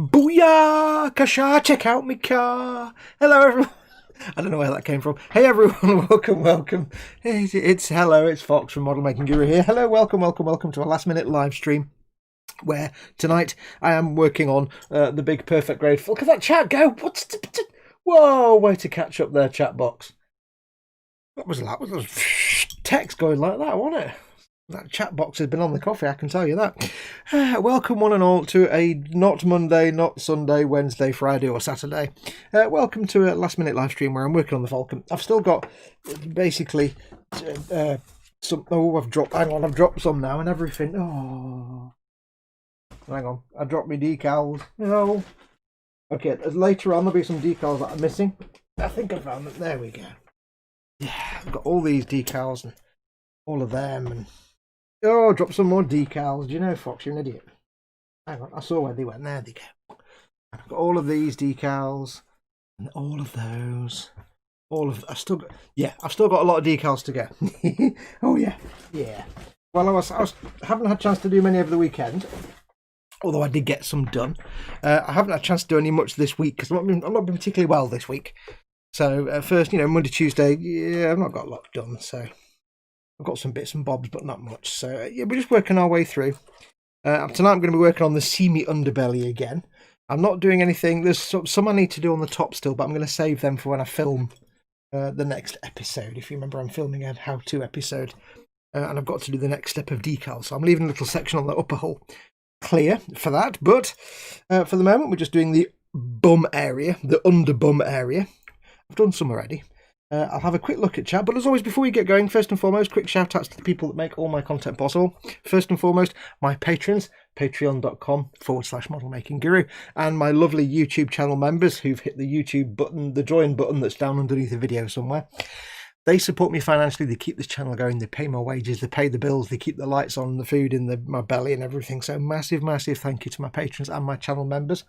Booyah! Kasha, check out my car. Hello, everyone. I don't know where that came from. Hey, everyone. Welcome. It's Fox from Model Making Guru here. Hello, welcome to a last minute live stream where tonight I am working on the big perfect grade. Look at that chat go. Whoa, way to catch up there, chat box. What was that? Was text going like that, wasn't it? That chat box has been on the coffee, I can tell you that. Welcome one and all to a not Monday, not Sunday, Wednesday, Friday or Saturday. Welcome to a last minute live stream where I'm working on the Falcon. I've still got basically some... Oh, I've dropped some now and everything. Oh, hang on. I dropped my decals. No. Okay, later on there'll be some decals that I'm missing. I think I found them. There we go. Yeah, I've got all these decals and all of them and... Oh, drop some more decals. Do you know, Fox, you're an idiot. Hang on, I saw where they went. There they go. I've got all of these decals and all of those. I've still got a lot of decals to go. Oh yeah. Well, I haven't had a chance to do many over the weekend, although I did get some done. I haven't had a chance to do any much this week because I've not been particularly well this week. So first, Monday, Tuesday, yeah, I've not got a lot done. So I've got some bits and bobs, but not much. So yeah, we're just working our way through. Tonight I'm going to be working on the seamy underbelly again. I'm not doing anything. There's some I need to do on the top still, but I'm going to save them for when I film the next episode. If you remember, I'm filming a how-to episode, and I've got to do the next step of decal. So I'm leaving a little section on the upper hull clear for that. But for the moment, we're just doing the bum area, the under bum area. I've done some already. I'll have a quick look at chat, but as always, before we get going, first and foremost, quick shout outs to the people that make all my content possible. First and foremost, my patrons, patreon.com/modelmakingguru, and my lovely YouTube channel members who've hit the YouTube button, the join button that's down underneath the video somewhere. They support me financially, they keep this channel going, they pay my wages, they pay the bills, they keep the lights on, the food in my belly and everything. So massive, massive thank you to my patrons and my channel members.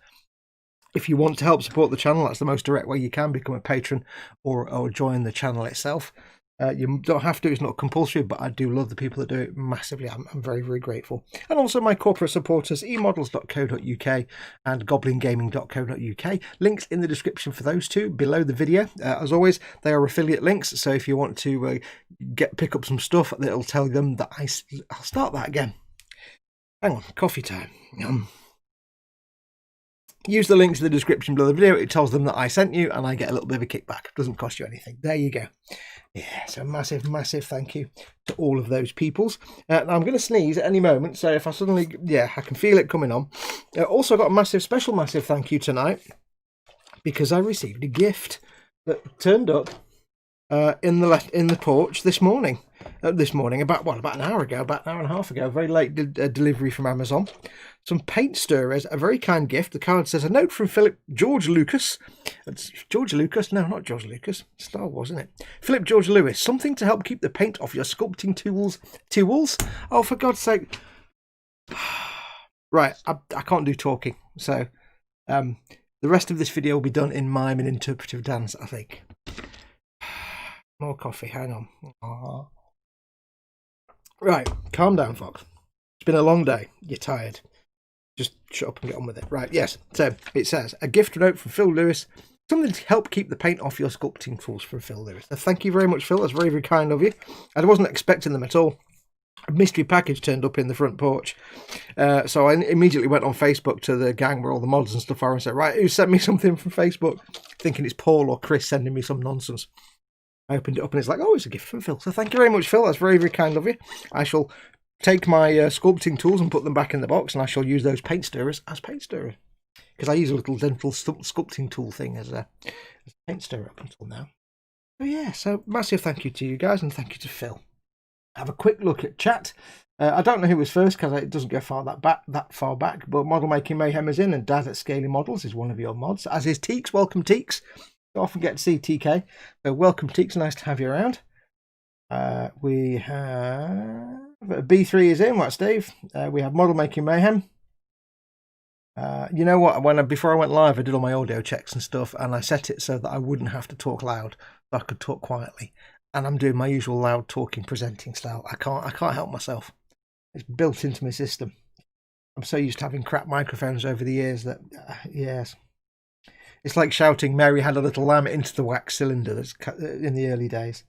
If you want to help support the channel, that's the most direct way you can. Become a patron or join the channel itself. You don't have to, it's not compulsory, but I do love the people that do it massively. I'm very, very grateful. And also my corporate supporters, emodels.co.uk and goblingaming.co.uk. Links in the description for those two below the video. As always, they are affiliate links, so if you want to pick up some stuff, it'll tell them that I'll start that again. Hang on, coffee time. use the links in the description below the video. It tells them that I sent you, and I get a little bit of a kickback. It doesn't cost you anything. There you go. Yeah, so massive, massive thank you to all of those peoples. Now I'm going to sneeze at any moment, so if I suddenly, I can feel it coming on. Also got a massive, special massive thank you tonight, because I received a gift that turned up in the porch this morning. About an hour ago, about an hour and a half ago. Very late delivery from Amazon. Some paint stirrers, a very kind gift. The card says, a note from George Lucas. It's George Lucas? No, not George Lucas. Star Wars, isn't it? Philip George Lewis. Something to help keep the paint off your sculpting tools. Oh, for God's sake. Right, I can't do talking. So, the rest of this video will be done in mime and interpretive dance, I think. More coffee, hang on. Aww. Right, calm down, Fox. It's been a long day. You're tired. Just shut up and get on with it. Right, yes. So it says, a gift note from Phil Lewis. Something to help keep the paint off your sculpting tools from Phil Lewis. So thank you very much, Phil. That's very, very kind of you. I wasn't expecting them at all. A mystery package turned up in the front porch. So I immediately went on Facebook to the gang where all the mods and stuff are and said, right, who sent me something from Facebook? Thinking it's Paul or Chris sending me some nonsense. I opened it up and it's like, oh, it's a gift from Phil. So thank you very much, Phil. That's very, very kind of you. I shall take my sculpting tools and put them back in the box, and I shall use those paint stirrers as paint stirrer. Because I use a little dental sculpting tool thing as a paint stirrer up until now. So yeah, so massive thank you to you guys, and thank you to Phil. Have a quick look at chat. I don't know who was first because it doesn't go that far back, but Model Making Mayhem is in, and Dad at Scaling Models is one of your mods, as is Teeks. Welcome, Teeks. I often get to see TK. So welcome, Teeks. Nice to have you around. We have B3 is in. What's Dave? We have Model Making Mayhem. You know what? Before I went live, I did all my audio checks and stuff, and I set it so that I wouldn't have to talk loud, so I could talk quietly. And I'm doing my usual loud talking, presenting style. I can't help myself. It's built into my system. I'm so used to having crap microphones over the years that yes. It's like shouting, Mary had a little lamb into the wax cylinder that's in the early days.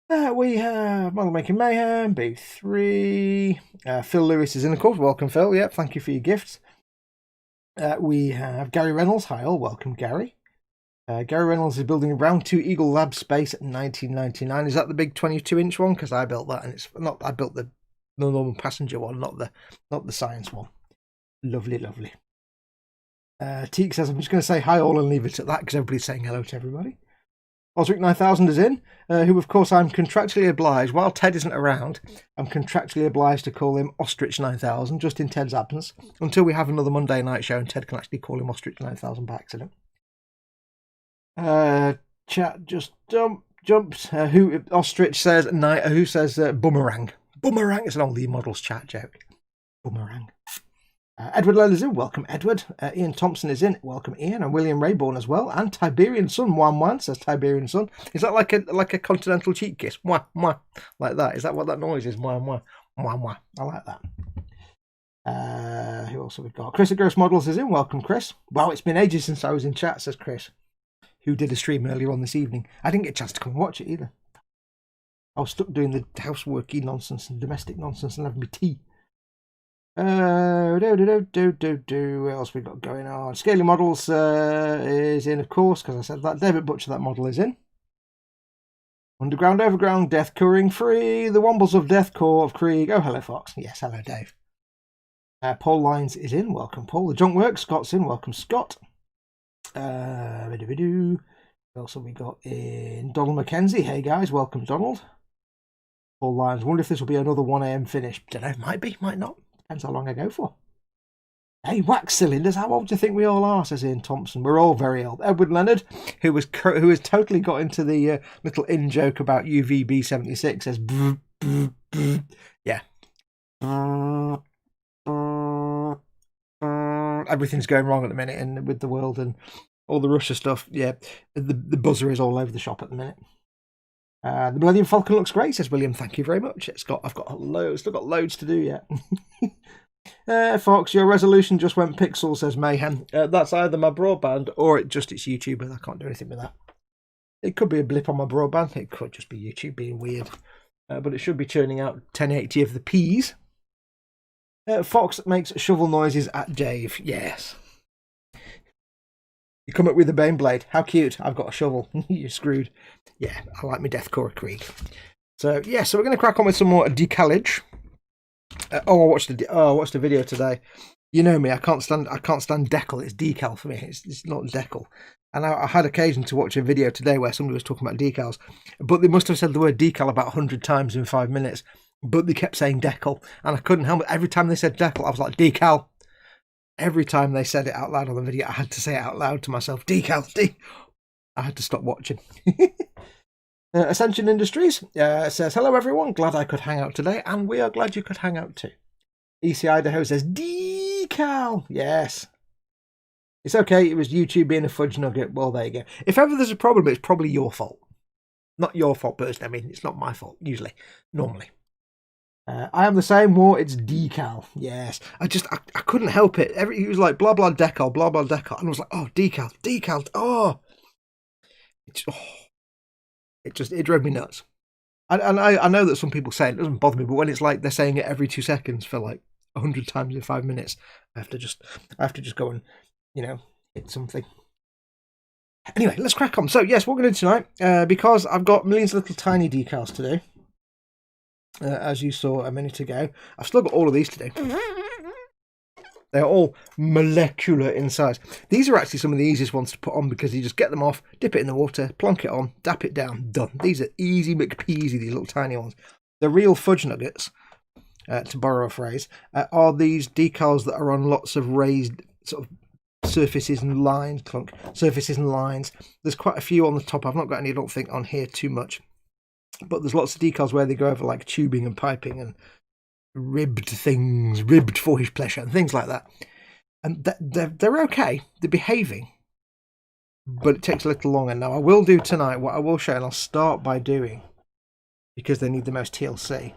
We have Model Making Mayhem, B3. Phil Lewis is in, of course. Welcome, Phil. Yep, thank you for your gifts. We have Gary Reynolds. Hi, all. Welcome, Gary. Gary Reynolds is building a Round 2 Eagle Lab Space at 1999. Is that the big 22-inch one? Because I built that, and it's not. I built the normal passenger one, not the science one. Lovely, lovely. Teek says, I'm just going to say hi all and leave it at that because everybody's saying hello to everybody. Osric 9000 is in, who of course I'm contractually obliged, while Ted isn't around, I'm contractually obliged to call him Ostrich 9000 just in Ted's absence, until we have another Monday night show and Ted can actually call him Ostrich 9000 by accident. Chat just jumped. Who Ostrich says, who says boomerang. Boomerang is an old E-Models chat joke. Boomerang. Edward Lowe is in. Welcome, Edward. Ian Thompson is in. Welcome, Ian. And William Rayborn as well. And Tiberian Sun, Wan says Tiberian Sun. Is that like a continental cheek kiss? Mwah, mwah. Like that. Is that what that noise is? Mwah, mwah. Mwah, mwah. I like that. Who else have we got? Chris at Gross Models is in. Welcome, Chris. Wow, it's been ages since I was in chat, says Chris, who did a stream earlier on this evening. I didn't get a chance to come and watch it either. I was stuck doing the houseworky nonsense and domestic nonsense and having my tea. What else we got going on? Scaling Models is in, of course, because I said that. David Butcher, that model is in. Underground, Overground, Death Curing Free, the Wombles of Death Core of Krieg. Oh, hello, Fox. Yes, hello, Dave. Paul Lines is in. Welcome, Paul. The Junk Works, Scott's in. Welcome, Scott. What else have we got in? Donald McKenzie. Hey, guys. Welcome, Donald. Paul Lines. Wonder if this will be another 1 AM finish. Don't know. Might be, might not. Depends how long I go for. Hey, wax cylinders, how old do you think we all are, says Ian Thompson. We're all very old. Edward Leonard, who has totally got into the little in-joke about UVB76, says, yeah. Everything's going wrong at the minute and with the world and all the Russia stuff. Yeah, the buzzer is all over the shop at the minute. The Millennium Falcon looks great, says William. Thank you very much. Still got loads to do yet. Fox, your resolution just went pixel, says Mayhem. That's either my broadband or it's YouTube, and I can't do anything with that. It could be a blip on my broadband. It could just be YouTube being weird. But it should be churning out 1080 of the P's. Fox makes shovel noises at Dave. Yes. You come up with a bane blade. How cute. I've got a shovel. You're screwed. Yeah, I like my Deathcore Krieg. So, yeah, so we're going to crack on with some more decalage. I watched a video today. You know me, I can't stand decal. It's decal for me. It's not decal. And I had occasion to watch a video today where somebody was talking about decals, but they must have said the word decal about 100 times in 5 minutes. But they kept saying decal, and I couldn't help it. Every time they said decal, I was like, decal. Every time they said it out loud on the video, I had to say it out loud to myself, decal. I had to stop watching. Ascension Industries says, hello everyone, glad I could hang out today, and we are glad you could hang out too. EC Idaho says, decal. Yes. It's okay, it was YouTube being a fudge nugget. Well, there you go. If ever there's a problem, it's probably your fault. Not your fault personally, I mean, it's not my fault, usually, normally. I am the same, war, it's decal. Yes. I couldn't help it. He was like, blah, blah, decal, blah, blah, decal. And I was like, oh, decal, oh. It drove me nuts. And I know that some people say it doesn't bother me, but when it's like they're saying it every 2 seconds for like 100 times in 5 minutes, I have to just go and, hit something. Anyway, let's crack on. So yes, what we're going to do tonight, because I've got millions of little tiny decals to do, as you saw a minute ago. I've still got all of these to do. They're all molecular in size. These are actually some of the easiest ones to put on because you just get them off, dip it in the water, plonk it on, dap it down, done. These are easy McPeasy, these little tiny ones. The real fudge nuggets, to borrow a phrase, are these decals that are on lots of raised sort of surfaces and lines, surfaces and lines. There's quite a few on the top. I've not got any, I don't think, on here too much. But there's lots of decals where they go over like tubing and piping and ribbed things, ribbed for his pleasure and things like that. And they're okay. They're behaving. But it takes a little longer. Now, I will do tonight what I will show, and I'll start by doing, because they need the most TLC,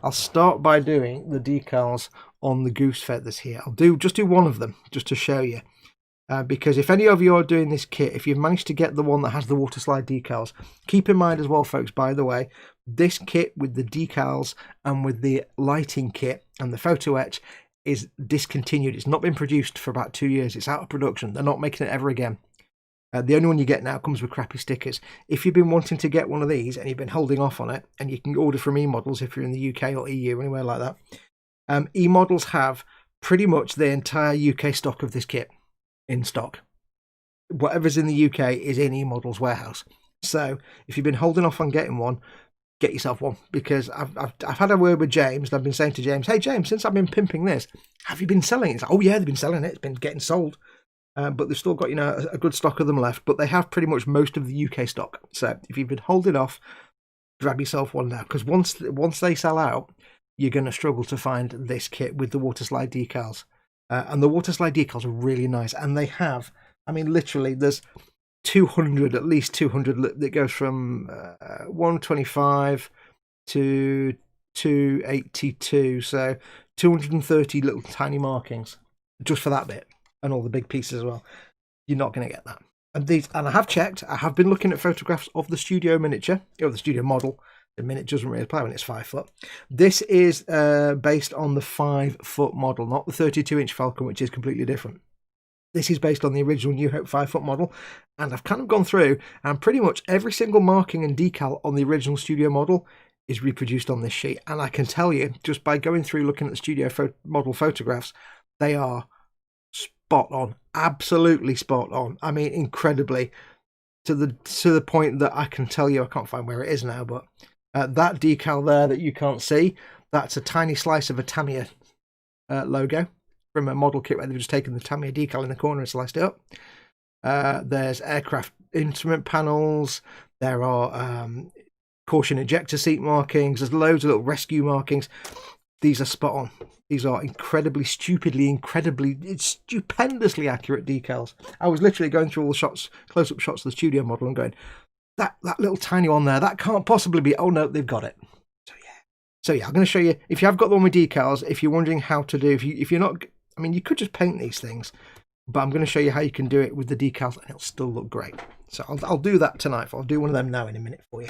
I'll start by doing the decals on the goose feathers here. I'll just do one of them, just to show you. Because if any of you are doing this kit, if you've managed to get the one that has the water slide decals, keep in mind as well, folks, by the way, this kit with the decals and with the lighting kit and the photo etch is discontinued. It's not been produced for about 2 years. It's out of production. They're not making it ever again. The only one you get now comes with crappy stickers. If you've been wanting to get one of these and you've been holding off on it, and you can order from eModels if you're in the UK or EU or anywhere like that, eModels have pretty much the entire UK stock of this kit in stock. Whatever's in the UK is in eModels warehouse. So if you've been holding off on getting one, get yourself one, because I've had a word with James, and I've been saying to James, hey James, since I've been pimping this, have you been selling it? He's like, oh yeah, they've been selling it, it's been getting sold, but they've still got a good stock of them left, but they have pretty much most of the UK stock. So if you've been holding off, grab yourself one now, because once they sell out, you're going to struggle to find this kit with the water slide decals. And the water slide decals are really nice, and they have, I mean, literally there's 200, at least 200 that goes from 125 to 282, so 230 little tiny markings just for that bit, and all the big pieces as well. You're not going to get that. And I have checked, I have been looking at photographs of the studio miniature, or the studio model. The minute doesn't really apply when it's 5 foot. This is based on the 5 foot model, not the 32-inch Falcon, which is completely different. This is based on the original New Hope 5 foot model, and I've kind of gone through, and pretty much every single marking and decal on the original studio model is reproduced on this sheet. And I can tell you, just by going through looking at the studio model photographs, they are spot on, absolutely spot on. I mean, incredibly, to the point that I can tell you, I can't find where it is now, but that decal there that you can't see, that's a tiny slice of a Tamiya logo from a model kit where they've just taken the Tamiya decal in the corner and sliced it up. There's aircraft instrument panels. There are caution ejector seat markings. There's loads of little rescue markings. These are spot on. These are stupendously accurate decals. I was literally going through all the shots, close-up shots of the studio model and going, that little tiny one there, that can't possibly be, oh no, they've got it. So yeah, I'm going to show you, if you have got the one with decals, if you're wondering how to do, if you're not, I mean, you could just paint these things, but I'm going to show you how you can do it with the decals and it'll still look great. So I'll do that tonight. I'll do one of them now in a minute for you.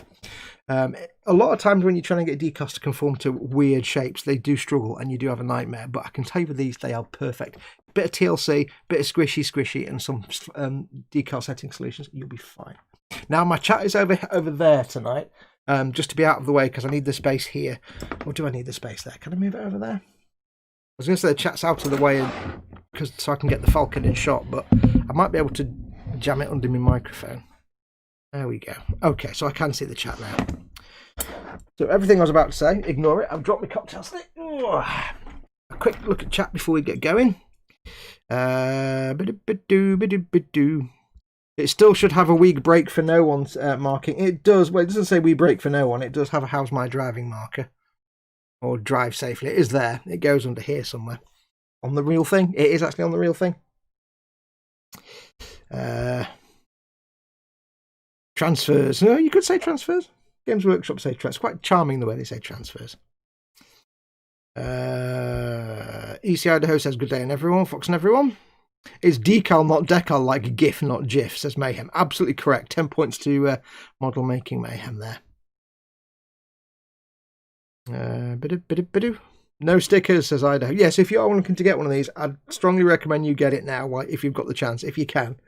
A lot of times when you're trying to get decals to conform to weird shapes, they do struggle and you do have a nightmare. But I can tell you with these, they are perfect. Bit of TLC, bit of squishy, and some decal setting solutions. You'll be fine. Now my chat is over there tonight, just to be out of the way because I need the space here. Or do I need the space there? Can I move it over there? I was going to say the chat's out of the way so I can get the Falcon in shot, but I might be able to jam it under my microphone. There we go. Okay, so I can see the chat now. So everything I was about to say, ignore it. I've dropped my cocktail stick. A quick look at chat before we get going. It still should have a week break for no one's marking. It does. Well, it doesn't say we break for no one. It does have a how's my driving marker. Or drive safely. It is there. It goes under here somewhere. On the real thing. It is actually on the real thing. Transfers. No, you could say transfers. Games Workshop say transfers. It's quite charming the way they say transfers. EC Idaho says good day and everyone. Fox and everyone. Is decal not decal like GIF not GIF, says Mayhem. Absolutely correct. 10 points to model making Mayhem there. No stickers, says Idaho. Yes, if you're looking to get one of these, I'd strongly recommend you get it now, if you've got the chance, if you can.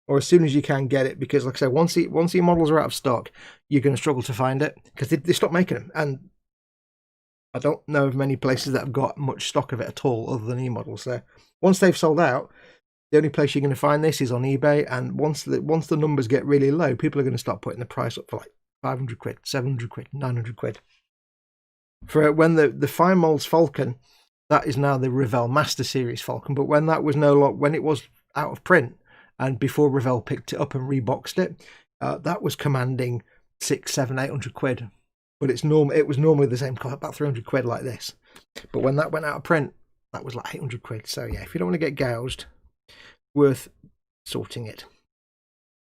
Or as soon as you can get it, because like I said, once your models are out of stock, you're going to struggle to find it, because they stopped making them. And I don't know of many places that have got much stock of it at all, other than e-models. So once they've sold out, the only place you're going to find this is on eBay. And once the numbers get really low, people are going to start putting the price up for like 500 quid, 700 quid, 900 quid. For when the Fine Molds Falcon, that is now the Revell Master Series Falcon. But when that was when it was out of print, and before Revell picked it up and reboxed it, that was commanding 600, 700, 800 quid. But it was normally the same cost, about 300 quid like this. But when that went out of print, that was like 800 quid. So yeah, if you don't want to get gouged, worth sorting it.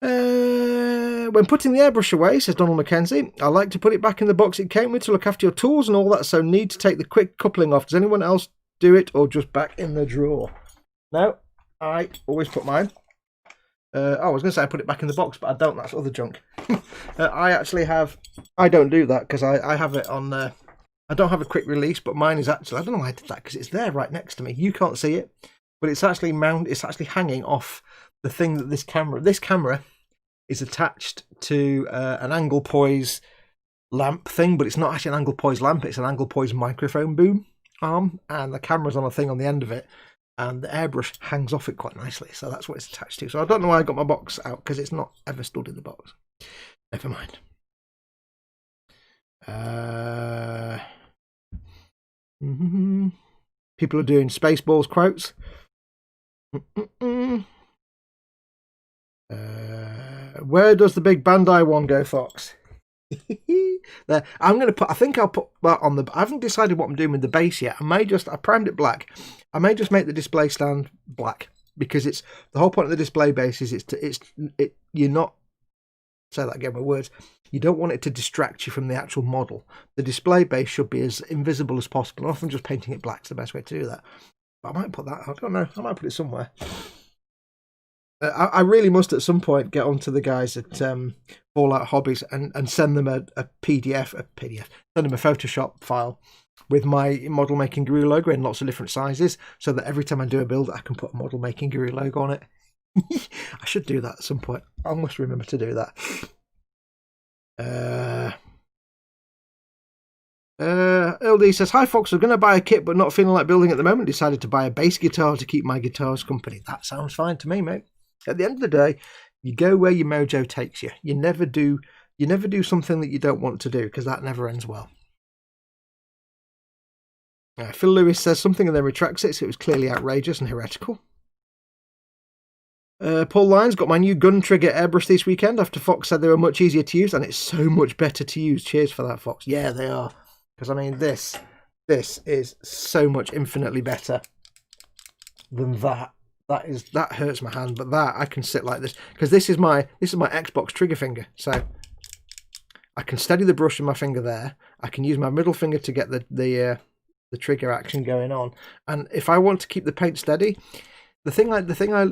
When putting the airbrush away, says Donald McKenzie, I like to put it back in the box it came with to look after your tools and all that, so need to take the quick coupling off. Does anyone else do it or just back in the drawer? No, I always put mine. I was going to say I put it back in the box, but I don't. That's other junk. I don't do that because I have it on, I don't have a quick release, but mine is actually, I don't know why I did that because it's there right next to me. You can't see it, but it's actually hanging off the thing that this camera is attached to an angle poise lamp thing, but it's not actually an angle poise lamp, it's an angle poise microphone boom arm, and the camera's on a thing on the end of it, and the airbrush hangs off it quite nicely, so that's what it's attached to. So I don't know why I got my box out, because it's not ever stood in the box. Never mind. People are doing Spaceballs quotes. Where does the big Bandai one go, Fox? There. I think I'll put that on the. I haven't decided what I'm doing with the base yet. I primed it black. I may just make the display stand black, because it's the whole point of the display base is you're not, say that again with words, you don't want it to distract you from the actual model. The display base should be as invisible as possible. Often just painting it black is the best way to do that. But I might put that, I don't know, I might put it somewhere. I really must at some point get onto the guys at Fallout Hobbies and send them a PDF, send them a Photoshop file with my Model Making Guru logo in lots of different sizes, so that every time I do a build, I can put a Model Making Guru logo on it. I should do that at some point. I must remember to do that. LD says, hi Fox, I'm going to buy a kit but not feeling like building at the moment. Decided to buy a bass guitar to keep my guitars company. That sounds fine to me, mate. At the end of the day, you go where your mojo takes you. You never do something that you don't want to do, because that never ends well. Phil Lewis says something and then retracts it, so it was clearly outrageous and heretical. Paul Lyons, got my new gun trigger airbrush this weekend after Fox said they were much easier to use, and it's so much better to use. Cheers for that, Fox. Yeah, they are. Because, I mean, this is so much infinitely better than that. That hurts my hand, but that I can sit like this, because this is my Xbox trigger finger. So I can steady the brush with my finger there. I can use my middle finger to get the trigger action going on. And if I want to keep the paint steady, the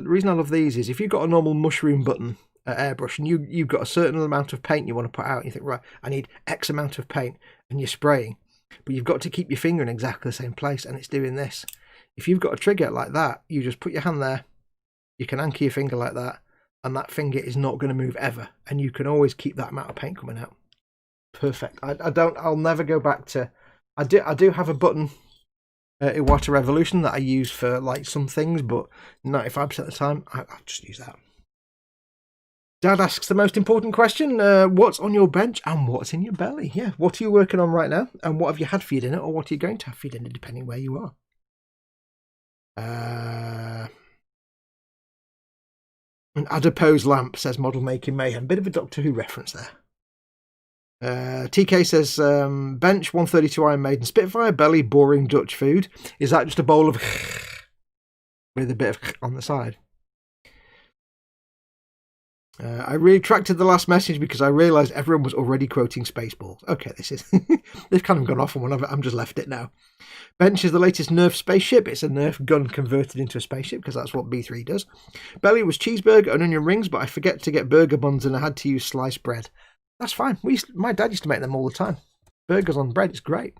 reason I love these is if you've got a normal mushroom button airbrush, and you've got a certain amount of paint you want to put out, and you think, right, I need X amount of paint, and you're spraying, but you've got to keep your finger in exactly the same place, and it's doing this. If you've got a trigger like that, you just put your hand there, you can anchor your finger like that, and that finger is not going to move ever, and you can always keep that amount of paint coming out. Perfect. I'll never go back to, I do have a button Iwata Revolution that I use for like some things, but 95% of the time I'll just use that. Dad asks the most important question, what's on your bench and what's in your belly? Yeah, what are you working on right now, and what have you had for your dinner, or what are you going to have for your dinner, depending where you are. An adipose lamp, says Model Making Mayhem. Bit of a Doctor Who reference there. TK says, bench 132 Iron Maiden Spitfire, belly boring Dutch food. Is that just a bowl of with a bit of on the side? I retracted the last message because I realised everyone was already quoting Spaceballs. Okay, this is they've kind of gone off on one of it. I'm just left it now. Bench is the latest Nerf spaceship. It's a Nerf gun converted into a spaceship because that's what B3 does. Belly was cheeseburger and onion rings, but I forget to get burger buns and I had to use sliced bread. That's fine. My dad used to make them all the time. Burgers on bread, it's great.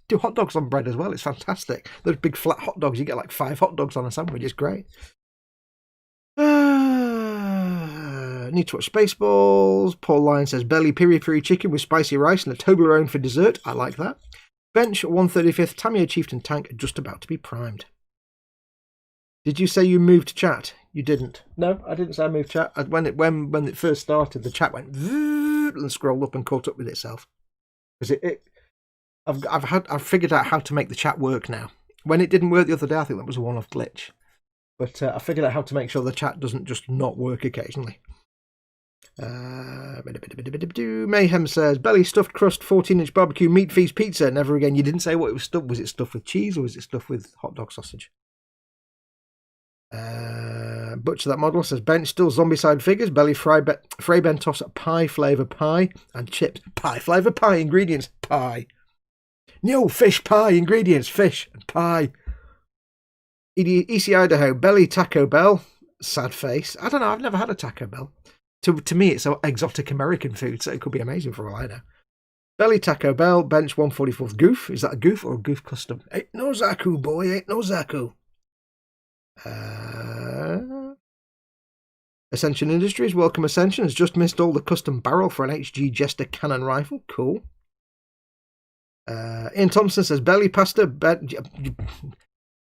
Do hot dogs on bread as well. It's fantastic. Those big flat hot dogs, you get like 5 hot dogs on a sandwich. It's great. Need to watch Spaceballs. Paul Lyon says, belly piri-piri chicken with spicy rice and a Toblerone for dessert. I like that. Bench 135th Tamiya Chieftain tank just about to be primed. Did you say you moved chat? You didn't. No, I didn't say I moved chat. When it first started, the chat went and scrolled up and caught up with itself. Because I've figured out how to make the chat work now. When it didn't work the other day, I think that was a one-off glitch. But I figured out how to make sure the chat doesn't just not work occasionally. Mayhem says, belly stuffed crust 14-inch barbecue meat feast pizza. Never again. You didn't say what it was stuffed. Was it stuffed with cheese or was it stuffed with hot dog sausage? Butcher that model says, bench still zombie side figures. Belly fry bentos pie flavour pie and chips. Pie flavour pie. Ingredients pie. No, fish pie. Ingredients fish and pie. EC Idaho, belly Taco Bell. Sad face. I don't know. I've never had a Taco Bell. To me, it's exotic American food, so it could be amazing for all I know. Belly Taco Bell, bench 144th Goof. Is that a Goof or a Goof custom? Ain't no Zaku, boy. Ain't no Zaku. Ascension Industries, welcome Ascension. Has just missed all the custom barrel for an HG Jester cannon rifle. Cool. Ian Thompson says, belly pasta.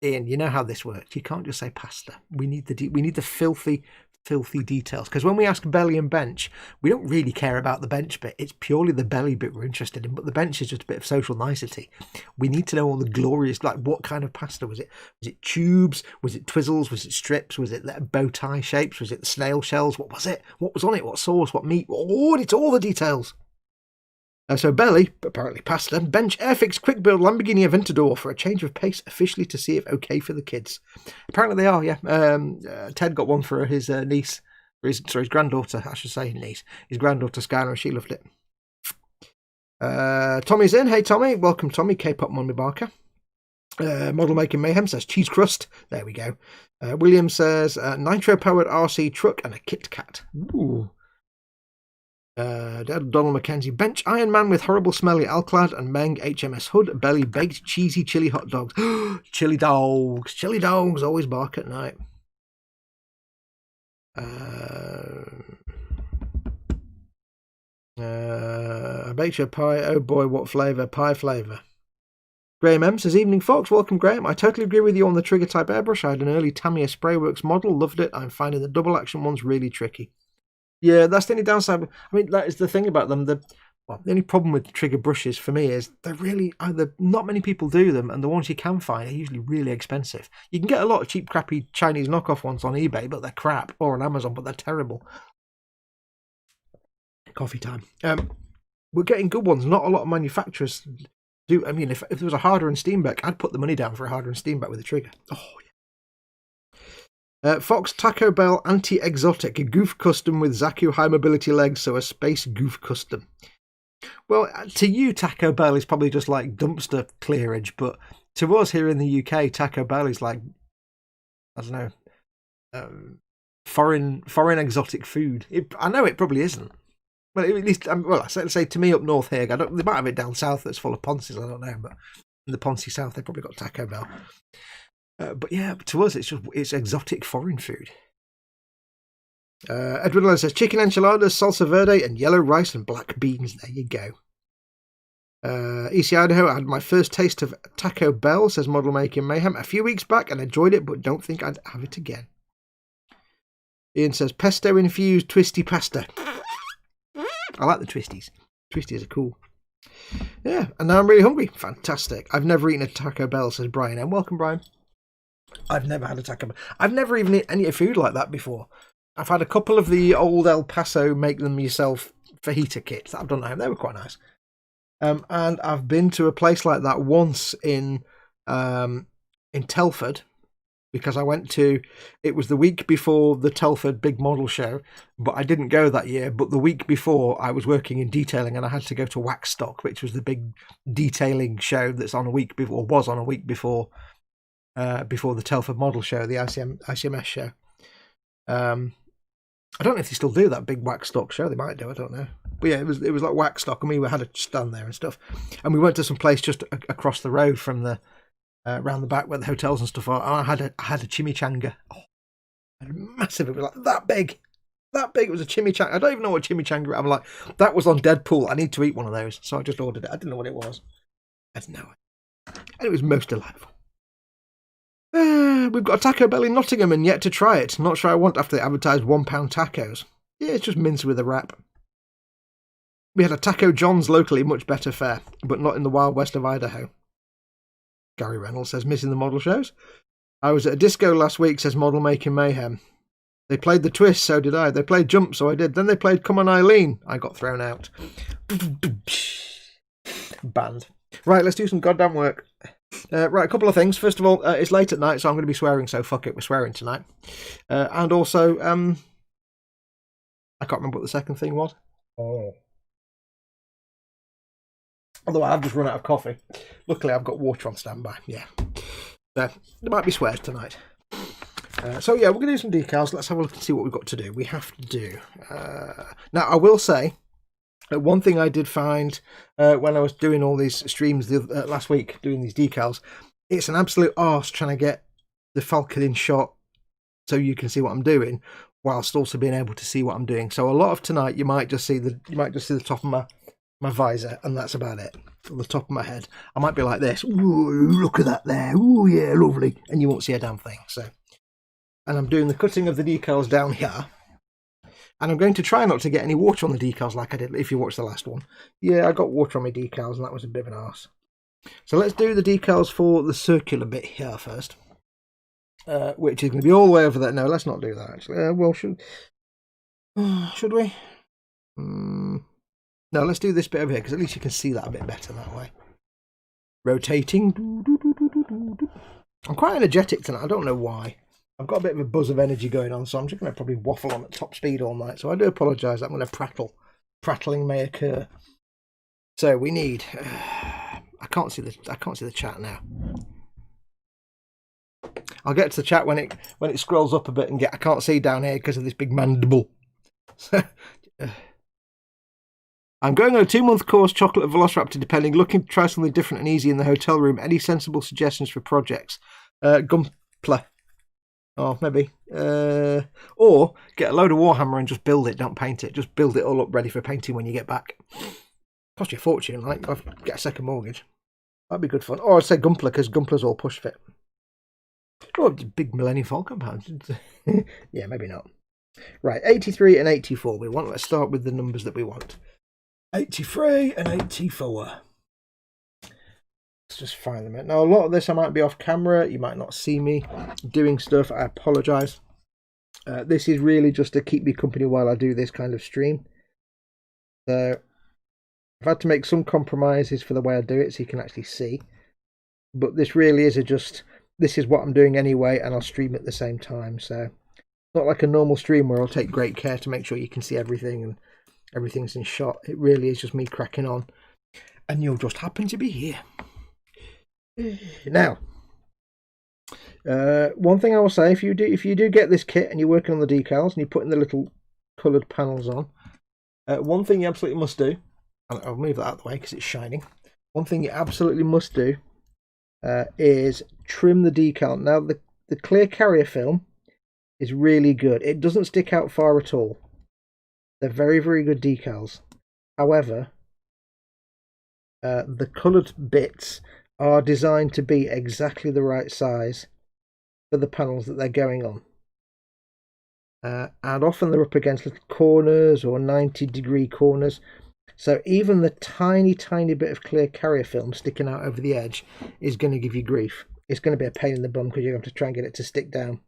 Ian, you know how this works. You can't just say pasta. We need the filthy details, because when we ask belly and bench, we don't really care about the bench bit. It's purely the belly bit we're interested in, but the bench is just a bit of social nicety. We need to know all the glorious, like, what kind of pasta was it? Was it tubes? Was it twizzles? Was it strips? Was it bow tie shapes? Was it the snail shells? What was it? What was on it? What sauce? What meat? Oh, it's all the details. So belly, apparently pasta. Bench Airfix quick build Lamborghini Aventador for a change of pace, officially to see if okay for the kids. Apparently they are, yeah. Ted got one for his niece, or his granddaughter, I should say niece. His granddaughter Skylar, she loved it. Tommy's in. Hey Tommy, welcome Tommy. K-pop Mummy Barker. Model Making Mayhem says cheese crust. There we go. William says nitro powered RC truck and a Kit Kat. Ooh. Donald Mackenzie, bench Iron Man with horrible smelly Alclad and Meng HMS Hood, belly baked cheesy chili hot dogs. Chili dogs always bark at night. I baked your pie. Oh boy, what flavour? Pie flavour. Graham M says, evening Fox, welcome Graham. I totally agree with you on the trigger type airbrush. I had an early Tamiya Sprayworks model, loved it. I'm finding the double action ones really tricky. Yeah, that's the only downside. I mean, that is the thing about them. The only problem with trigger brushes for me is they're really either not many people do them, and the ones you can find are usually really expensive. You can get a lot of cheap, crappy Chinese knockoff ones on eBay, but they're crap, or on Amazon, but they're terrible. Coffee time. We're getting good ones. Not a lot of manufacturers do. I mean, if there was a Harder and Steenbeck, I'd put the money down for a Harder and Steenbeck with a trigger. Oh, yeah. Fox Taco Bell Anti-Exotic, Goof Custom with Zaku high mobility legs, so a space Goof Custom. Well, to you, Taco Bell is probably just like dumpster clearage, but to us here in the UK, Taco Bell is like, I don't know, foreign exotic food. I know it probably isn't. Well, at least, well, say to me up north here, they might have it down south that's full of Ponces, I don't know, but in the Ponce South, they've probably got Taco Bell. But yeah, to us, it's exotic foreign food. Edward Lowe says, chicken enchiladas, salsa verde, and yellow rice and black beans. There you go. EC Idaho, I had my first taste of Taco Bell, says Model Making Mayhem, a few weeks back and enjoyed it, but don't think I'd have it again. Ian says, pesto-infused twisty pasta. I like the twisties. Twisties are cool. Yeah, and now I'm really hungry. Fantastic. I've never eaten a Taco Bell, says Brian. And welcome, Brian. I've never had a Taco Bell. I've never even eaten any food like that before. I've had a couple of the old El Paso make-them-yourself fajita kits that I've done at home. They were quite nice. And I've been to a place like that once in Telford, because I went to, it was the week before the Telford Big Model Show, but I didn't go that year. But the week before, I was working in detailing and I had to go to Waxstock, which was the big detailing show that's on a week before, was on a week before the Telford Model Show, the ICMS show. I don't know if they still do that big Waxstock show. They might do, I don't know. But yeah, it was like Waxstock, and we had a stand there and stuff. And we went to some place just across the road from the around the back where the hotels and stuff are. And I had a chimichanga. Oh, massive! It was like that big. It was a chimichanga. I don't even know what chimichanga is. I'm like, that was on Deadpool. I need to eat one of those, so I just ordered it. I didn't know what it was. I had no idea, and it was most delightful. We've got a Taco Bell in Nottingham and yet to try it. Not sure I want after they advertised £1 tacos. Yeah, it's just mince with a wrap. We had a Taco John's locally, much better fare, but not in the wild west of Idaho. Gary Reynolds says, missing the model shows. I was at a disco last week, says Model Making Mayhem. They played the twist, so did I. They played Jump, so I did. Then they played Come On Eileen. I got thrown out. Banned. Right, let's do some goddamn work. Right, a couple of things. First of all, it's late at night, so I'm going to be swearing, so fuck it, we're swearing tonight. And also, I can't remember what the second thing was. Oh. Although I've just run out of coffee. Luckily, I've got water on standby, yeah. There might be swears tonight. So yeah, we're going to do some decals. Let's have a look and see what we've got to do. We have to do... now, I will say... one thing I did find when I was doing all these streams last week, doing these decals, it's an absolute arse trying to get the Falcon in shot so you can see what I'm doing, whilst also being able to see what I'm doing. So a lot of tonight, you might just see the top of my visor, and that's about it. Or the top of my head, I might be like this. Ooh, look at that there. Ooh, yeah, lovely. And you won't see a damn thing. So, and I'm doing the cutting of the decals down here. And I'm going to try not to get any water on the decals like I did if you watched the last one. Yeah, I got water on my decals and that was a bit of an arse. So let's do the decals for the circular bit here first. Which is going to be all the way over there. No, let's not do that actually. Well, should we? No, let's do this bit over here because at least you can see that a bit better that way. Rotating. I'm quite energetic tonight. I don't know why. I've got a bit of a buzz of energy going on, so I'm just going to probably waffle on at top speed all night. So I do apologise. I'm going to prattle. Prattling may occur. So we need. I can't see the chat now. I'll get to the chat when it scrolls up a bit and I can't see down here because of this big mandible. I'm going on a 2-month course, chocolate and Velociraptor, depending. Looking to try something different and easy in the hotel room. Any sensible suggestions for projects? Gunpla. Oh, maybe. Or get a load of Warhammer and just build it, don't paint it. Just build it all up ready for painting when you get back. Cost you a fortune, like, I'll get a second mortgage. That'd be good fun. Or I'd say Gunpla, because Gunpla's all push fit. Oh, big Millennium Falcon pounds. Yeah, maybe not. Right, 83 and 84 we want. Let's start with the numbers that we want. 83 and 84. Let's just find them out. Now, a lot of this I might be off camera. You might not see me doing stuff. I apologise. This is really just to keep me company while I do this kind of stream. So, I've had to make some compromises for the way I do it so you can actually see. But this really is this is what I'm doing anyway, and I'll stream at the same time. So, not like a normal stream where I'll take great care to make sure you can see everything and everything's in shot. It really is just me cracking on. And you'll just happen to be here. Now, One thing I will say, if you do get this kit and you're working on the decals and you're putting the little coloured panels on, one thing you absolutely must do, and I'll move that out of the way because it's shining. One thing you absolutely must do is trim the decal. Now the clear carrier film is really good. It doesn't stick out far at all. They're very, very good decals. However, the coloured bits are designed to be exactly the right size for the panels that they're going on. And often they're up against little corners or 90-degree corners. So even the tiny, tiny bit of clear carrier film sticking out over the edge is going to give you grief. It's going to be a pain in the bum because you have to try and get it to stick down.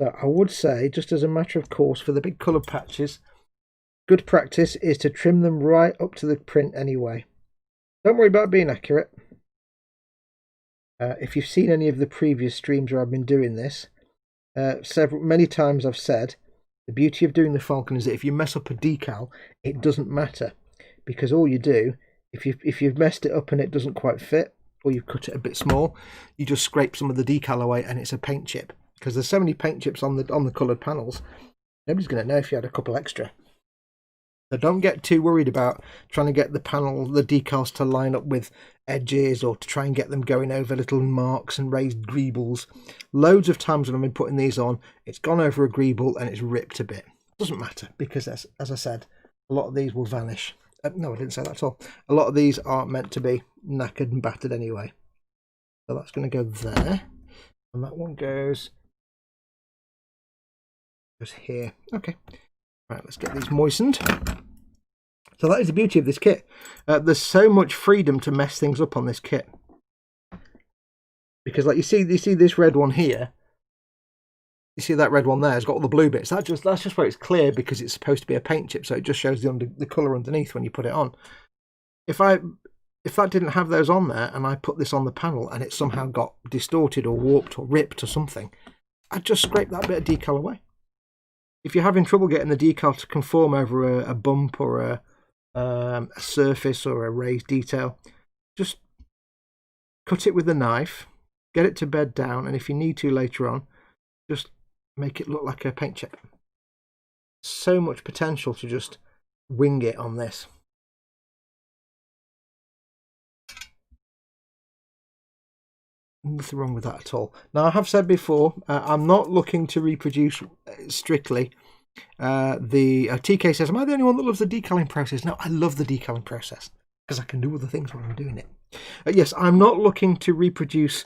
So I would say, just as a matter of course, for the big coloured patches, good practice is to trim them right up to the print anyway. Don't worry about being accurate. If you've seen any of the previous streams where I've been doing this, many times I've said the beauty of doing the Falcon is that if you mess up a decal, it doesn't matter, because all you do, if you've messed it up and it doesn't quite fit, or you've cut it a bit small, you just scrape some of the decal away and it's a paint chip. Because there's so many paint chips on the coloured panels, nobody's going to know if you had a couple extra. So don't get too worried about trying to get the decals to line up with edges, or to try and get them going over little marks and raised greebles. Loads of times when I've been putting these on, it's gone over a greeble and it's ripped a bit. Doesn't matter, because as I said, a lot of these will vanish. No, I didn't say that at all. A lot of these aren't meant to be knackered and battered anyway. So that's going to go there, and that one goes here. Okay. Right, let's get these moistened. So that is the beauty of this kit. There's so much freedom to mess things up on this kit. Because like you see this red one here. You see that red one there, it's got all the blue bits. That's just where it's clear because it's supposed to be a paint chip, so it just shows the colour underneath when you put it on. If that didn't have those on there and I put this on the panel and it somehow got distorted or warped or ripped or something, I'd just scrape that bit of decal away. If you're having trouble getting the decal to conform over a bump or a surface or a raised detail, just cut it with a knife, get it to bed down, and if you need to later on, just make it look like a paint chip. So much potential to just wing it on this. Nothing wrong with that at all. Now, I have said before, I'm not looking to reproduce strictly TK says, am I the only one that loves the decaling process? No, I love the decaling process because I can do other things when I'm doing it. Yes, I'm not looking to reproduce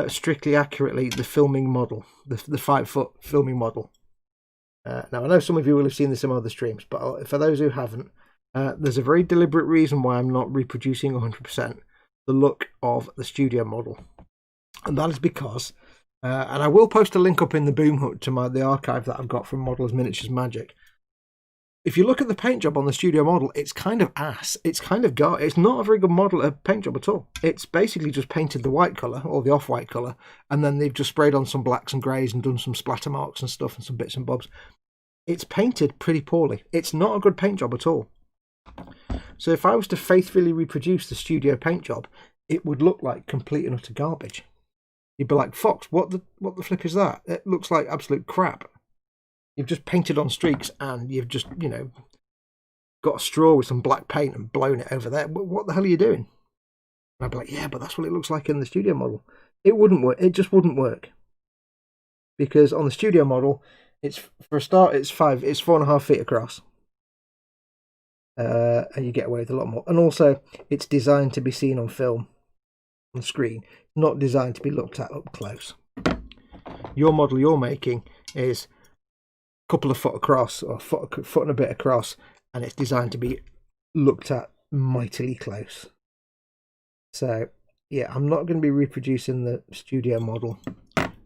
strictly accurately the filming model, the 5-foot filming model. Now, I know some of you will have seen this in other streams, but for those who haven't, there's a very deliberate reason why I'm not reproducing 100% the look of the studio model. And that is because, and I will post a link up in the boom hut to the archive that I've got from Modelers Miniatures Magic. If you look at the paint job on the studio model, it's kind of ass. It's kind of it's not a very good paint job at all. It's basically just painted the white colour, or the off-white colour, and then they've just sprayed on some blacks and greys and done some splatter marks and stuff and some bits and bobs. It's painted pretty poorly. It's not a good paint job at all. So if I was to faithfully reproduce the studio paint job, it would look like complete and utter garbage. You'd be like, Fox, what the flip is that? It looks like absolute crap. You've just painted on streaks and you've just, got a straw with some black paint and blown it over there. What the hell are you doing? And I'd be like, yeah, but that's what it looks like in the studio model. It wouldn't work. It just wouldn't work. Because on the studio model, it's, for a start, it's 4.5 feet across. And you get away with a lot more. And also, it's designed to be seen on film, on screen, not designed to be looked at up close. Your model you're making is a couple of foot across, or foot and a bit across, and it's designed to be looked at mightily close. So, yeah, I'm not going to be reproducing the studio model,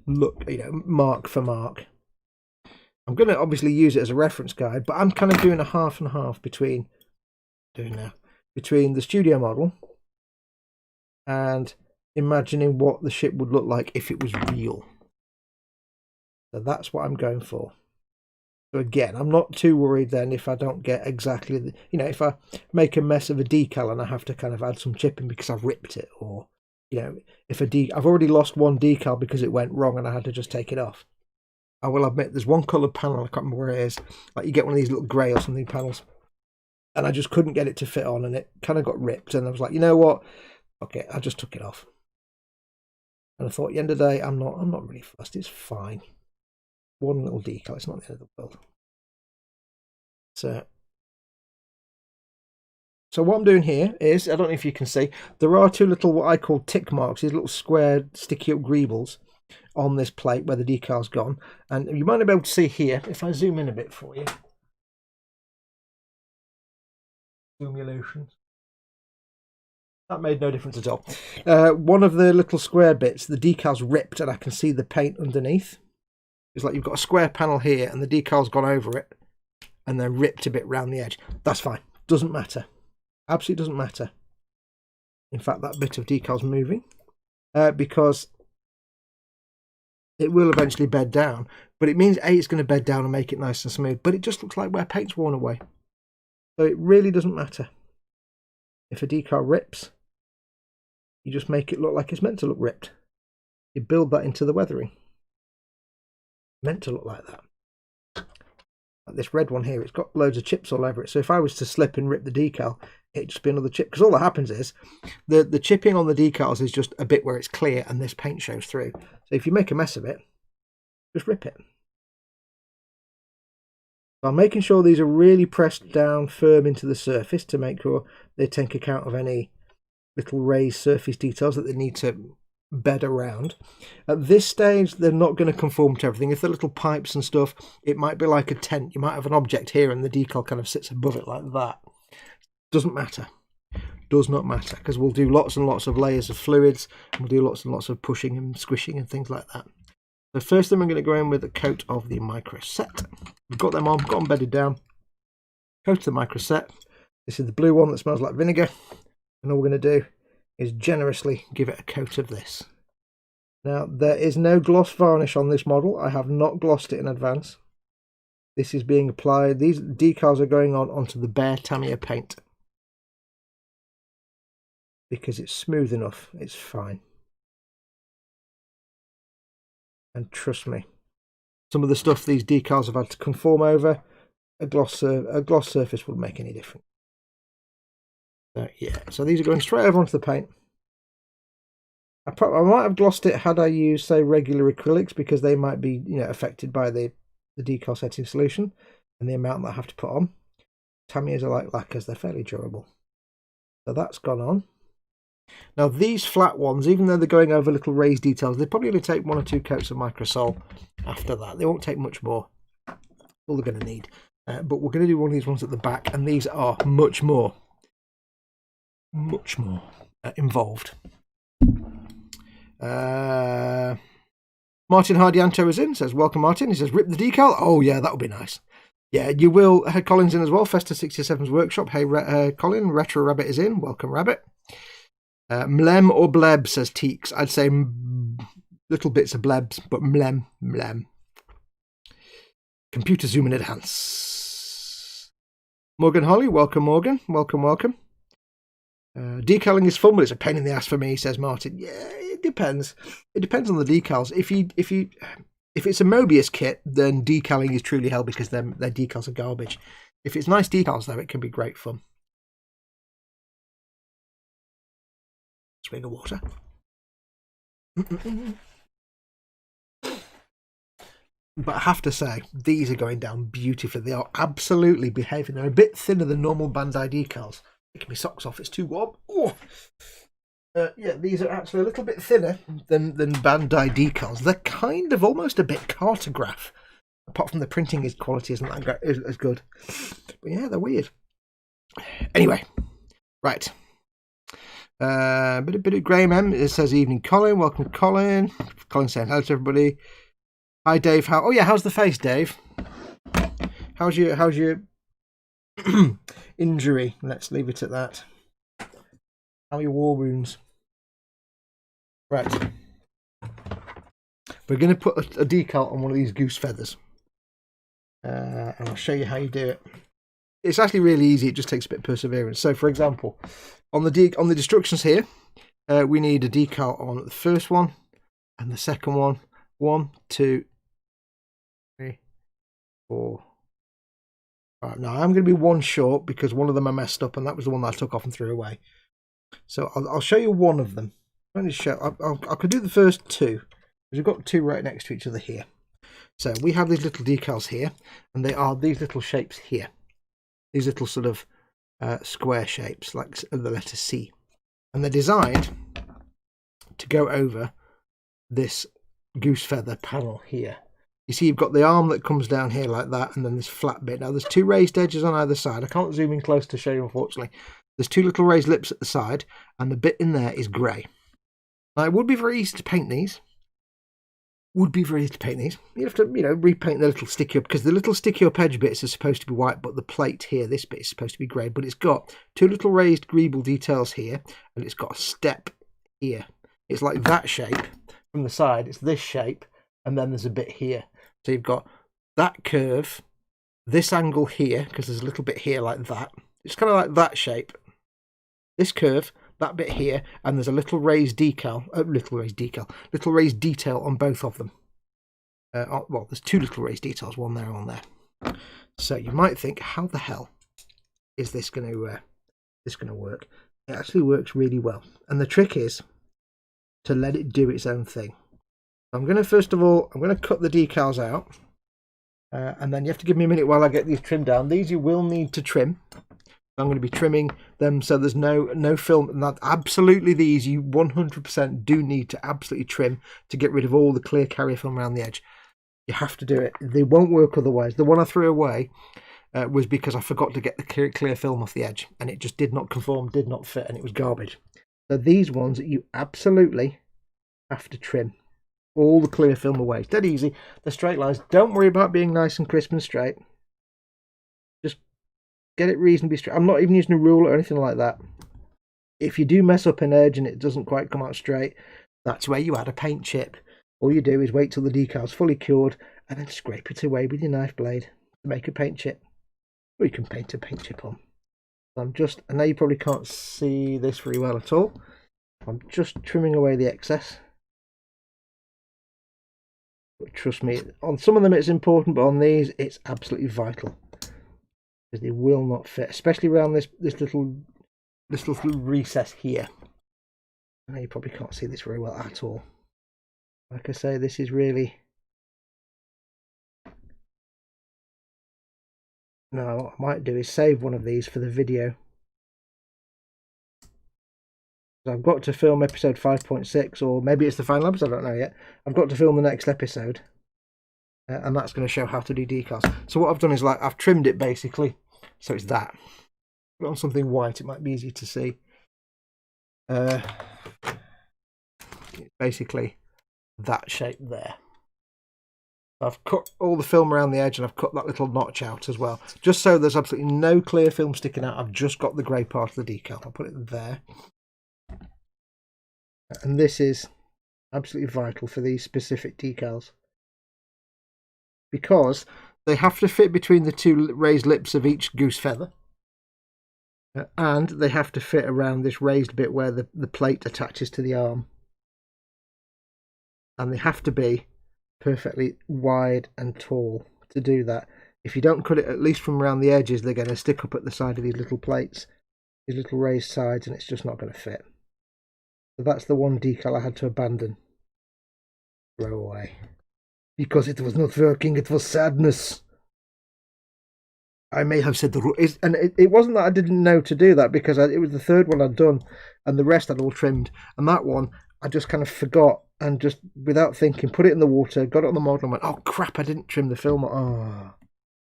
mark for mark. I'm going to obviously use it as a reference guide, but I'm kind of doing a half and half between the studio model and imagining what the ship would look like if it was real. So that's what I'm going for. So again, I'm not too worried then if I don't get exactly if I make a mess of a decal and I have to kind of add some chipping because I've ripped it, or you know, if I've already lost one decal because it went wrong and I had to just take it off. I will admit there's one coloured panel, I can't remember where it is, like you get one of these little grey or something panels, and I just couldn't get it to fit on, and it kind of got ripped, and I was like, you know what, okay, I just took it off. And I thought, at the end of the day, I'm not really fussed, it's fine. One little decal, it's not the end of the world. So what I'm doing here is, I don't know if you can see, there are two little, what I call tick marks, these little square sticky up greebles on this plate where the decal's gone. And you might be able to see here, if I zoom in a bit for you. Simulations. That made no difference at all. One of the little square bits, the decal's ripped and I can see the paint underneath. It's like you've got a square panel here and the decal's gone over it and then ripped a bit round the edge. That's fine. Doesn't matter. Absolutely doesn't matter. In fact, that bit of decal's moving because it will eventually bed down. But it means A, it's going to bed down and make it nice and smooth. But it just looks like where paint's worn away. So it really doesn't matter. If a decal rips, you just make it look like it's meant to look ripped. You build that into the weathering. Meant to look like that. Like this red one here, it's got loads of chips all over it. So if I was to slip and rip the decal, it'd just be another chip. Because all that happens is, the chipping on the decals is just a bit where it's clear and this paint shows through. So if you make a mess of it, just rip it. So I'm making sure these are really pressed down firm into the surface to make sure they take account of any little raised surface details that they need to bed around. At this stage, they're not going to conform to everything. If they're little pipes and stuff, it might be like a tent. You might have an object here and the decal kind of sits above it like that. Doesn't matter. Does not matter, because we'll do lots and lots of layers of fluids and we'll do lots and lots of pushing and squishing and things like that. So first thing, I'm going to go in with a coat of the MicroSET. We've got them on, got them bedded down. Coat of the MicroSET. This is the blue one that smells like vinegar. And all we're going to do is generously give it a coat of this. Now, there is no gloss varnish on this model. I have not glossed it in advance. This is being applied. These decals are going on onto the bare Tamiya paint. Because it's smooth enough, it's fine. And trust me, some of the stuff these decals have had to conform over, a gloss surface wouldn't make any difference. So yeah, so these are going straight over onto the paint. I might have glossed it had I used, say, regular acrylics, because they might be, you know, affected by the decal setting solution and the amount that I have to put on. Tamiyas are like lacquers, they're fairly durable. So that's gone on. Now these flat ones, even though they're going over little raised details, they probably only take 1 or 2 coats of MicroSOL after that. They won't take much more. All they're going to need. But we're going to do one of these ones at the back, and these are much more involved. Martin Hardianto is in, says, welcome Martin. He says, rip the decal. Oh yeah, that would be nice. Yeah, you will. Colin's in as well. Festa67's workshop. Hey, Colin. Retro Rabbit is in. Welcome, Rabbit. Mlem or bleb, says Teeks. I'd say little bits of blebs, but mlem. Computer zoom and enhance. Morgan Holly, welcome Morgan. Welcome. Decaling is fun, but it's a pain in the ass for me, says Martin. Yeah, it depends. It depends on the decals. If it's a Mobius kit, then decaling is truly hell, because their decals are garbage. If it's nice decals, though, it can be great fun. Swig of water. But I have to say, these are going down beautifully. They are absolutely behaving. They're a bit thinner than normal Bandai decals. Taking my socks off, it's too warm. Oh. Yeah, these are actually a little bit thinner than Bandai decals. They're kind of almost a bit cartograph. Apart from the printing quality isn't that great, as good. But yeah, they're weird. Anyway, right. Bit of Graham M. It says evening Colin. Welcome Colin. Colin saying hello to everybody. Hi Dave. How's the face, Dave? How's your injury? Let's leave it at that. How are your war wounds? Right. We're going to put a decal on one of these goose feathers. And I'll show you how you do it. It's actually really easy. It just takes a bit of perseverance. So, for example, on the destructions here, we need a decal on the first one and the second one. 1, 2, 3, 4. Right, now I'm going to be one short because one of them I messed up, and that was the one that I took off and threw away. So I'll show you one of them. I could do the first two, because we've got two right next to each other here. So we have these little decals here, and they are these little shapes here. These little sort of square shapes, like the letter C. And they're designed to go over this goose feather panel here. You see, you've got the arm that comes down here like that, and then this flat bit. Now, there's two raised edges on either side. I can't zoom in close to show you, unfortunately. There's two little raised lips at the side, and the bit in there is grey. Now, it would be very easy to paint these. You'd have to, repaint the little sticky up, because the little sticky up edge bits are supposed to be white, but the plate here, this bit, is supposed to be grey. But it's got two little raised greeble details here, and it's got a step here. It's like that shape from the side. It's this shape, and then there's a bit here. So you've got that curve, this angle here, because there's a little bit here like that. It's kind of like that shape. This curve, that bit here, and there's a little raised decal, little raised detail on both of them. Well, there's two little raised details, one there and one there. So you might think, how the hell is this going to work? It actually works really well, and the trick is to let it do its own thing. I'm going to, first of all, I'm going to cut the decals out, and then you have to give me a minute while I get these trimmed down. These you will need to trim. I'm going to be trimming them so there's no film. And that absolutely, these you 100% do need to absolutely trim to get rid of all the clear carrier film around the edge. You have to do it. They won't work otherwise. The one I threw away was because I forgot to get the clear film off the edge, and it just did not conform, did not fit, and it was garbage. So these ones you absolutely have to trim all the clear film away. It's dead easy. The straight lines, don't worry about being nice and crisp and straight. Just get it reasonably straight. I'm not even using a ruler or anything like that. If you do mess up an edge and it doesn't quite come out straight, that's where you add a paint chip. All you do is wait till the decal's fully cured and then scrape it away with your knife blade to make a paint chip. Or you can paint a paint chip on. I know you probably can't see this very well at all. I'm just trimming away the excess. But trust me, on some of them it's important, but on these it's absolutely vital, because they will not fit, especially around this little recess here. I know you probably can't see this very well at all. Like I say, this is really... Now what I might do is save one of these for the video. I've got to film episode 5.6, or maybe it's the final episode, I don't know yet. I've got to film the next episode, and that's going to show how to do decals. So what I've done is, like, I've trimmed it basically, so it's that. Put on something white, it might be easy to see. Basically that shape there. I've cut all the film around the edge, and I've cut that little notch out as well, just so there's absolutely no clear film sticking out. I've just got the grey part of the decal. I'll put it there. And this is absolutely vital for these specific decals, because they have to fit between the two raised lips of each goose feather, and they have to fit around this raised bit where the plate attaches to the arm, and they have to be perfectly wide and tall to do that. If you don't cut it at least from around the edges, they're going to stick up at the side of these little plates, these little raised sides, and it's just not going to fit. So that's the one decal I had to abandon, throw away, because it was not working. It was sadness. I may have said and it wasn't that I didn't know to do that, because it was the third one I'd done, and the rest I'd all trimmed. And that one I just kind of forgot, and just without thinking put it in the water, got it on the model, and went, oh crap, I didn't trim the film. Oh.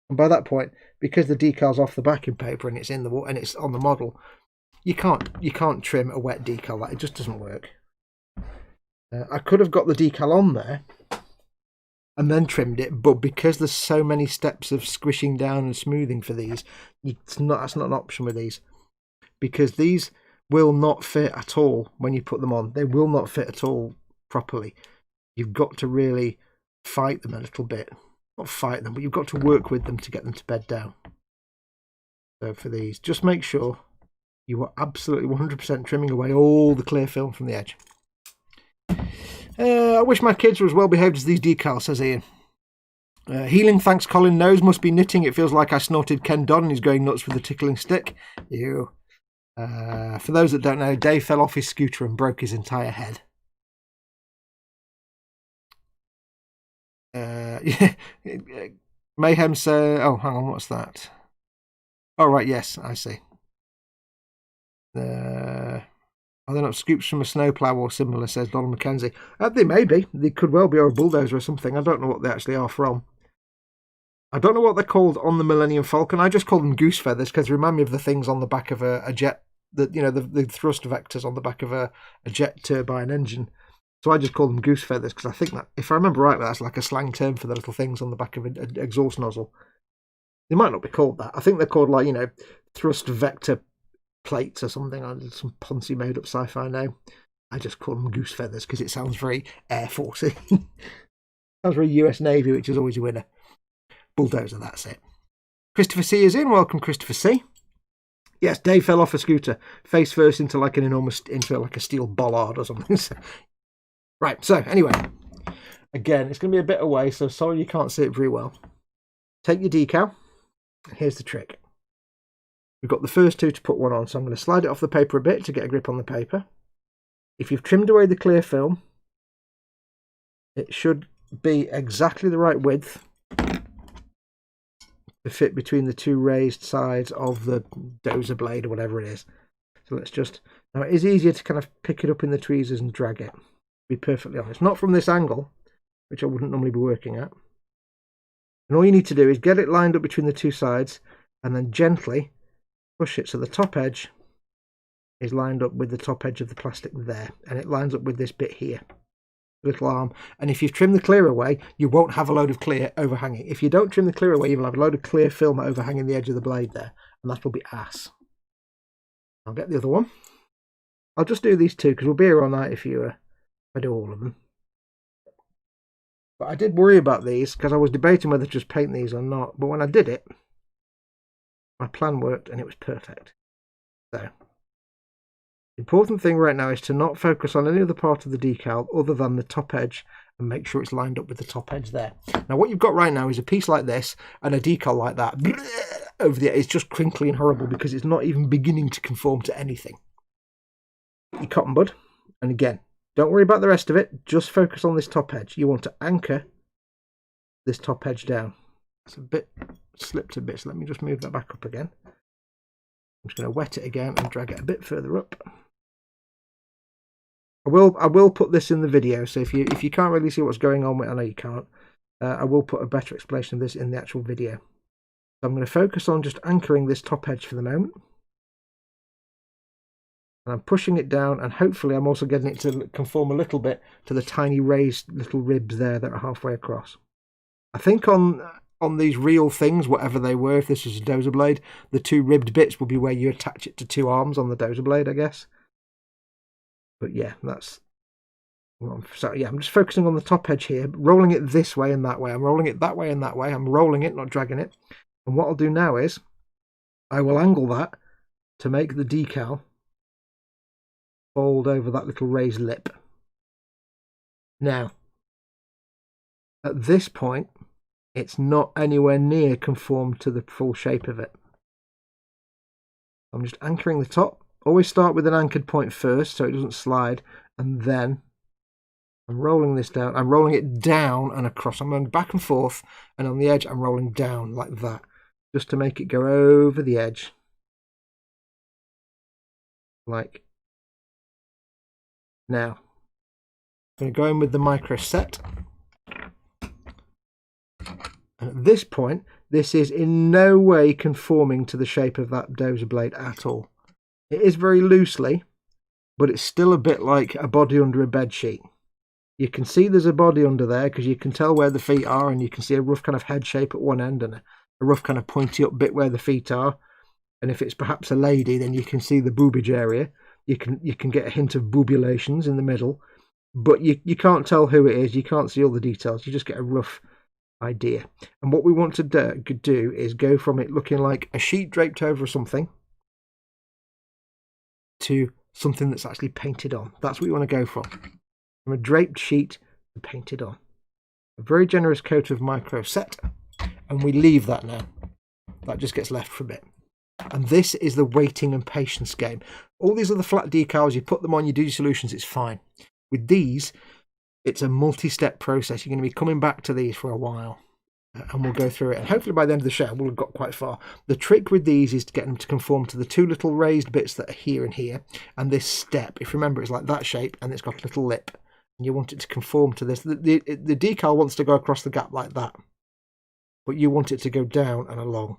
And by that point, because the decal's off the backing paper and it's in the water and it's on the model, you can't trim a wet decal. That it just doesn't work. I could have got the decal on there and then trimmed it, but because there's so many steps of squishing down and smoothing for these, that's not an option with these, because these will not fit at all when you put them on. They will not fit at all properly. You've got to really fight them a little bit. Not fight them, but you've got to work with them to get them to bed down. So for these, just make sure You are absolutely 100% trimming away all the clear film from the edge. I wish my kids were as well behaved as these decals, says Ian. Healing, thanks Colin. Nose must be knitting. It feels like I snorted Ken Dodd and he's going nuts with the tickling stick. Ew. For those that don't know, Dave fell off his scooter and broke his entire head. Yeah. Mayhem say, oh, hang on, what's that? Oh, right, yes, I see. Are they not scoops from a snowplow or similar, says Donald Mackenzie. They may be. They could well be, or a bulldozer or something. I don't know what they actually are from. I don't know what they're called on the Millennium Falcon. I just call them goose feathers because they remind me of the things on the back of a jet, the thrust vectors on the back of a jet turbine engine. So I just call them goose feathers because I think that, if I remember rightly, that's like a slang term for the little things on the back of an exhaust nozzle. They might not be called that. I think they're called, like, thrust vector plates or something. Some poncy made up sci-fi name. I just call them goose feathers because it sounds very Air Forcey. Sounds very US Navy, which is always a winner. Bulldozer, that's it. Christopher C is in. Welcome, Christopher C. Yes, Dave fell off a scooter, face first into like a steel bollard or something. Right, so anyway, again, it's going to be a bit away, so sorry you can't see it very well. Take your decal. Here's the trick. We've got the first two to put one on, so I'm going to slide it off the paper a bit to get a grip on the paper. If you've trimmed away the clear film, it should be exactly the right width to fit between the two raised sides of the dozer blade or whatever it is. So let's just... Now, it is easier to kind of pick it up in the tweezers and drag it, to be perfectly honest. Not from this angle, which I wouldn't normally be working at. And all you need to do is get it lined up between the two sides and then gently push it so the top edge is lined up with the top edge of the plastic there, and it lines up with this bit here, little arm. And if you've trimmed the clear away, you won't have a load of clear overhanging. If you don't trim the clear away, you'll have a load of clear film overhanging the edge of the blade there, and that will be ass. I'll get the other one. I'll just do these two because we'll be here all night if I do all of them. But I did worry about these because I was debating whether to just paint these or not, but when I did it, my plan worked and it was perfect. So the important thing right now is to not focus on any other part of the decal other than the top edge and make sure it's lined up with the top edge there. Now what you've got right now is a piece like this and a decal like that over the edge. It's just crinkly and horrible because it's not even beginning to conform to anything. Your cotton bud, and again, don't worry about the rest of it, just focus on this top edge. You want to anchor this top edge down. It's a bit slipped a bit, so let me just move that back up again. I'm just going to wet it again and drag it a bit further up. I will put this in the video, so if you can't really see what's going on, I know you can't, I will put a better explanation of this in the actual video. So I'm going to focus on just anchoring this top edge for the moment. And I'm pushing it down, and hopefully I'm also getting it to conform a little bit to the tiny raised little ribs there that are halfway across. I think on these real things, whatever they were, if this was a dozer blade, the two ribbed bits will be where you attach it to two arms on the dozer blade, I guess. But yeah, that's... So yeah, I'm just focusing on the top edge here, rolling it this way and that way. I'm rolling it that way and that way. I'm rolling it, not dragging it. And what I'll do now is I will angle that to make the decal fold over that little raised lip. Now, at this point, it's not anywhere near conformed to the full shape of it. I'm just anchoring the top. Always start with an anchored point first so it doesn't slide, and then I'm rolling this down. I'm rolling it down and across. I'm going back and forth, and on the edge I'm rolling down like that, just to make it go over the edge. Like now. I'm going to go in with the MicroSET. And at this point, this is in no way conforming to the shape of that dozer blade at all. It is very loosely, but it's still a bit like a body under a bed sheet. You can see there's a body under there because you can tell where the feet are, and you can see a rough kind of head shape at one end and a rough kind of pointy up bit where the feet are. And if it's perhaps a lady, then you can see the boobage area. You can get a hint of boobulations in the middle, but you can't tell who it is. You can't see all the details. You just get a rough idea. And what we want to do is go from it looking like a sheet draped over something to something that's actually painted on. That's what you want to go from a draped sheet to painted on. A very generous coat of MicroSET, and we leave that now. That just gets left for a bit. And this is the waiting and patience game. All these other flat decals, you put them on, you do your solutions, it's fine. With these, it's a multi-step process. You're going to be coming back to these for a while, and we'll go through it. And hopefully by the end of the show, we'll have got quite far. The trick with these is to get them to conform to the two little raised bits that are here and here, and this step. If you remember, it's like that shape, and it's got a little lip, and you want it to conform to this. The decal wants to go across the gap like that, but you want it to go down and along.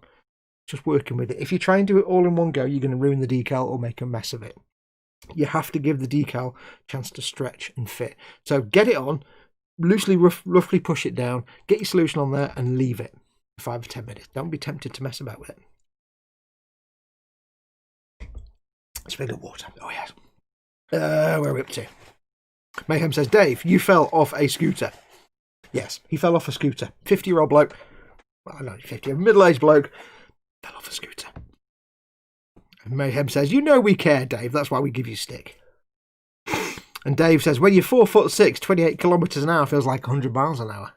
Just working with it. If you try and do it all in one go, you're going to ruin the decal or make a mess of it. You have to give the decal a chance to stretch and fit. So get it on, loosely, roughly push it down, get your solution on there and leave it for 5 or 10 minutes. Don't be tempted to mess about with it. Swig of water. Oh yes. Where are we up to? Mayhem says, Dave, you fell off a scooter. Yes, he fell off a scooter. 50-year-old bloke. Well, not 50, a middle-aged bloke. Fell off a scooter. And Mayhem says, you know we care, Dave. That's why we give you stick. And Dave says, when you're 4'6", 28 kilometres an hour feels like 100 miles an hour.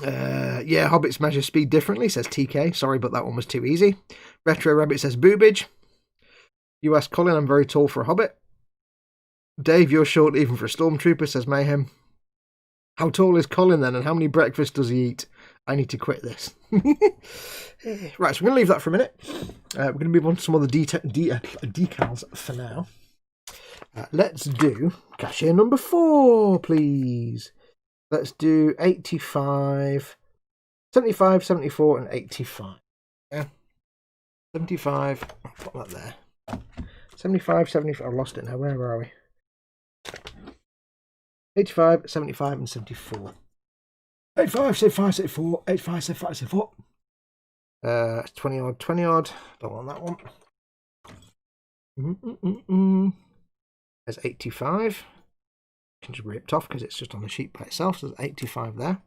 Yeah, hobbits measure speed differently, says TK. Sorry, but that one was too easy. Retro Rabbit says, boobage. You ask Colin, I'm very tall for a hobbit. Dave, you're short even for a stormtrooper, says Mayhem. How tall is Colin then, and how many breakfasts does he eat? I need to quit this. Right, so we're going to leave that for a minute. We're going to move on to some other decals for now. Let's do cashier number 4, please. Let's do 85, 75, 74, and 85. Yeah, 75. I'll put that there. 75, 75. I've lost it now. Where are we? 85, 75, and 74. 85, 75, 74, 85, 75, 74. 20 odd, 20 odd. Don't want that one. There's 85. You can just rip it off because it's just on the sheet by itself. So there's 85 there.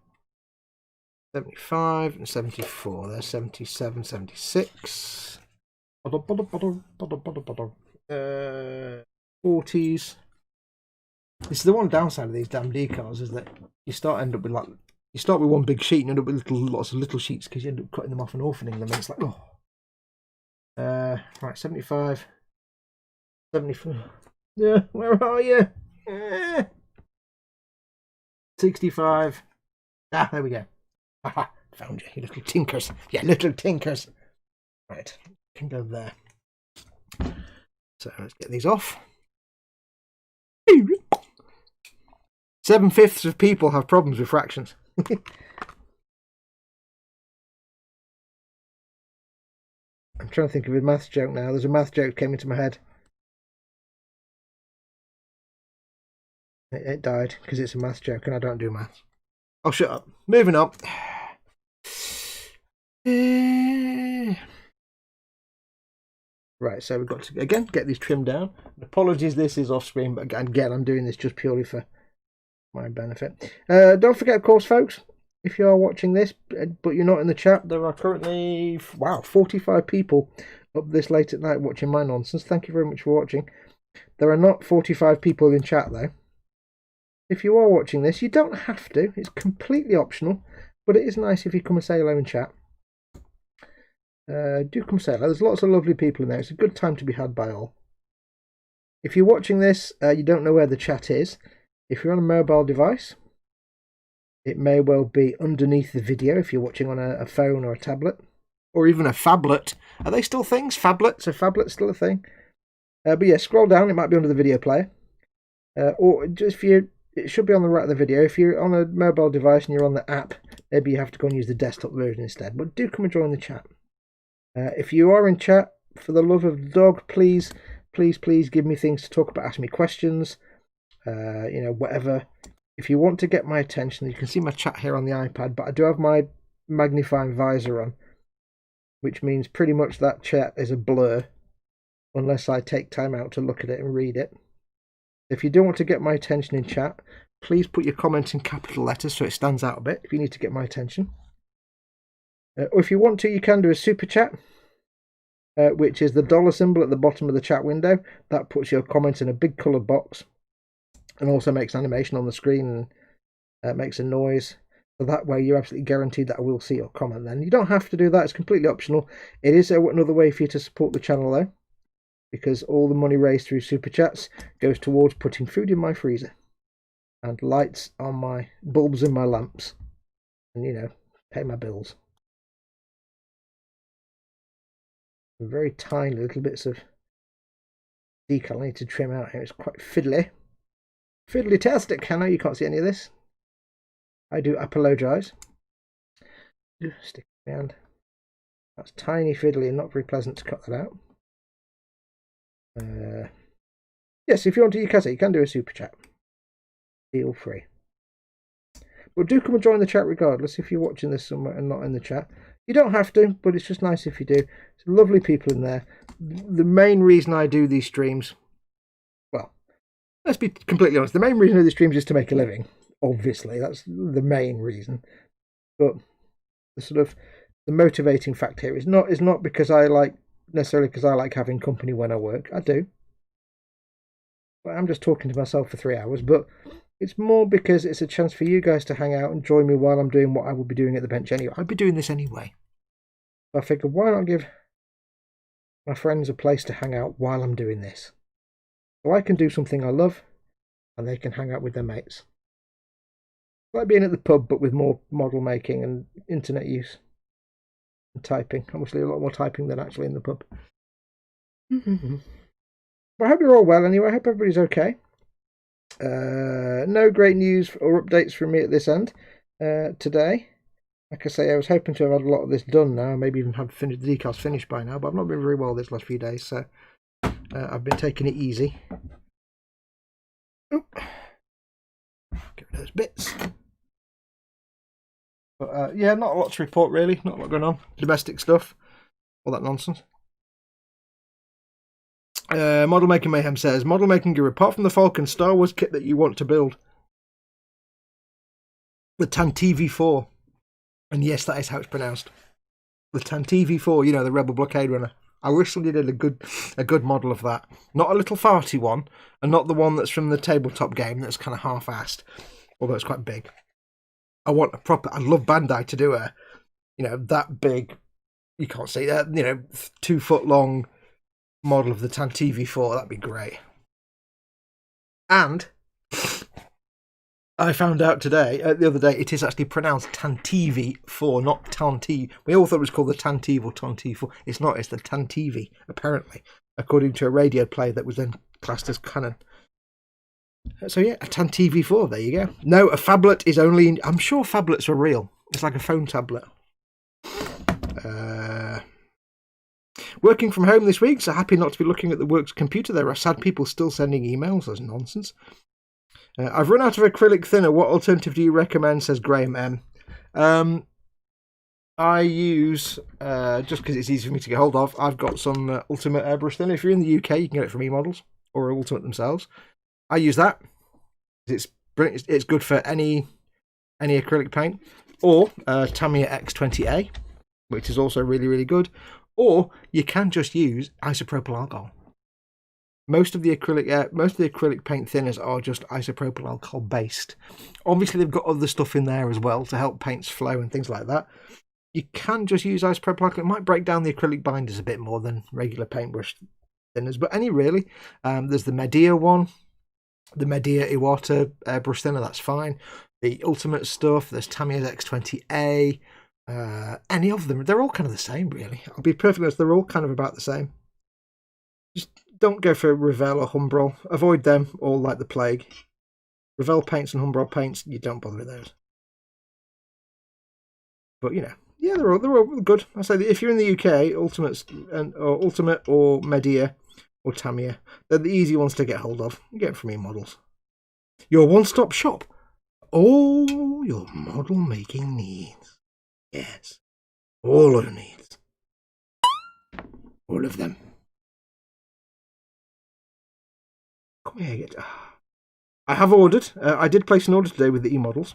75 and 74. There's 77, 76. 40s. This is the one downside of these damn decals, is that you end up with like, you start with one big sheet and end up with lots of little sheets because you end up cutting them off and orphaning them, and it's like, oh. Right, 75, 74. Yeah, where are you? 65. Ah, there we go. Aha, found you little tinkers. Yeah, little tinkers. Right, can go there. So let's get these off. 7/5 of people have problems with fractions. I'm trying to think of a maths joke now. There's a maths joke that came into my head. It died because it's a maths joke and I don't do maths. Oh, shut up. Moving on. Right, so we've got to, again, get these trimmed down. Apologies, this is off screen, but again, I'm doing this just purely for my benefit. Don't forget, of course, folks, if you are watching this, but you're not in the chat, there are currently, wow, 45 people up this late at night watching my nonsense. Thank you very much for watching. There are not 45 people in chat, though. If you are watching this, you don't have to. It's completely optional, but it is nice if you come and say hello in chat. Do come say hello. There's lots of lovely people in there. It's a good time to be had by all. If you're watching this, you don't know where the chat is. If you're on a mobile device, it may well be underneath the video if you're watching on a phone or a tablet. Or even a phablet. Are they still things? Phablets? Are phablets still a thing? But yeah, scroll down. It might be under the video player. Or just if you... It should be on the right of the video. If you're on a mobile device and you're on the app, maybe you have to go and use the desktop version instead. But do come and join the chat. If you are in chat, for the love of the dog, please give me things to talk about. Ask me questions, you know, whatever. If you want to get my attention, you can see my chat here on the iPad, but I do have my magnifying visor on, which means pretty much that chat is a blur unless I take time out to look at it and read it. If you do want to get my attention in chat, please put your comments in capital letters so it stands out a bit if you need to get my attention. Or if you want to, you can do a super chat. which is the dollar symbol at the bottom of the chat window. That puts your comment in a big coloured box and also makes animation on the screen and makes a noise. So that way you're absolutely guaranteed that I will see your comment then. You don't have to do that. It's completely optional. It is another way for you to support the channel though, because all the money raised through Super Chats goes towards putting food in my freezer and lights on my bulbs in my lamps and, you know, pay my bills. Very tiny little bits of decal I need to trim out here. It's quite fiddly. Fiddly-tastic. I know you can't see any of this. I do apologise. Stick it around. That's tiny fiddly and not very pleasant to cut that out. Yes, if you want to use cassette, you can do a super chat. Feel free. But do come and join the chat regardless if you're watching this somewhere and not in the chat. You don't have to, but it's just nice if you do. There's lovely people in there. The main reason I do these streams, well, let's be completely honest, the main reason I do these streams is to make a living. Obviously, that's the main reason. But the sort of the motivating factor here is not because I like necessarily because I like having company when I work. I do. But I'm just talking to myself for 3 hours, but it's more because it's a chance for you guys to hang out and join me while I'm doing what I will be doing at the bench anyway. I'd be doing this anyway. So I figured, why not give my friends a place to hang out while I'm doing this? So I can do something I love, and they can hang out with their mates. It's like being at the pub, but with more model making and internet use and typing. Obviously, a lot more typing than actually in the pub. But I hope you're all well anyway. I hope everybody's okay. No great news or updates from me at this end today. Like I say, I was hoping to have had a lot of this done now, maybe even have the decals finished by now, but I've not been very well this last few days, so I've been taking it easy. Oop. Get rid of those bits. But yeah, not a lot to report really, not a lot going on. Domestic stuff, all that nonsense. Model Making Mayhem says, Model Making Gear, apart from the Falcon Star Wars kit that you want to build, the Tantive 4. And yes, that is how it's pronounced. The Tantive 4, you know, the Rebel Blockade Runner. I recently did a good model of that. Not a little farty one, and not the one that's from the tabletop game that's kind of half-assed, although it's quite big. I want a proper, I'd love Bandai to do a, you know, that big, you can't see that, you know, 2 foot long model of the Tantive 4, that'd be great. And I found out today, the other day, it is actually pronounced Tantive 4, not Tantive. We all thought it was called the Tantive or Tantive 4. It's not, it's the Tantive, apparently, according to a radio play that was then classed as canon. So yeah, a Tantive 4, there you go. No, a phablet is only, I'm sure phablets are real. It's like a phone tablet. Working from home this week, so happy not to be looking at the works computer. There are sad people still sending emails. That's nonsense. I've run out of acrylic thinner. What alternative do you recommend, says Graham M. I use, just because it's easy for me to get hold of, I've got some Ultimate airbrush thinner. If you're in the UK, you can get it from eModels or Ultimate themselves. I use that. It's brilliant. It's good for any acrylic paint. Or Tamiya X20A, which is also really, really good. Or you can just use isopropyl alcohol. Most of the acrylic paint thinners are just isopropyl alcohol based. Obviously, they've got other stuff in there as well to help paints flow and things like that. You can just use isopropyl alcohol. It might break down the acrylic binders a bit more than regular paintbrush thinners, but really, there's the Medea one, the Medea Iwata brush thinner. That's fine. The Ultimate stuff. There's Tamiya's X20A. Any of them, they're all kind of the same, really. I'll be perfectly honest, they're all kind of about the same. Just don't go for Revell or Humbrol. Avoid them all like the plague. Revell paints and Humbrol paints, you don't bother with those. But you know, yeah, they're all good. I say that if you're in the UK, Ultimate or Medea or Tamiya, they're the easy ones to get hold of. You get them from eModels. Your one-stop shop. All your model making needs. Yes, all our needs. All of them. Come here, I have ordered. I did place an order today with the eModels.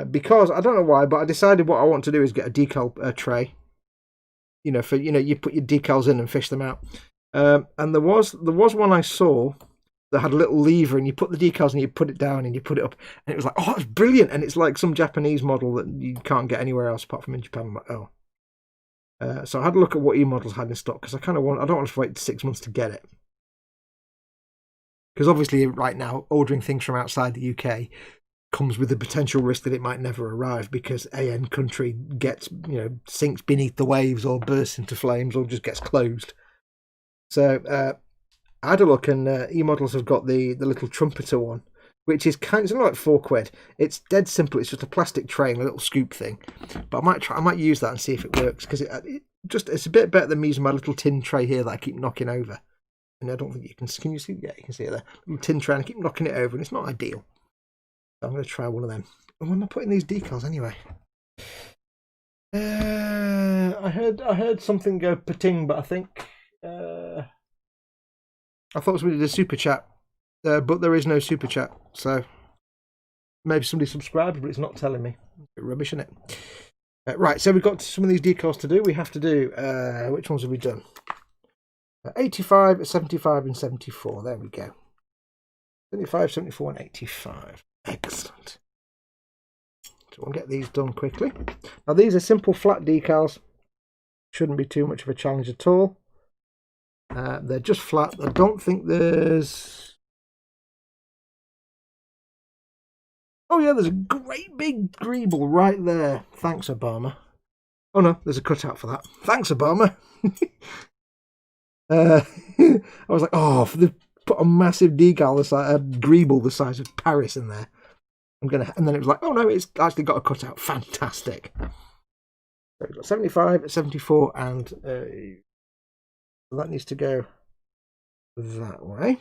Because, I don't know why, but I decided what I want to do is get a decal tray. you know, for, you know, you put your decals in and fish them out. And there was one I saw that had a little lever, and you put the decals and you put it down and you put it up, and it was like, oh, it's brilliant. And it's like some Japanese model that you can't get anywhere else apart from in Japan. I'm like, oh. So I had a look at what e-models had in stock, because I don't want to wait 6 months to get it. Because obviously right now, ordering things from outside the UK comes with the potential risk that it might never arrive, because AN country gets, you know, sinks beneath the waves or bursts into flames or just gets closed. So I had a look, and e-models have got the little trumpeter one, which is it's only like £4. It's dead simple. It's just a plastic tray and a little scoop thing. But I might use that and see if it works, because it's a bit better than me using my little tin tray here that I keep knocking over. And I don't think you can you see? Yeah, you can see it there. Little tin tray, and I keep knocking it over, and it's not ideal. So I'm going to try one of them. And when am I putting these decals anyway? I heard something go pating, but I think I thought somebody did a super chat, but there is no super chat. So maybe somebody subscribed, but it's not telling me. Rubbish, isn't it? Right, so we've got some of these decals to do. We have to do, which ones have we done? 85, 75 and 74. There we go. 75, 74 and 85. Excellent. So we'll get these done quickly. Now these are simple flat decals. Shouldn't be too much of a challenge at all. They're just flat. I don't think there's... Oh yeah, there's a great big greeble right there. Thanks, Obama. Oh no, there's a cutout for that. Thanks, Obama. I was like, oh, they've put a massive decal, greeble the size of Paris in there. And then it was like, oh no, it's actually got a cutout. Fantastic. So we've got 75, 74, and that needs to go that way.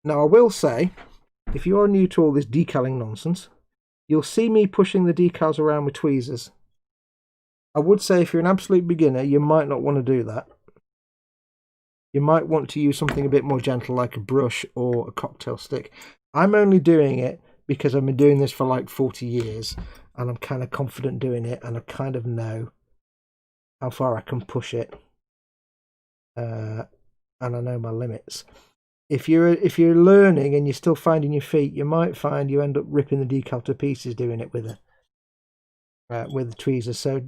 Now I will say, if you are new to all this decaling nonsense, you'll see me pushing the decals around with tweezers. I would say if you're an absolute beginner, you might not want to do that. You might want to use something a bit more gentle, like a brush or a cocktail stick. I'm only doing it because I've been doing this for like 40 years, and I'm kind of confident doing it, and I kind of know how far I can push it, and I know my limits. If you're learning and you're still finding your feet, you might find you end up ripping the decal to pieces doing it with the tweezers. So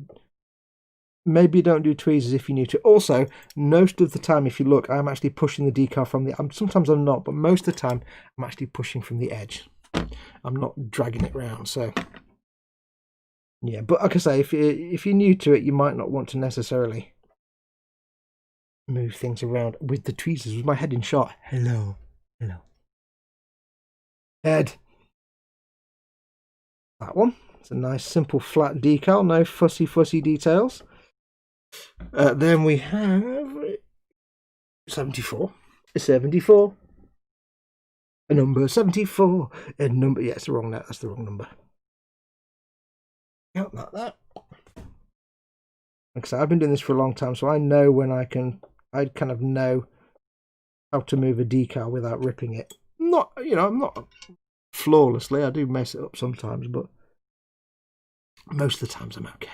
maybe don't do tweezers if you're new to it. Also, most of the time, if you look, I'm actually pushing the decal from the... sometimes I'm not, but most of the time, I'm actually pushing from the edge. I'm not dragging it round, so... Yeah, but like I say, if you're new to it, you might not want to necessarily move things around with the tweezers. With my head in shot. Hello. Hello. Head. That one. It's a nice, simple, flat decal. No fussy details. Then we have 74. 74. A number 74. A number. Yeah, it's the wrong. That's the wrong number. Yep, like that. Like I said, I've been doing this for a long time, so I know when I kind of know how to move a decal without ripping it. Not, you know, I'm not flawlessly. I do mess it up sometimes, but most of the times I'm okay.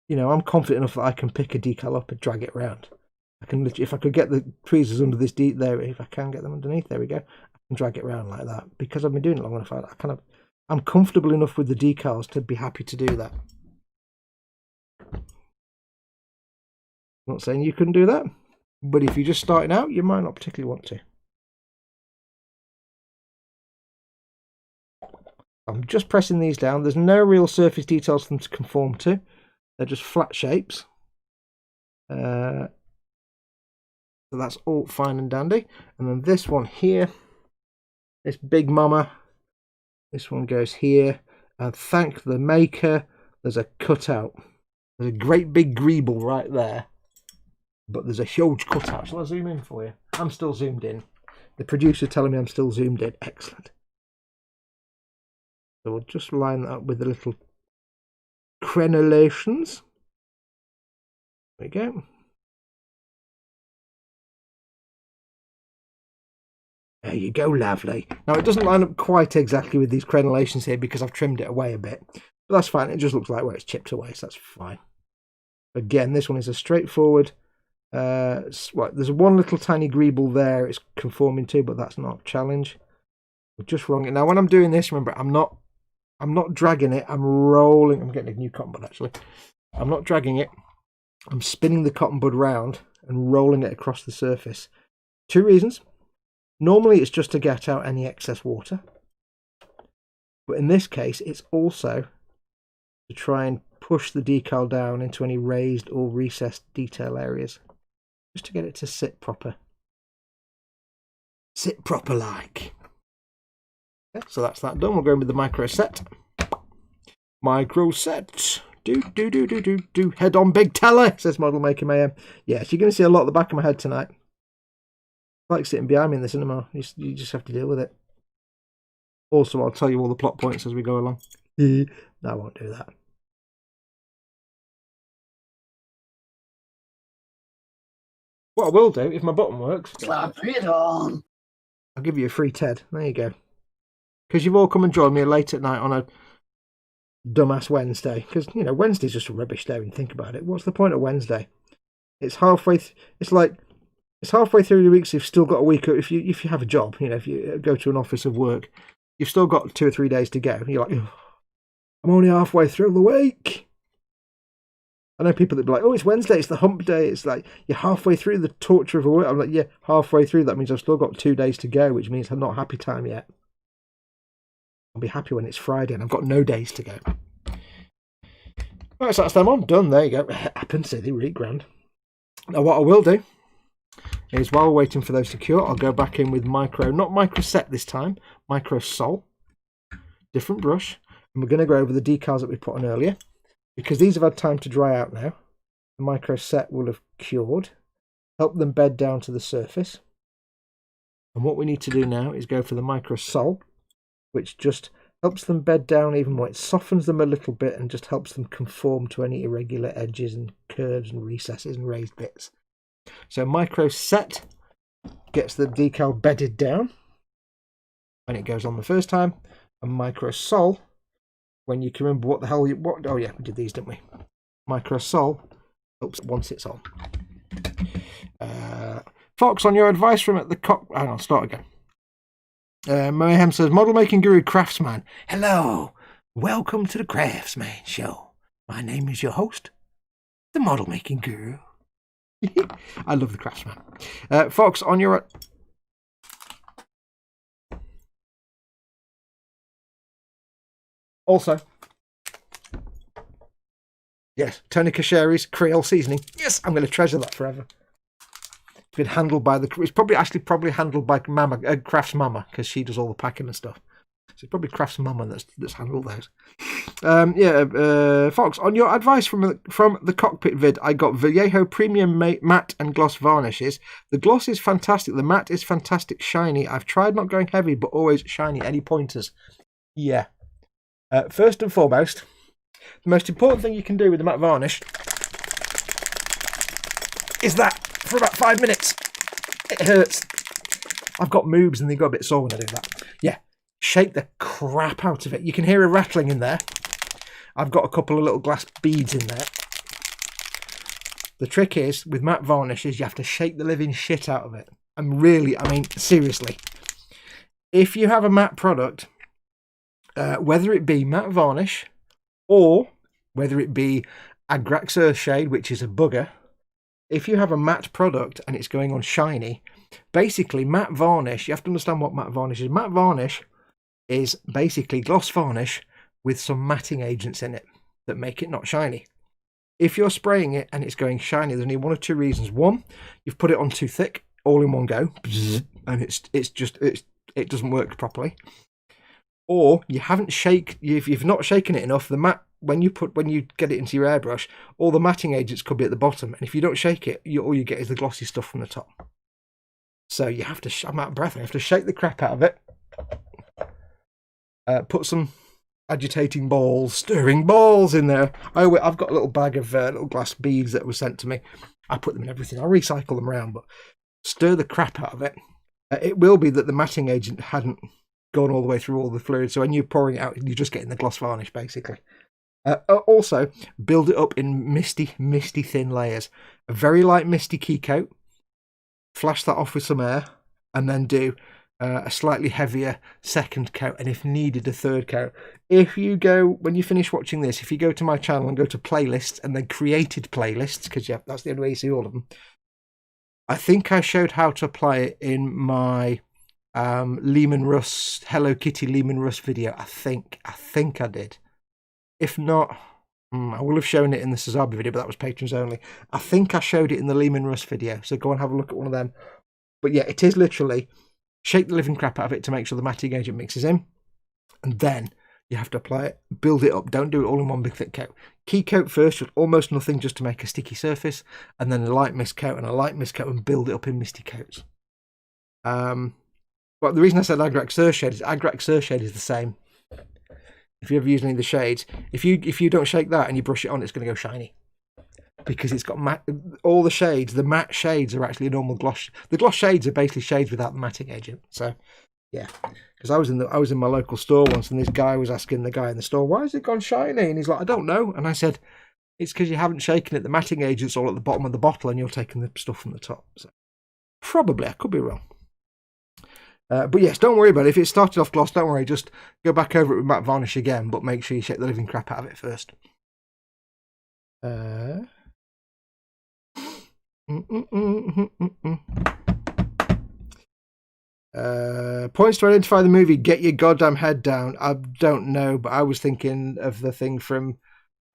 You know, I'm confident enough that I can pick a decal up and drag it around. I can literally, if I could get the tweezers under this there, if I can get them underneath, there we go. I can drag it around like that, because I've been doing it long enough. I'm comfortable enough with the decals to be happy to do that. I'm not saying you couldn't do that, but if you're just starting out, you might not particularly want to. I'm just pressing these down. There's no real surface details for them to conform to. They're just flat shapes. So that's all fine and dandy. And then this one here, this big mama, this one goes here. And thank the maker, there's a cutout. There's a great big greeble right there. But there's a huge cutout. Shall I zoom in for you? I'm still zoomed in. The producer telling me I'm still zoomed in. Excellent. So we'll just line that up with the little crenellations. There we go. There you go, lovely. Now it doesn't line up quite exactly with these crenellations here because I've trimmed it away a bit. But that's fine. It just looks like where it's chipped away, so that's fine. Again, this one is a straightforward. There's one little tiny greeble there it's conforming to, but that's not a challenge. We're just wrong it. Now, when I'm doing this, remember, I'm not dragging it. I'm rolling. I'm getting a new cotton bud, actually. I'm not dragging it. I'm spinning the cotton bud round and rolling it across the surface. 2 reasons. Normally, it's just to get out any excess water. But in this case, it's also to try and push the decal down into any raised or recessed detail areas. Just to get it to sit proper. Sit proper like. Okay, so that's that done. We'll go in with the MicroSET. MicroSET. Do. Head on, big teller, says Model Maker Mayhem. Yes, you're going to see a lot at the back of my head tonight. It's like sitting behind me in the cinema. You just have to deal with it. Also, I'll tell you all the plot points as we go along. No, I won't do that. What I will do, if my button works... Slap it on! I'll give you a free TED. There you go. Because you've all come and joined me late at night on a dumbass Wednesday. Because, you know, Wednesday's just a rubbish day when you think about it. What's the point of Wednesday? It's halfway... it's halfway through the week, so you've still got a week. If you have a job, you know, if you go to an office of work, you've still got 2 or 3 days to go. You're like, I'm only halfway through the week. I know people that be like, oh, it's Wednesday, it's the hump day. It's like, you're halfway through the torture of a week. I'm like, yeah, halfway through. That means I've still got 2 days to go, which means I'm not happy time yet. I'll be happy when it's Friday and I've got no days to go. Right, so that's them on. Done. There you go. Happens, they really grand. Now, what I will do is, while we're waiting for those to cure, I'll go back in with not MicroSET this time, MicroSOL. Different brush. And we're going to go over the decals that we put on earlier. Because these have had time to dry out now. The MicroSET will have cured. Help them bed down to the surface. And what we need to do now is go for the MicroSOL, which just helps them bed down even more. It softens them a little bit and just helps them conform to any irregular edges and curves and recesses and raised bits. So MicroSET gets the decal bedded down when it goes on the first time, and MicroSOL, when you can remember what the hell oh yeah, we did these, didn't we? MicroSOL helps once it's on. Fox, on your advice from at the hang on, start again. Mayhem says, Model Making Guru Craftsman. Hello, welcome to the Craftsman Show. My name is your host, the Model Making Guru. I love the Craftsman. Fox, on your... Also, yes, Tony Kasheri's Creole seasoning. Yes, I'm going to treasure that forever. It's been handled by it's probably handled by Mama, Crafts Mama, because she does all the packing and stuff. So it's probably Crafts Mama that's handled those. Fox, on your advice from the Cockpit vid, I got Vallejo Premium Matte and Gloss varnishes. The gloss is fantastic. The matte is fantastic, shiny. I've tried not going heavy, but always shiny. Any pointers? Yeah. First and foremost, the most important thing you can do with the matte varnish is that for about 5 minutes. It hurts. I've got moobs and they got a bit sore when I do that. Yeah, shake the crap out of it. You can hear a rattling in there. I've got a couple of little glass beads in there. The trick is, with matte varnishes, you have to shake the living shit out of it. And really, I mean, seriously. If you have a matte product, whether it be matte varnish or whether it be Agrax Earthshade, which is a bugger, if you have a matte product and it's going on shiny, basically matte varnish, you have to understand what matte varnish is. Matte varnish is basically gloss varnish with some matting agents in it that make it not shiny. If you're spraying it and it's going shiny, there's only 1 or 2 reasons. One, you've put it on too thick, all in one go, and it doesn't work properly. Or you haven't if you've not shaken it enough, the matte, when you get it into your airbrush, all the matting agents could be at the bottom, and if you don't shake it, all you get is the glossy stuff from the top. So you have to, I'm out of breath, I have to shake the crap out of it. Put some agitating balls, stirring balls in there. Oh, I've got a little bag of little glass beads that were sent to me. I put them in everything. I recycle them around, but stir the crap out of it. It will be that the matting agent hadn't gone all the way through all the fluid, so when you're pouring it out, you're just getting the gloss varnish, basically. Also, build it up in misty thin layers. A very light misty key coat, flash that off with some air, and then do a slightly heavier second coat, and if needed, a third coat. If you go, when you finish watching this, if you go to my channel and go to playlists and then created playlists, because yeah, that's the only way you see all of them, I think I showed how to apply it in my Lehman Russ, Hello Kitty Lehman Russ video. I think I did. If not, I will have shown it in the Suzabi video, but that was patrons only. I think I showed it in the Lehman Russ video, so go and have a look at one of them. But yeah, it is literally shake the living crap out of it to make sure the matting agent mixes in, and then you have to apply it, build it up. Don't do it all in one big thick coat. Key coat first with almost nothing just to make a sticky surface, and then a light mist coat and a light mist coat, and build it up in misty coats. But the reason I said Agrax Surshade is Agrax Surshade is the same. If you ever use any of the shades, if you don't shake that and you brush it on, it's going to go shiny. Because it's got matte, all the shades, the matte shades are actually a normal gloss. The gloss shades are basically shades without the matting agent. So, yeah. Because I was in my local store once, and this guy was asking the guy in the store, "Why has it gone shiny?" And he's like, "I don't know." And I said, "It's because you haven't shaken it. The matting agent's all at the bottom of the bottle, and you're taking the stuff from the top." So, probably, I could be wrong. But yes, don't worry about it. If it started off gloss, don't worry. Just go back over it with matte varnish again, but make sure you shake the living crap out of it first. Points to identify the movie. Get your goddamn head down. I don't know, but I was thinking of the thing from,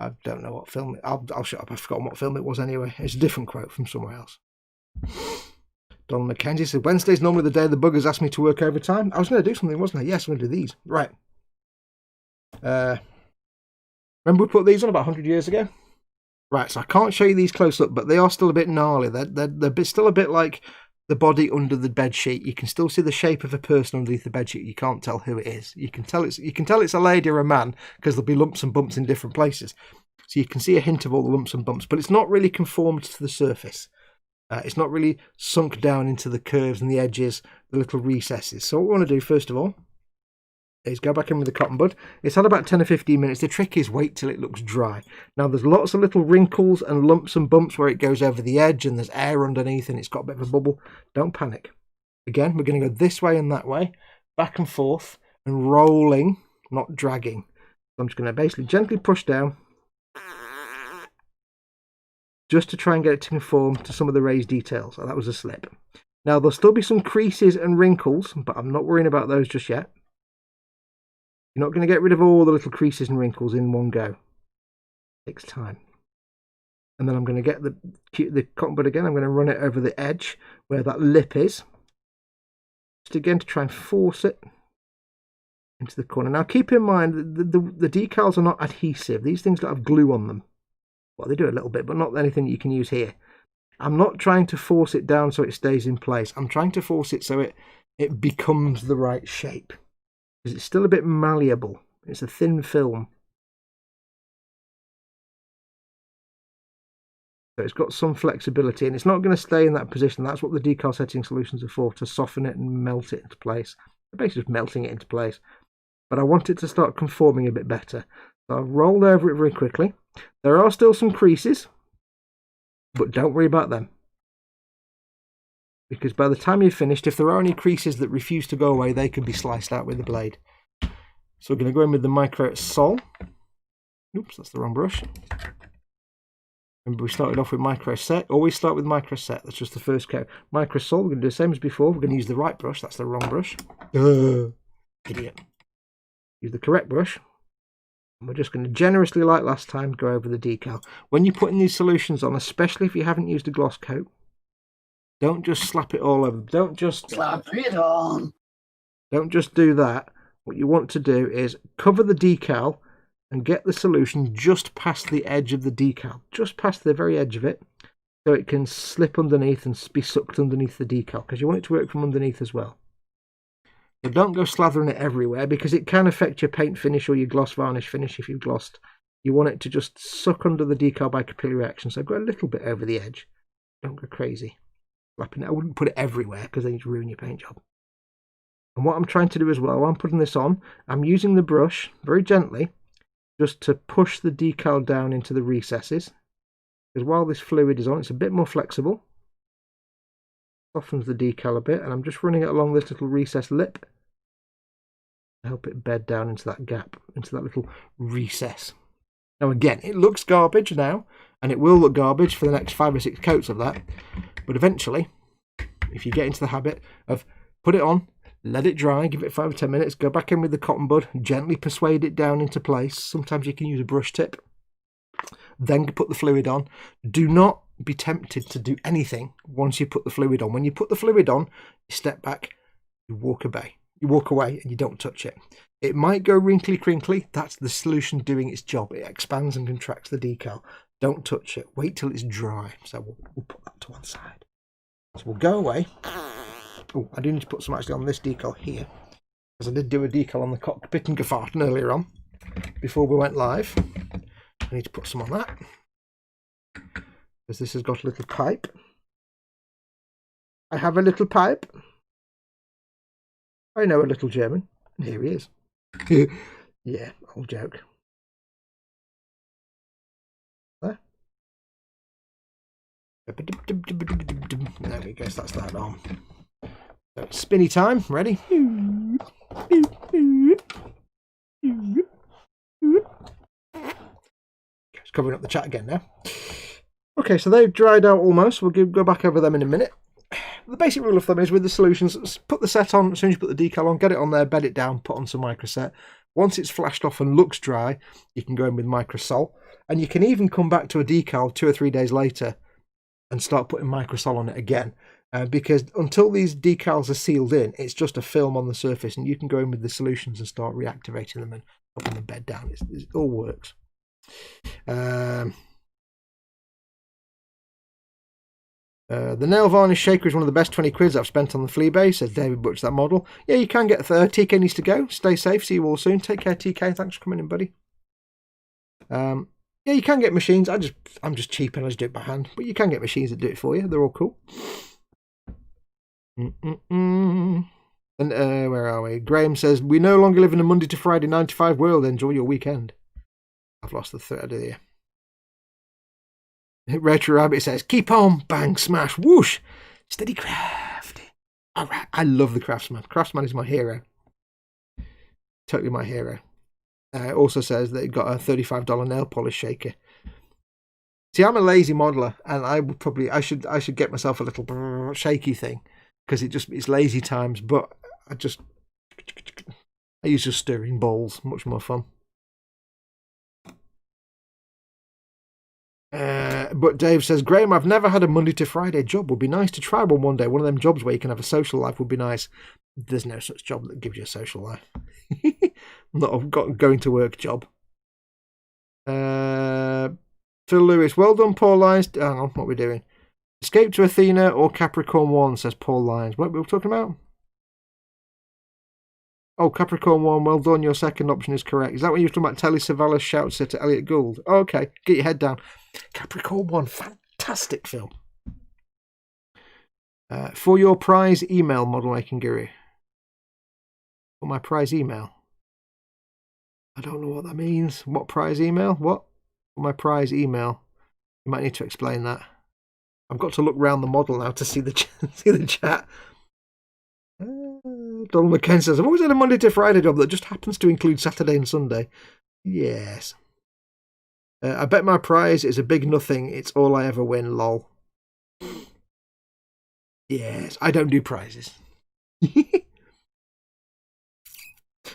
I don't know what film. I'll shut up. I've forgotten what film it was anyway. It's a different quote from somewhere else. Donald McKenzie said, "Wednesday's normally the day the buggers asked me to work overtime." I was going to do something, wasn't I? Yes, I'm going to do these. Right. Remember we put these on about 100 years ago? Right, so I can't show you these close up, but they are still a bit gnarly. They're still a bit like the body under the bed sheet. You can still see the shape of a person underneath the bed sheet. You can't tell who it is. You can tell it's a lady or a man because there'll be lumps and bumps in different places. So you can see a hint of all the lumps and bumps, but it's not really conformed to the surface. It's not really sunk down into the curves and the edges, the little recesses. So what we want to do first of all is go back in with the cotton bud. It's had about 10 or 15 minutes. The trick is wait till it looks dry. Now there's lots of little wrinkles and lumps and bumps where it goes over the edge, and there's air underneath and it's got a bit of a bubble. Don't panic. Again, we're going to go this way and that way, back and forth, and rolling, not dragging. So I'm just going to basically gently push down, just to try and get it to conform to some of the raised details. So that was a slip. Now there'll still be some creases and wrinkles, but I'm not worrying about those just yet. You're not going to get rid of all the little creases and wrinkles in one go. It takes time. And then I'm going to get the cotton bud again. I'm going to run it over the edge where that lip is. Just again to try and force it into the corner. Now keep in mind that the decals are not adhesive. These things don't have glue on them. Well, they do a little bit, but not anything that you can use here. I'm not trying to force it down so it stays in place. I'm trying to force it so it becomes the right shape. Because it's still a bit malleable. It's a thin film. So it's got some flexibility, and it's not going to stay in that position. That's what the decal setting solutions are for, to soften it and melt it into place. Basically just melting it into place. But I want it to start conforming a bit better. So I've rolled over it very quickly. There are still some creases, but don't worry about them. Because by the time you've finished, if there are any creases that refuse to go away, they can be sliced out with the blade. So we're going to go in with the MicroSOL. Oops, that's the wrong brush. Remember we started off with MicroSET. Always start with MicroSET. That's just the first coat. MicroSOL, we're going to do the same as before. We're going to use the right brush. That's the wrong brush. Idiot. Use the correct brush. And we're just going to generously, like last time, go over the decal. When you're putting these solutions on, especially if you haven't used a gloss coat, don't just slap it all over. Don't just slap it on. Don't just do that. What you want to do is cover the decal and get the solution just past the edge of the decal, just past the very edge of it, so it can slip underneath and be sucked underneath the decal, because you want it to work from underneath as well. So don't go slathering it everywhere, because it can affect your paint finish or your gloss varnish finish if you've glossed. You want it to just suck under the decal by capillary action, so go a little bit over the edge. Don't go crazy. I wouldn't put it everywhere because then you'd ruin your paint job. And what I'm trying to do as well, while I'm putting this on, I'm using the brush very gently just to push the decal down into the recesses. Because while this fluid is on, it's a bit more flexible. Softens the decal a bit, and I'm just running it along this little recess lip to help it bed down into that gap, into that little recess. Now again, it looks garbage now, and it will look garbage for the next 5 or 6 coats of that, but eventually, if you get into the habit of put it on, let it dry, give it 5 or 10 minutes, go back in with the cotton bud, gently persuade it down into place. Sometimes you can use a brush tip. Then put the fluid on. Do not be tempted to do anything once you put the fluid on. When you put the fluid on, you step back, you walk away. You walk away and you don't touch it. It might go wrinkly crinkly. That's the solution doing its job. It expands and contracts the decal. Don't touch it. Wait till it's dry. So we'll put that to one side. So we'll go away. Oh, I do need to put some actually on this decal here, because I did do a decal on the Cockpit and Gefahrten earlier on before we went live. I need to put some on that, because this has got a little pipe. I have a little pipe. I know a little German. And here he is. Yeah, old joke. There. There we go, so that's that on. So it's spinny time, ready? Just covering up the chat again now. Okay, so they've dried out almost. We'll go back over them in a minute. The basic rule of thumb is with the solutions, put the set on as soon as you put the decal on, get it on there, bed it down, put on some MicroSET. Once it's flashed off and looks dry, you can go in with MicroSOL. And you can even come back to a decal 2 or 3 days later and start putting MicroSOL on it again. Because until these decals are sealed in, it's just a film on the surface, and you can go in with the solutions and start reactivating them and helping them bed down. It all works. The nail varnish shaker is one of the best 20 quids I've spent on the flea base, says David Butch, that model. Yeah, you can get TK needs to go. Stay safe. See you all soon. Take care, TK. Thanks for coming in, buddy. Yeah, you can get machines. I'm just cheap and I just do it by hand. But you can get machines that do it for you. They're all cool. And where are we? Graham says, we no longer live in a Monday to Friday 9 to 5 world. Enjoy your weekend. I've lost the thread here. Retro Rabbit says, keep on, bang, smash, whoosh, steady crafting. All right, I love the Craftsman. Craftsman is my hero. Totally my hero. It also says that it got a $35 nail polish shaker. See, I'm a lazy modeler, and I should get myself a little shaky thing, because it's lazy times. But I use just stirring bowls, much more fun. But Dave says, Graham, I've never had a Monday to Friday job. Would be nice to try one day. One of them jobs where you can have a social life would be nice. There's no such job that gives you a social life. Not a going to work job. Phil Lewis, well done, Paul Lyons. Hang on, what are we doing? Escape to Athena or Capricorn 1, says Paul Lyons. What were we talking about? Oh, Capricorn 1, well done. Your second option is correct. Is that when you were talking about Telly Savalas shouts it to Elliot Gould? Oh, okay, get your head down. Capricorn 1, fantastic film. For your prize email, Model Making Guru. For my prize email? I don't know what that means. What prize email? What? For my prize email. You might need to explain that. I've got to look round the model now to see the chat. Donald McKen says, I've always had a Monday to Friday job that just happens to include Saturday and Sunday. Yes. I bet my prize is a big nothing. It's all I ever win, lol. Yes, I don't do prizes.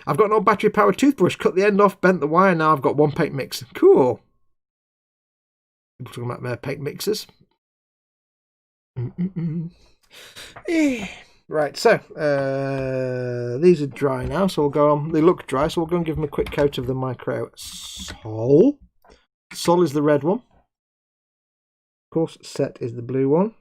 I've got an old battery-powered toothbrush. Cut the end off, bent the wire. Now I've got one paint mixer. Cool. People talking about paint mixers. Right, so these are dry now, so we'll go on. They look dry, so we'll go and give them a quick coat of the MicroSOL. Sol is the red one. Of course, Set is the blue one.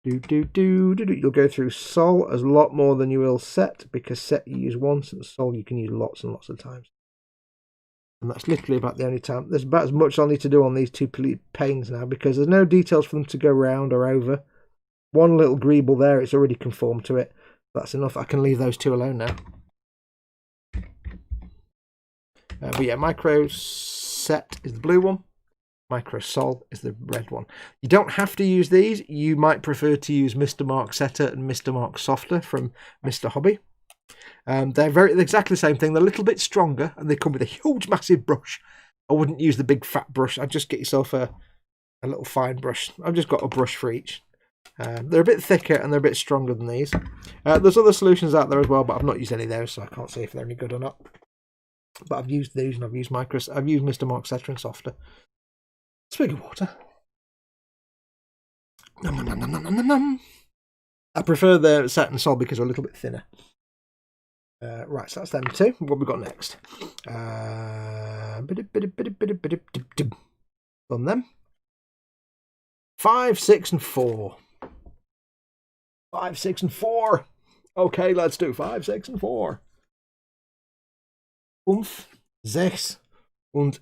You'll go through Sol as a lot more than you will Set, because Set you use once and Sol you can use lots and lots of times. And that's literally about the only time. There's about as much I'll need to do on these two panes now, because there's no details for them to go round or over. One little greeble there, it's already conformed to it. That's enough. I can leave those two alone now. But yeah, MicroSET is the blue one. MicroSOL is the red one. You don't have to use these. You might prefer to use Mr. Mark Setter and Mr. Mark Softer from Mr. Hobby. They're exactly the same thing. They're a little bit stronger, and they come with a huge, massive brush. I wouldn't use the big fat brush. I'd just get yourself a little fine brush. I've just got a brush for each. They're a bit thicker and they're a bit stronger than these. There's other solutions out there as well, but I've not used any of those, so I can't say if they're any good or not. But I've used these, and I've used Mr. Mark Setter and Softer. Swig of water. Nom, nom, nom, nom, nom, nom, nom. I prefer the Set and Sol because they're a little bit thinner. Right, so that's them two. What have we got next? On them. 5, 6, and 4. 5, 6, and 4. Okay, let's do 5, 6, and 4. 5, 6 und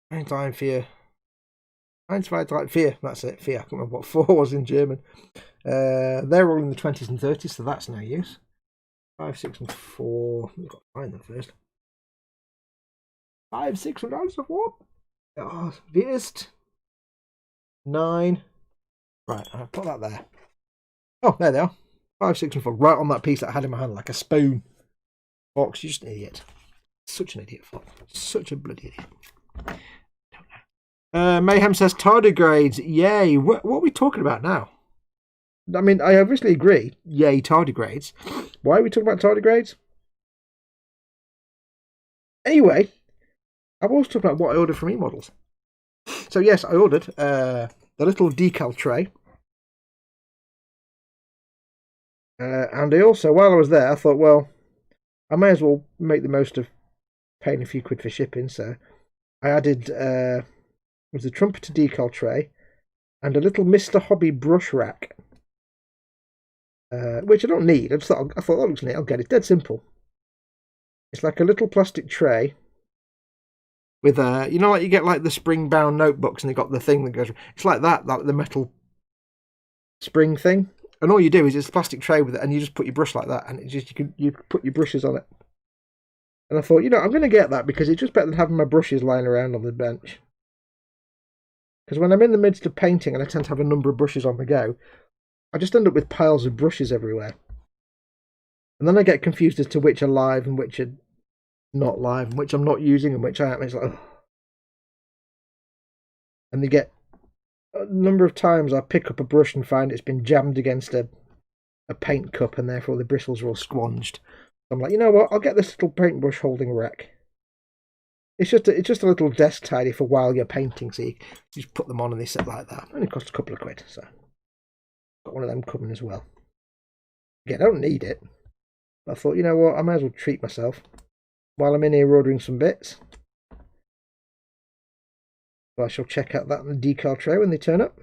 1, 2, 3, 1, 2, 3, 4. That's it, 4. I can't remember what 4 was in German. They're all in the 20s and 30s, so that's no use. 5, 6, and 4. We've got to find them first. 5, 6, und 1, 4. Oh, BST 9. Right, I'll put that there. Oh, there they are. 5, 6, and 4. Right on that piece that I had in my hand, like a spoon. Fox, you're just an idiot. Such an idiot, Fox. Such a bloody idiot. Mayhem says tardigrades. Yay. What are we talking about now? I mean, I obviously agree. Yay, tardigrades. Why are we talking about tardigrades? Anyway, I've also talked about what I ordered from eModels. So yes, I ordered the little decal tray. And I also, while I was there, I thought, well, I may as well make the most of paying a few quid for shipping. So I added was a trumpeter decal tray and a little Mr. Hobby brush rack. Which I don't need. I thought that looks neat. I'll get it. Dead simple. It's like a little plastic tray with you know, like you get like the spring-bound notebooks, and they got the thing that goes. It's like that, like the metal spring thing. And all you do is it's a plastic tray with it, and you just put your brush like that, and it just you put your brushes on it. And I thought, you know, I'm going to get that because it's just better than having my brushes lying around on the bench. Because when I'm in the midst of painting, and I tend to have a number of brushes on the go, I just end up with piles of brushes everywhere. And then I get confused as to which are live and which are not live, and which I'm not using and which I am. It's like, oh. And they get a number of times I pick up a brush and find it's been jammed against a paint cup, and therefore the bristles are all squonged. So I'm like, you know what? I'll get this little paintbrush holding rack. It's just a little desk tidy for while you're painting, so you just put them on and they sit like that. It only cost a couple of quid, so got one of them coming as well. Again, I don't need it. But I thought, you know what? I might as well treat myself while I'm in here ordering some bits. So I shall check out that in the decal tray when they turn up.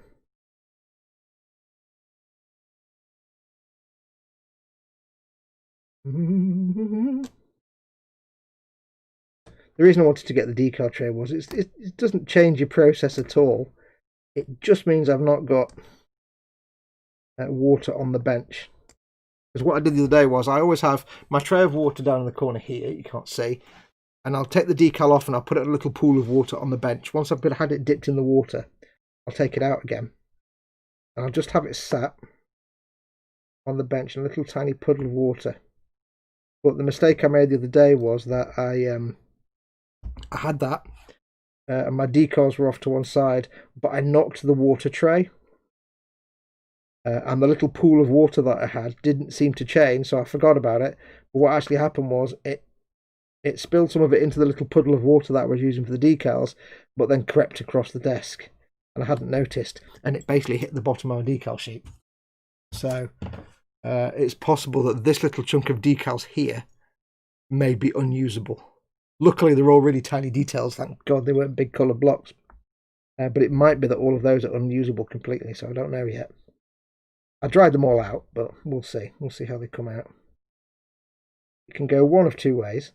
The reason I wanted to get the decal tray was it doesn't change your process at all. It just means I've not got water on the bench. Because what I did the other day was I always have my tray of water down in the corner here, you can't see, and I'll take the decal off and I'll put it in a little pool of water on the bench. Once I've had it dipped in the water, I'll take it out again. And I'll just have it sat on the bench in a little tiny puddle of water. But the mistake I made the other day was that I had that, and my decals were off to one side, but I knocked the water tray. And the little pool of water that I had didn't seem to change, so I forgot about it. But what actually happened was it spilled some of it into the little puddle of water that I was using for the decals, but then crept across the desk, and I hadn't noticed, and it basically hit the bottom of my decal sheet. So it's possible that this little chunk of decals here may be unusable. Luckily, they're all really tiny details. Thank God they weren't big coloured blocks. But it might be that all of those are unusable completely, so I don't know yet. I dried them all out, but we'll see. We'll see how they come out. You can go one of two ways.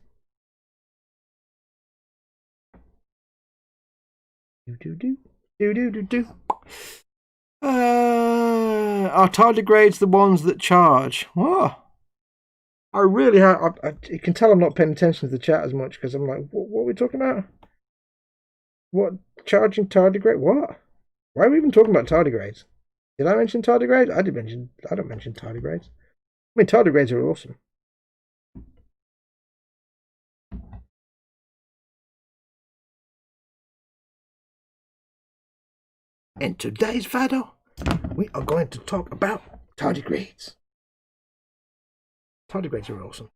Are tardigrades the ones that charge? What? I really have. You can tell I'm not paying attention to the chat as much because I'm like, what are we talking about? What charging tardigrade? What? Why are we even talking about tardigrades? Did I mention tardigrades? I don't mention tardigrades. I mean, tardigrades are awesome. In today's video, we are going to talk about tardigrades. Tardigrades are awesome.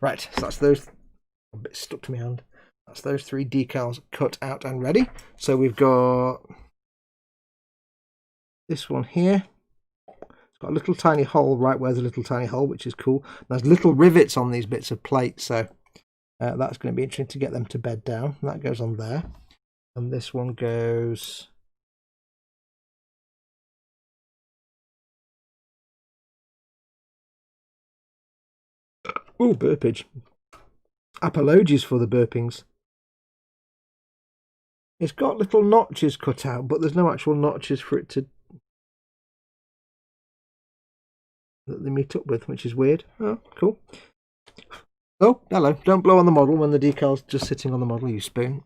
Right, so that's those. A bit stuck to my hand. That's those 3 decals cut out and ready. So we've got this one here. It's got a little tiny hole right where the little tiny hole, which is cool. There's little rivets on these bits of plate, so that's going to be interesting to get them to bed down. That goes on there. And this one goes... Ooh, burpage. Apologies for the burpings. It's got little notches cut out, but there's no actual notches for it to... that they meet up with, which is weird. Oh, cool. Oh, hello. Don't blow on the model when the decal's just sitting on the model, you spoon.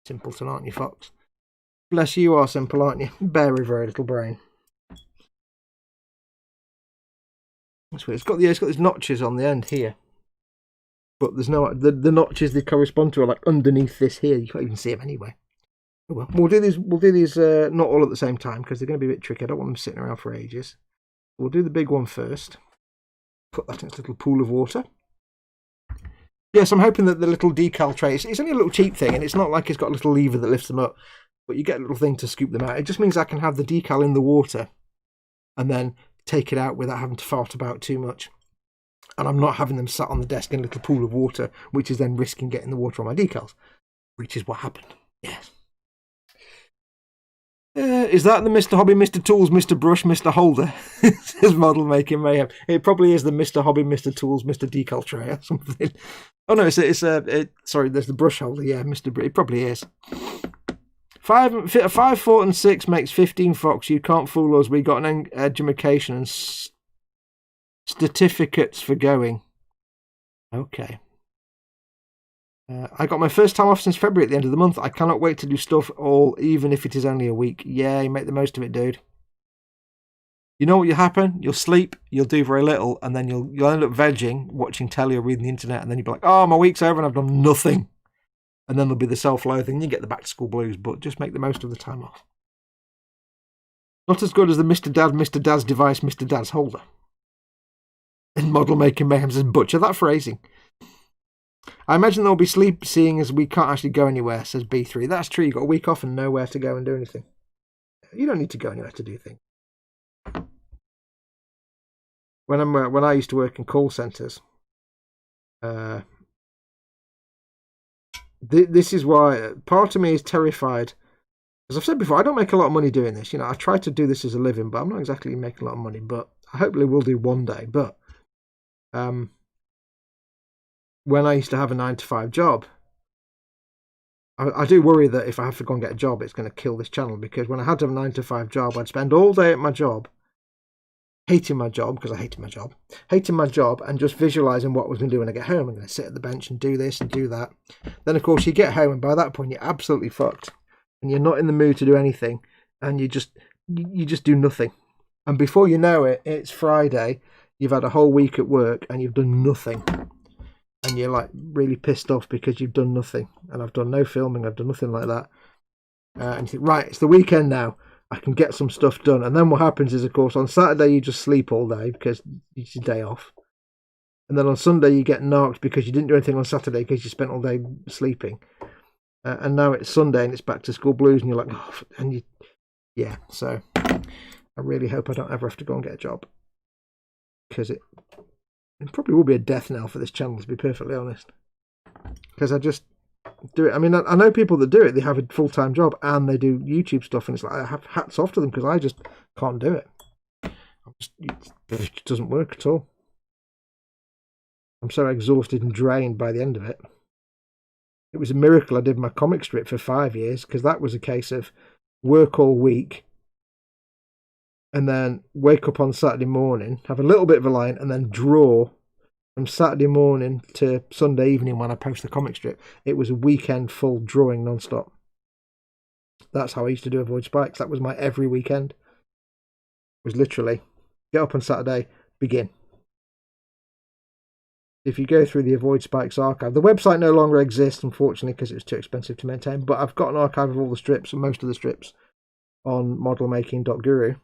Simpleton, aren't you, Fox? Bless you, you are simple, aren't you? Very, very little brain. That's weird. It's got these notches on the end here. But there's no... The notches they correspond to are like underneath this here. You can't even see them anyway. Oh well, we'll do these not all at the same time because they're going to be a bit tricky. I don't want them sitting around for ages. We'll do the big one first. Put that in its little pool of water. Yes, I'm hoping that the little decal tray, it's only a little cheap thing, and it's not like it's got a little lever that lifts them up, but you get a little thing to scoop them out. It just means I can have the decal in the water and then take it out without having to fart about too much. And I'm not having them sat on the desk in a little pool of water, which is then risking getting the water on my decals, which is what happened. Yes. Is that the Mr. Hobby, Mr. Tools, Mr. Brush, Mr. Holder? Says Model Making Mayhem. It probably is the Mr. Hobby, Mr. Tools, Mr. Decal Tray or something. Oh no, sorry, there's the brush holder. Yeah, Mr. It probably is. 5, 4, and 6 makes 15 Fox. You can't fool us. We got an education and certificates for going. Okay. I got my first time off since February at the end of the month. I cannot wait to do stuff all, even if it is only a week. Yay, make the most of it, dude. You know what will happen? You'll sleep, you'll do very little, and then you'll end up vegging, watching telly or reading the internet, and then you'll be like, oh, my week's over and I've done nothing. And then there'll be the self-loathing. You get the back-to-school blues, but just make the most of the time off. Not as good as the Mr. Dad's device, Mr. Dad's holder. And Model Making Mayhem says, butcher that phrasing. I imagine there'll be sleep seeing as we can't actually go anywhere, says B3. That's true, you've got a week off and nowhere to go and do anything. You don't need to go anywhere to do things. When I used to work in call centres, this is why part of me is terrified. As I've said before, I don't make a lot of money doing this. You know, I try to do this as a living, but I'm not exactly making a lot of money. But I hopefully will do one day. But when I used to have a 9-to-5 job, I do worry that if I have to go and get a job, it's going to kill this channel. Because when I had to have a 9-to-5 job, I'd spend all day at my job, hating my job, because I hated my job, and just visualising what I was going to do when I get home. I'm going to sit at the bench and do this and do that. Then, of course, you get home, and by that point, you're absolutely fucked. And you're not in the mood to do anything. And you just do nothing. And before you know it, it's Friday. You've had a whole week at work, and you've done nothing. And you're like really pissed off because you've done nothing. And I've done no filming, I've done nothing like that. And you think, right, it's the weekend now. I can get some stuff done. And then what happens is, of course, on Saturday you just sleep all day because it's your day off. And then on Sunday you get narked because you didn't do anything on Saturday because you spent all day sleeping. And now it's Sunday and it's back to school blues and you're like, oh, and you, yeah. So I really hope I don't ever have to go and get a job. Because it probably will be a death knell for this channel, to be perfectly honest. Because I just do it. I mean, I know people that do it. They have a full-time job and they do YouTube stuff, and it's like, I have hats off to them because I just can't do it. It doesn't work at all. I'm so exhausted and drained by the end of it. It was a miracle I did my comic strip for 5 years, because that was a case of work all week, and then wake up on Saturday morning, have a little bit of a line, and then draw from Saturday morning to Sunday evening when I post the comic strip. It was a weekend full drawing non-stop. That's how I used to do Avoid Spikes. That was my every weekend. It was literally get up on Saturday, begin. If you go through the Avoid Spikes archive, the website no longer exists, unfortunately, because it was too expensive to maintain, but I've got an archive of all the strips, and most of the strips, on modelmaking.guru,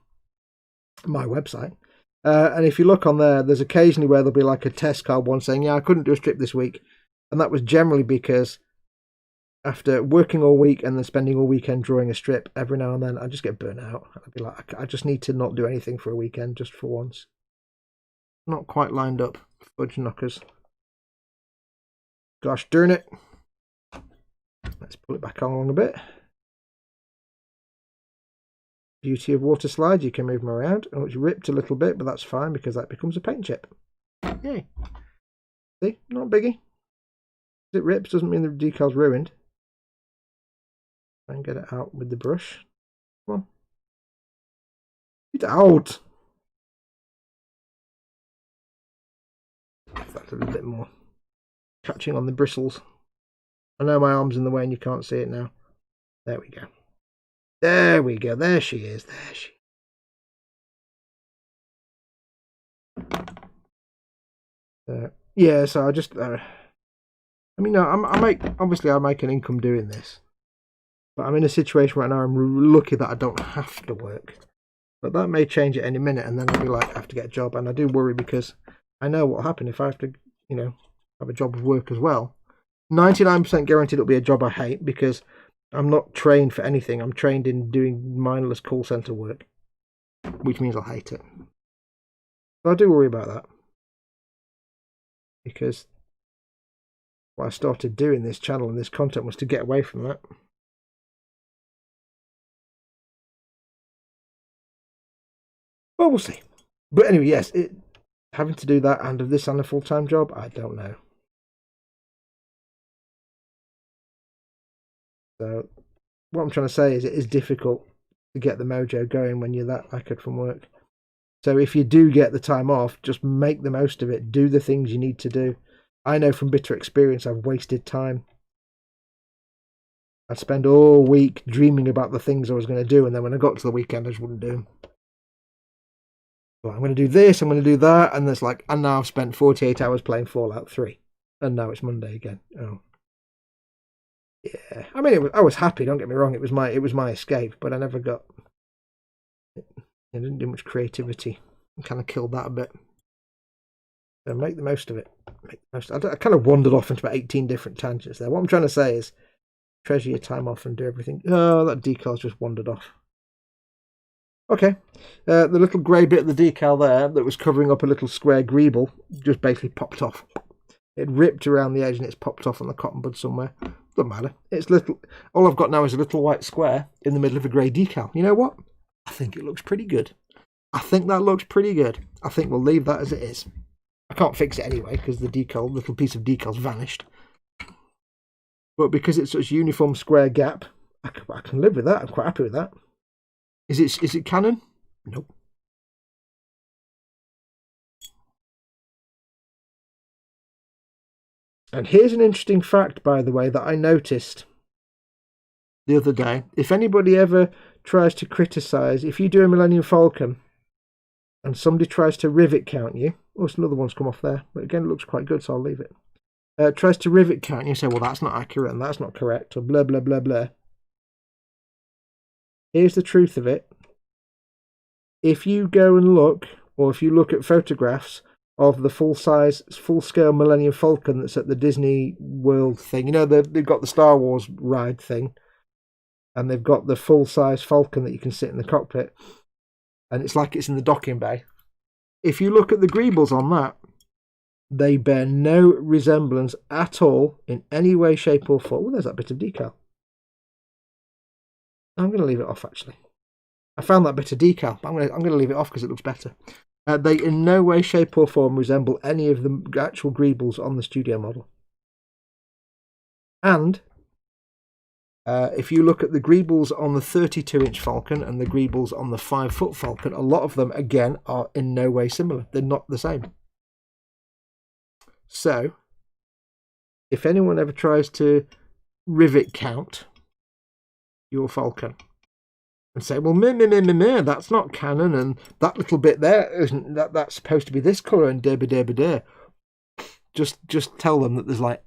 my website. And if you look on there, there's occasionally where there'll be like a test card one saying, yeah, I couldn't do a strip this week. And that was generally because after working all week and then spending all weekend drawing a strip, every now and then I just get burnt out. I'd be like, I just need to not do anything for a weekend just for once. Not quite lined up. Fudge knockers. Gosh darn it. Let's pull it back along a bit. Beauty of water slides, you can move them around. Oh, it's ripped a little bit, but that's fine because that becomes a paint chip. Yay. See, not biggie. It rips doesn't mean the decal's ruined. And get it out with the brush. Come on. Get out! That's a little bit more. Catching on the bristles. I know my arm's in the way and you can't see it now. There we go. There we go. There she is. There she is. Yeah, so I just... I mean, no, I make an income doing this. But I'm in a situation right now, I'm lucky that I don't have to work. But that may change at any minute, and then I'll be like, I have to get a job. And I do worry because I know what will happen if I have to, you know, have a job of work as well. 99% guaranteed it'll be a job I hate because I'm not trained for anything. I'm trained in doing mindless call centre work, which means I'll hate it. So I do worry about that. Because why I started doing this channel and this content was to get away from that. Well, we'll see. But anyway, yes, having to do that and of this and a full-time job, I don't know. So what I'm trying to say is it is difficult to get the mojo going when you're that knackered from work. So if you do get the time off, just make the most of it. Do the things you need to do. I know from bitter experience I've wasted time. I'd spend all week dreaming about the things I was going to do, and then when I got to the weekend I just wouldn't do them. Well, I'm going to do this, I'm going to do that, and there's like, and now I've spent 48 hours playing Fallout 3. And now it's Monday again. Oh. Yeah. I mean, I was happy, don't get me wrong, it was my escape, but I never got... I didn't do much creativity. I kind of killed that a bit. So make the most of it. Make the most. I kind of wandered off into about 18 different tangents there. What I'm trying to say is treasure your time off and do everything. Oh, that decal's just wandered off. Okay. The little grey bit of the decal there that was covering up a little square greeble just basically popped off. It ripped around the edge and it's popped off on the cotton bud somewhere. Doesn't matter. It's little. All I've got now is a little white square in the middle of a grey decal. You know what? I think it looks pretty good. I think that looks pretty good. I think we'll leave that as it is. I can't fix it anyway because the little piece of decal's vanished. But because it's such a uniform square gap, I can live with that. I'm quite happy with that. Is it canon? Nope. And here's an interesting fact, by the way, that I noticed the other day. If anybody ever tries to criticise, if you do a Millennium Falcon and somebody tries to rivet count you, oh, it's another one's come off there, but again, it looks quite good, so I'll leave it. Tries to rivet count you and say, well, that's not accurate and that's not correct, or blah, blah, blah, blah. Here's the truth of it. If you go and look, or if you look at photographs of the full-scale Millennium Falcon that's at the Disney World thing, you know, they've got the Star Wars ride thing, and they've got the full-size Falcon that you can sit in the cockpit, and it's like it's in the docking bay. If you look at the greebles on that, they bear no resemblance at all in any way, shape or form. Oh, there's that bit of decal. I'm going to leave it off, actually. I found that bit of decal, but I'm going to leave it off because it looks better. They in no way, shape or form resemble any of the actual greebles on the studio model. And If you look at the greebles on the 32-inch Falcon and the greebles on the 5-foot Falcon, a lot of them, again, are in no way similar. They're not the same. So, if anyone ever tries to rivet count your Falcon and say, well, that's not canon, and that little bit there isn't, that's supposed to be this colour, and just tell them that there's like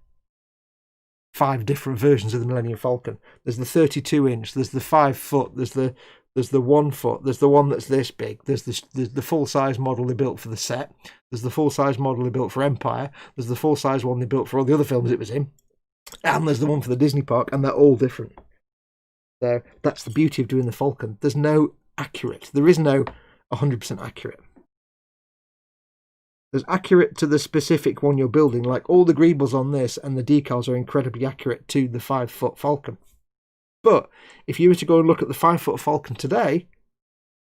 5 different versions of the Millennium Falcon. There's the 32-inch, there's the 5-foot, there's the 1-foot, there's the one that's this big, there's the full-size model they built for the set, there's the full-size model they built for Empire, there's the full-size one they built for all the other films it was in, and there's the one for the Disney park, and they're all different. So that's the beauty of doing the Falcon. There's no accurate. There is no 100% accurate. There's accurate to the specific one you're building, like all the greebles on this and the decals are incredibly accurate to the 5-foot Falcon. But if you were to go and look at the 5-foot Falcon today,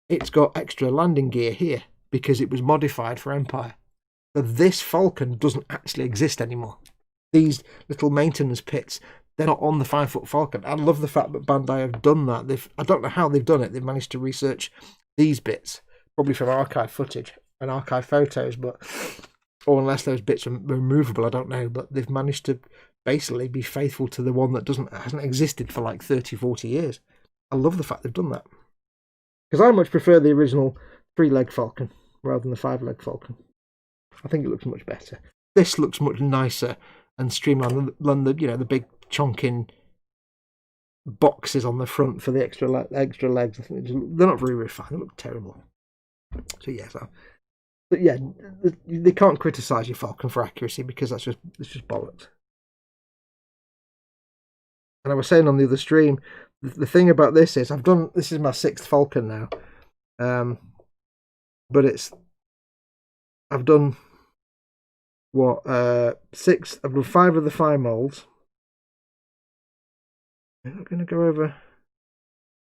it's got extra landing gear here because it was modified for Empire. So this Falcon doesn't actually exist anymore. These little maintenance pits, they're not on the 5-foot Falcon. I love the fact that Bandai have done that. I don't know how they've done it. They've managed to research these bits, probably from archive footage and archive photos, or unless those bits are removable, I don't know. But they've managed to basically be faithful to the one that hasn't existed for like 30, 40 years. I love the fact they've done that. Because I much prefer the original 3-leg Falcon rather than the 5-leg Falcon. I think it looks much better. This looks much nicer and streamlined than the big chonking boxes on the front for the extra legs. I think they're not very refined. They look terrible. So but yeah, they can't criticise your Falcon for accuracy because it's just bollocks. And I was saying on the other stream, the thing about this is this is my 6th Falcon now, but I've done what 6. I've done 5 of the 5 molds. I'm not going to go over.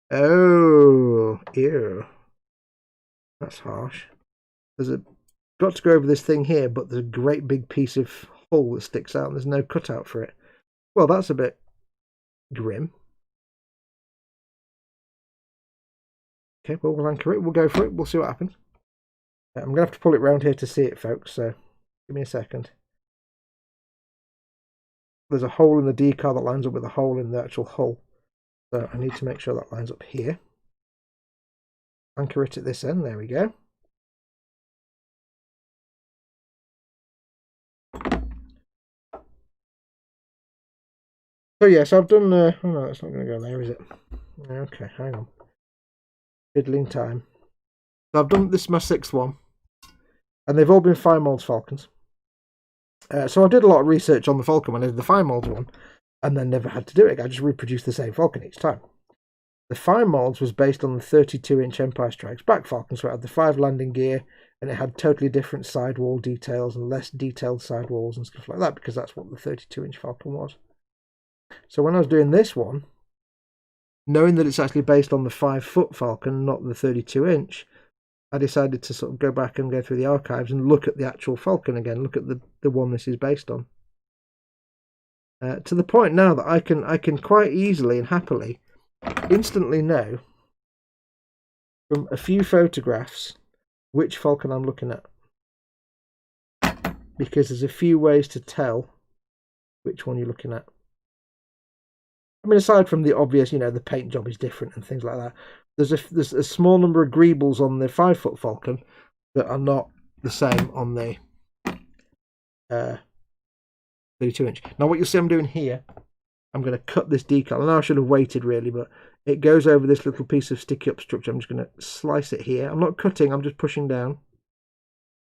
Oh, ew. That's harsh. Got to go over this thing here, but there's a great big piece of hull that sticks out and there's no cutout for it. Well, that's a bit grim. Okay, well, we'll anchor it. We'll go for it. We'll see what happens. I'm going to have to pull it round here to see it, folks, so give me a second. There's a hole in the decal that lines up with a hole in the actual hull. So I need to make sure that lines up here. Anchor it at this end. There we go. So yes, I've done. Oh no, it's not going to go there, is it? Okay, hang on. Fiddling time. So I've done this. Is my 6th one, and they've all been 5 molds Falcons. So I did a lot of research on the Falcon when I did the 5 molds one, and then never had to do it. I just reproduced the same Falcon each time. The 5 molds was based on the 32-inch Empire Strikes Back Falcon, so it had the 5 landing gear, and it had totally different sidewall details and less detailed sidewalls and stuff like that, because that's what the 32-inch Falcon was. So when I was doing this one, knowing that it's actually based on the 5-foot Falcon, not the 32-inch, I decided to sort of go back and go through the archives and look at the actual Falcon again, look at the one this is based on. To the point now that I can quite easily and happily instantly know from a few photographs which Falcon I'm looking at. Because there's a few ways to tell which one you're looking at. I mean, aside from the obvious, the paint job is different and things like that, there's a small number of greebles on the 5-foot Falcon that are not the same on the 32-inch. Now, what you'll see I'm doing here, I'm going to cut this decal. I know I should have waited, really, but it goes over this little piece of sticky-up structure. I'm just going to slice it here. I'm not cutting, I'm just pushing down.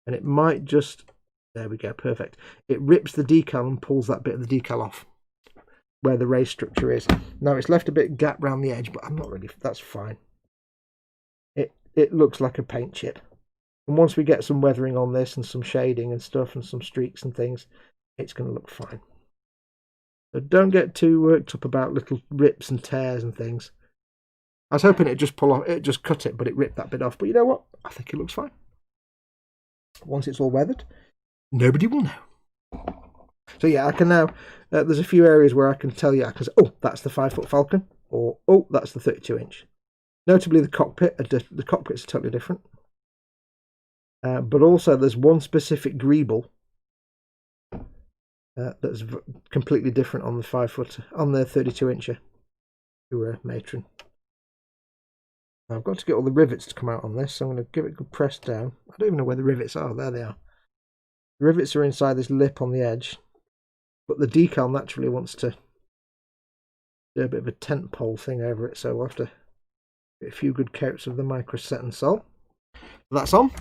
And it might just... There we go, perfect. It rips the decal and pulls that bit of the decal off where the raised structure is. Now it's left a bit gap around the edge, but I'm not really, that's fine. It looks like a paint chip. And once we get some weathering on this and some shading and stuff and some streaks and things, it's going to look fine. So don't get too worked up about little rips and tears and things. I was hoping it'd just pull off, it just cut it, but it ripped that bit off. But you know what? I think it looks fine. Once it's all weathered, nobody will know. So yeah, I can now There's a few areas where I can tell you, I can say, oh, that's the 5-foot Falcon, or oh, that's the 32-inch. Notably, the cockpit, the cockpits are totally different. But also, there's one specific greeble that's completely different on the 5-foot, on the 32-incher to Matron. I've got to get all the rivets to come out on this, so I'm going to give it a good press down. I don't even know where the rivets are. There they are. The rivets are inside this lip on the edge, but the decal naturally wants to do a bit of a tent pole thing over it, so we'll have to get a few good coats of the MicroSET and sol. That's on.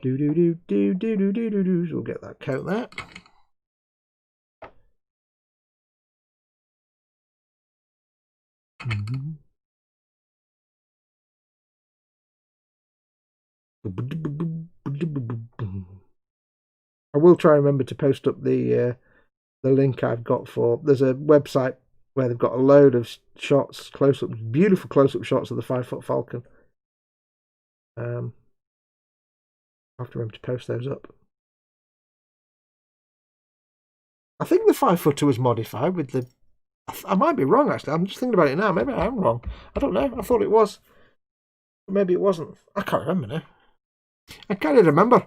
So we'll get that coat there. I will try and remember to post up the link I've got for. There's a website where they've got a load of shots, close-up, beautiful close-up shots of the 5-foot Falcon. I'll have to remember to post those up. I think the 5-footer was modified with the. I might be wrong, actually. I'm just thinking about it now. Maybe I am wrong. I don't know. I thought it was. Maybe it wasn't. I can't remember now. I can't remember.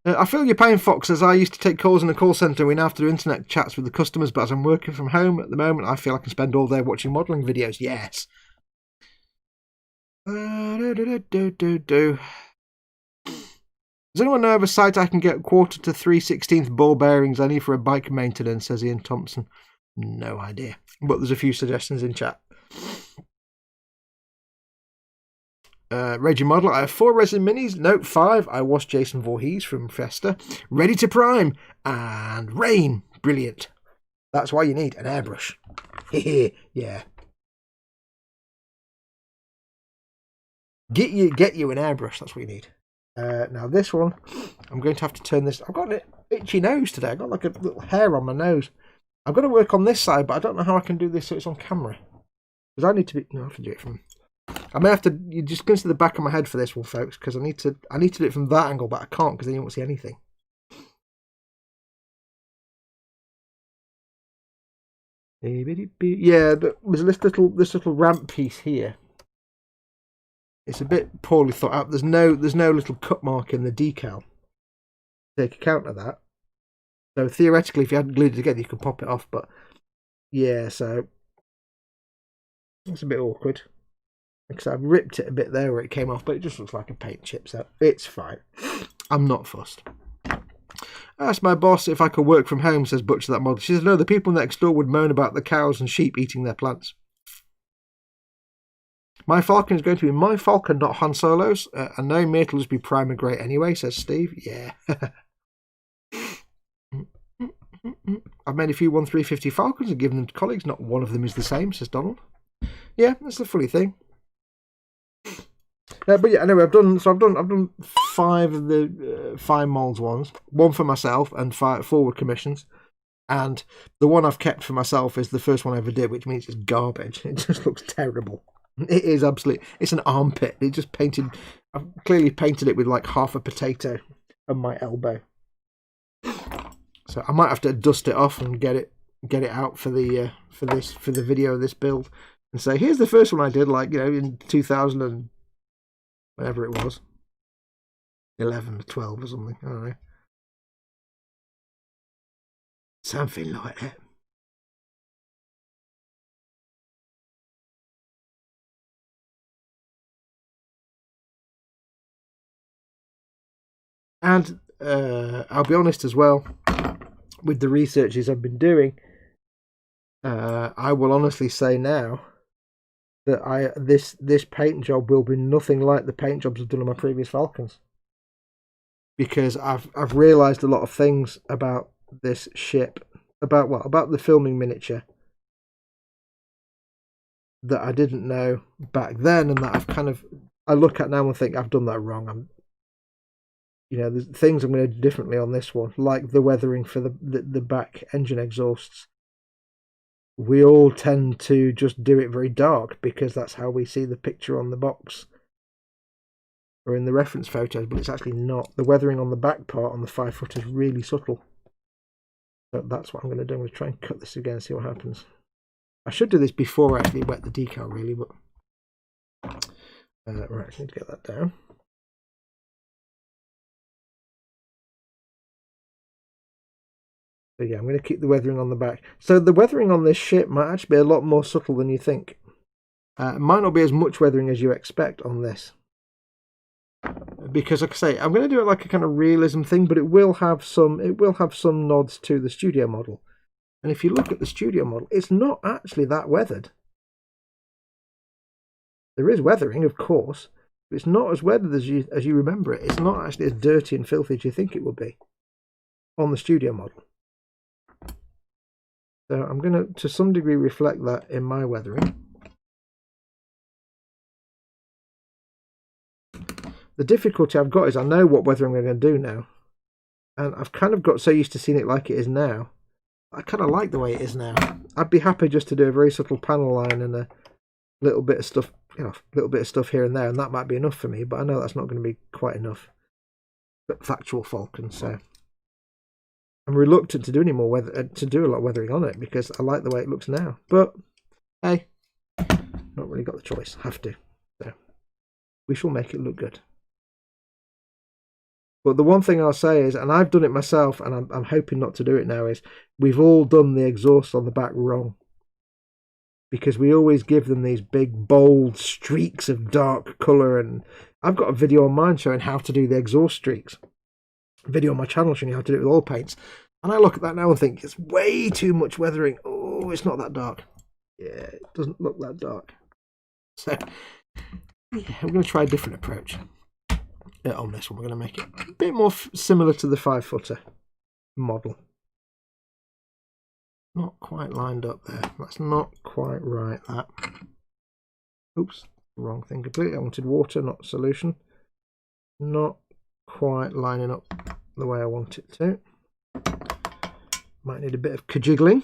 I feel your pain, Fox, as I used to take calls in a call centre. We now have to do internet chats with the customers, but as I'm working from home at the moment, I feel I can spend all day watching modelling videos. Yes. Does anyone know of a site I can get 1/4 to 3/16 ball bearings I need for a bike maintenance, says Ian Thompson. No idea. But there's a few suggestions in chat. Raging Model, I have 4 resin minis. Note 5, I washed Jason Voorhees from Festa. Ready to prime. And rain. Brilliant. That's why you need an airbrush. Yeah. Get you an airbrush. That's what you need. Now this one, I'm going to have to turn this. I've got an itchy nose today. I've got like a little hair on my nose. I've got to work on this side, but I don't know how I can do this so it's on camera. Because I need to be. No, I have to do it from. I may have to. You just consider the back of my head for this one, folks, because I need to do it from that angle, but I can't because then you won't see anything. Yeah, there's this little ramp piece here. It's a bit poorly thought out. There's no little cut mark in the decal. Take account of that. So theoretically, if you hadn't glued it together, you could pop it off. But yeah, so it's a bit awkward because I've ripped it a bit there where it came off, but it just looks like a paint chip. So it's fine. I'm not fussed. I asked my boss if I could work from home, says Butcher that model. She says no. The people next door would moan about the cows and sheep eating their plants. My Falcon is going to be my Falcon, not Han Solo's. And knowing me, it'll just be primer grey anyway, says Steve. Yeah. I've made a few 1350 Falcons and given them to colleagues. Not one of them is the same, says Donald. Yeah, that's the funny thing. But yeah, anyway, I've done 5 of the fine molds ones. 1 for myself and 4 were commissions. And the one I've kept for myself is the first one I ever did, which means it's garbage. It just looks terrible. It is absolutely. It's an armpit. It just painted. I've clearly painted it with like half a potato on my elbow. So I might have to dust it off and get it out for the video of this build and say here's the first one I did, like, you know, in 2000 and whatever it was, 11 or 12 or something. I don't know, something like that. And I'll be honest as well, with the researches I've been doing, I will honestly say now that this paint job will be nothing like the paint jobs I've done on my previous Falcons, because I've realised a lot of things about this ship, about the filming miniature that I didn't know back then, and that I look at now and think I've done that wrong. There's things I'm going to do differently on this one, like the weathering for the back engine exhausts. We all tend to just do it very dark because that's how we see the picture on the box. or in the reference photos, but it's actually not. The weathering on the back part on the 5-foot is really subtle. So that's what I'm going to do. I'm going to try and cut this again and see what happens. I should do this before I actually wet the decal, really, but right, I need to get that down. So yeah, I'm going to keep the weathering on the back. So the weathering on this ship might actually be a lot more subtle than you think. It might not be as much weathering as you expect on this. Because, like I say, I'm going to do it like a kind of realism thing, but it will have some nods to the studio model. And if you look at the studio model, it's not actually that weathered. There is weathering, of course, but it's not as weathered as you remember it. It's not actually as dirty and filthy as you think it would be on the studio model. So I'm going to some degree, reflect that in my weathering. The difficulty I've got is I know what weathering I'm going to do now. And I've kind of got so used to seeing it like it is now. I kind of like the way it is now. I'd be happy just to do a very subtle panel line and a little bit of stuff, you know, a little bit of stuff here and there, and that might be enough for me, but I know that's not going to be quite enough. But factual Falcon, so I'm reluctant to do any more to do a lot of weathering on it because I like the way it looks now. But hey, not really got the choice. Have to. So we shall make it look good. But the one thing I'll say is, and I've done it myself, and I'm hoping not to do it now, is we've all done the exhaust on the back wrong. Because we always give them these big, bold streaks of dark colour. And I've got a video on mine showing how to do the exhaust streaks. A video on my channel showing you how to do it with oil paints. And I look at that now and think, it's way too much weathering. Oh, it's not that dark. Yeah, it doesn't look that dark. So, yeah, we're going to try a different approach. On this one, we're going to make it a bit more similar to the 5-footer model. Not quite lined up there. That's not quite right, that. Oops, wrong thing completely. I wanted water, not solution. Not quite lining up the way I want it to. Might need a bit of kajiggling.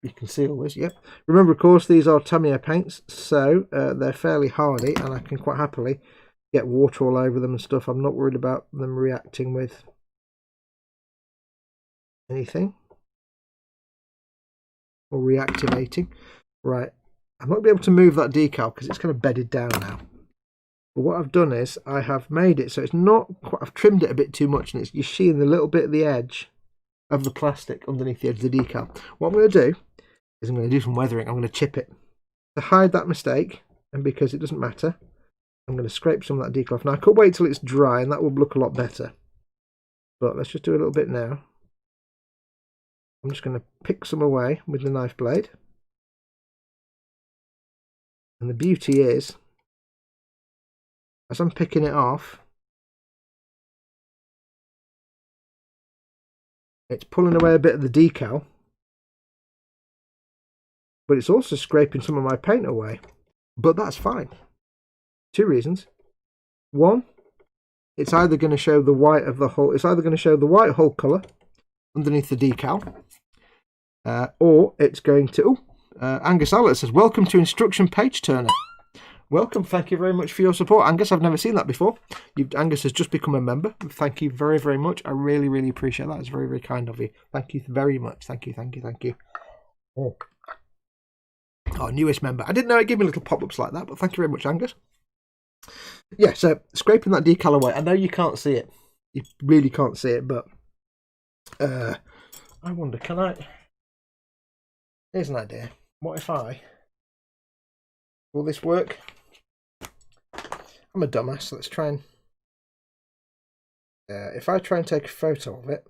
You can see all this, yep. Remember, of course, these are Tamiya paints, so they're fairly hardy, and I can quite happily get water all over them and stuff. I'm not worried about them reacting with anything or reactivating. Right, I'm not going to be able to move that decal because it's kind of bedded down now. But what I've done is I have made it so it's not quite, I've trimmed it a bit too much, and you're seeing the little bit of the edge of the plastic underneath the edge of the decal. What I'm going to do is I'm going to do some weathering. I'm going to chip it to hide that mistake, and because it doesn't matter, I'm going to scrape some of that decal off. Now I could wait till it's dry and that will look a lot better, but let's just do a little bit now. I'm just going to pick some away with the knife blade, and the beauty is, as I'm picking it off, it's pulling away a bit of the decal, but it's also scraping some of my paint away. But that's fine. Two reasons. One, it's either going to show the white of the hull, it's either going to show the white hull colour underneath the decal, or it's going to, Angus Allett says, welcome to Instruction Page Turner. Welcome, thank you very much for your support, Angus. I've never seen that before. Angus has just become a member. Thank you very, very much. I really, really appreciate that. It's very, very kind of you. Thank you very much. Thank you, thank you, thank you. Oh, newest member. I didn't know it gave me little pop-ups like that, but thank you very much, Angus. Yeah, so scraping that decal away. I know you can't see it. You really can't see it, but I wonder, can I... Here's an idea. What if will this work? I'm a dumbass, so let's try and... if I try and take a photo of it...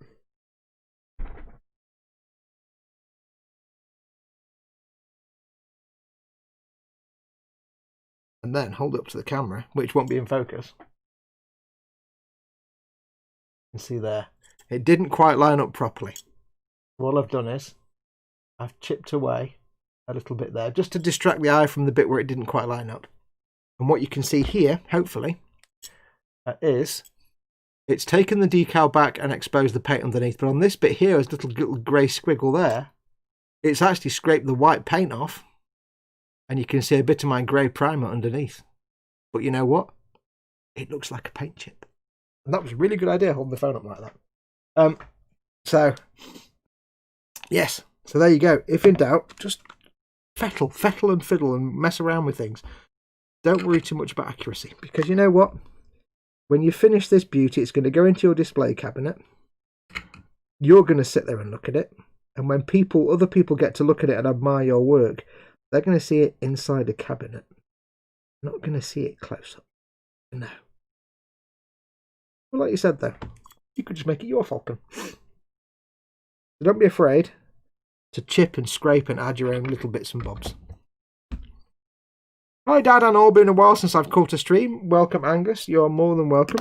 and then hold it up to the camera, which won't be in focus. You can see there, it didn't quite line up properly. All I've done is, I've chipped away a little bit there, just to distract the eye from the bit where it didn't quite line up. And what you can see here, hopefully, is it's taken the decal back and exposed the paint underneath. But on this bit here, there's a little grey squiggle there. It's actually scraped the white paint off. and you can see a bit of my grey primer underneath. But you know what? It looks like a paint chip. And that was a really good idea, holding the phone up like that. So, yes. So there you go. If in doubt, just fettle and fiddle and mess around with things. Don't worry too much about accuracy. Because you know what? When you finish this beauty, it's going to go into your display cabinet. You're going to sit there and look at it. And when other people get to look at it and admire your work, they're going to see it inside a cabinet. They're not going to see it close up. No. Well, like you said, though, you could just make it your Falcon. So don't be afraid to chip and scrape and add your own little bits and bobs. Hi, Dad and all. Been a while since I've caught a stream. Welcome, Angus. You're more than welcome.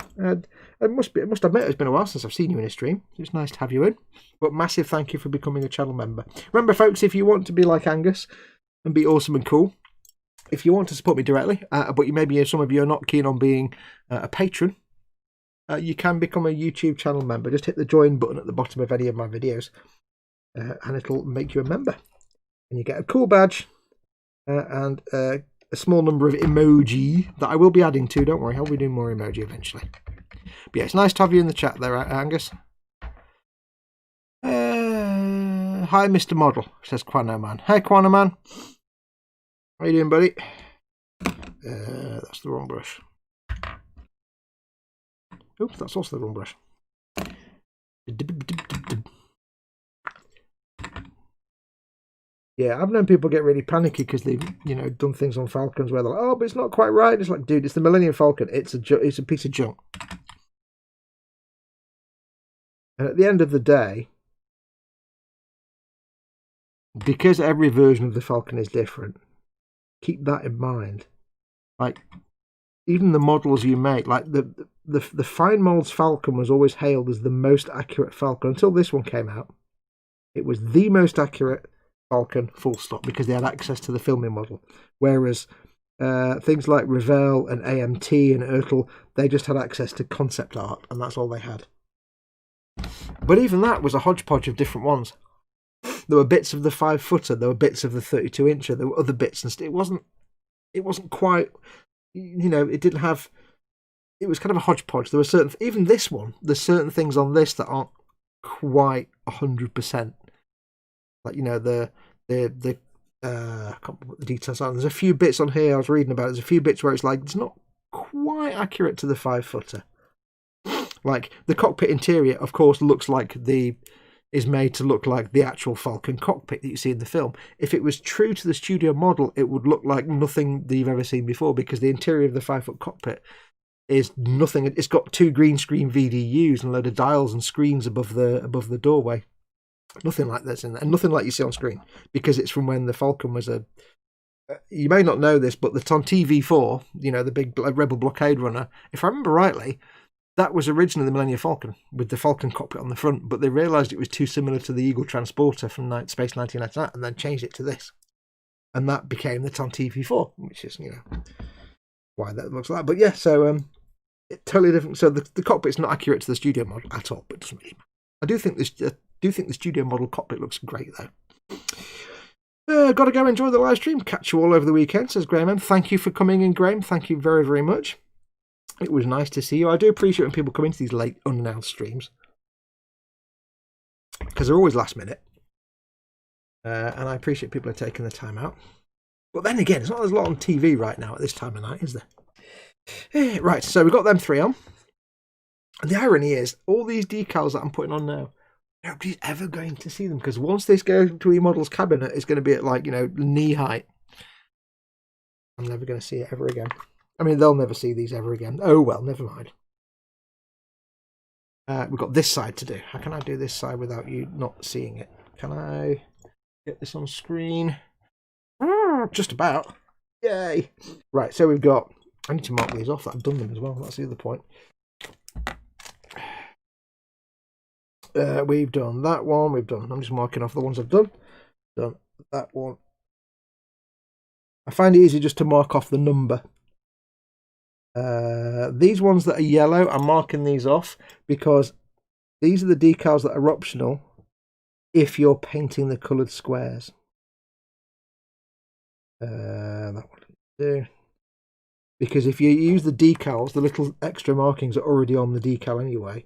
I must admit it's been a while since I've seen you in a stream. It's nice to have you in. But massive thank you for becoming a channel member. Remember, folks, if you want to be like Angus and be awesome and cool, if you want to support me directly, but maybe some of you are not keen on being a patron, you can become a YouTube channel member. Just hit the join button at the bottom of any of my videos, and it'll make you a member. And you get a cool badge and a small number of emoji that I will be adding to. Don't worry, I'll be doing more emoji eventually. But yeah, it's nice to have you in the chat there, Angus. Hi, Mr. Model, says Quano Man. Hey, Quano Man. How you doing, buddy? That's the wrong brush. Oops, that's also the wrong brush. Yeah, I've known people get really panicky because they've, done things on Falcons where they're like, oh, but it's not quite right. It's like, dude, it's the Millennium Falcon. It's a piece of junk. And at the end of the day, because every version of the Falcon is different, keep that in mind. Like, even the models you make, like the Fine Molds Falcon was always hailed as the most accurate Falcon until this one came out. It was the most accurate Falcon, full stop, because they had access to the filming model. Whereas things like Revell and AMT and Ertl, they just had access to concept art, and that's all they had. But even that was a hodgepodge of different ones. There were bits of the 5-footer, there were bits of the 32-incher, there were other bits, and it wasn't quite, it didn't have. It was kind of a hodgepodge. There were certain, even this one, there's certain things on this that aren't quite 100%. Like, I can't put the details on. There's a few bits on here I was reading about. There's a few bits where it's like, it's not quite accurate to the 5-footer. Like, the cockpit interior, of course, is made to look like the actual Falcon cockpit that you see in the film. If it was true to the studio model, it would look like nothing that you've ever seen before, because the interior of the 5-foot cockpit is nothing. It's got 2 green screen VDUs and a load of dials and screens above the doorway. Nothing like this in there, and nothing like you see on screen, because it's from when the Falcon was a. You may not know this, but the on TV4, the big Rebel blockade runner, if I remember rightly, that was originally the Millennium Falcon with the Falcon cockpit on the front, but they realised it was too similar to the Eagle transporter from Space 1999, and then changed it to this, and that became the Ton TV4, which is why that looks like that. But yeah, so it's totally different. So the cockpit's not accurate to the studio model at all, but it doesn't really matter. I do think the studio model cockpit looks great, though. Got to go enjoy the live stream. Catch you all over the weekend, says Graham. Thank you for coming in, Graham. Thank you very, very much. It was nice to see you. I do appreciate when people come into these late, unannounced streams, because they're always last minute. And I appreciate people are taking the time out. But then again, there's a lot on TV right now at this time of night, is there? Right, so we've got them 3 on. And the irony is, all these decals that I'm putting on now, nobody's ever going to see them, because once this goes to eModel's cabinet, it's going to be at knee height. I'm never going to see it ever again. I mean, they'll never see these ever again. Oh well, never mind. We've got this side to do. How can I do this side without you not seeing it? Can I get this on screen? Just about. Yay! Right, so we've got. I need to mark these off. I've done them as well. That's the other point. We've done that one. I'm just marking off the ones I've done. Done that one. I find it easy just to mark off the number. These ones that are yellow, I'm marking these off because these are the decals that are optional if you're painting the coloured squares. That one do. Because if you use the decals, the little extra markings are already on the decal anyway.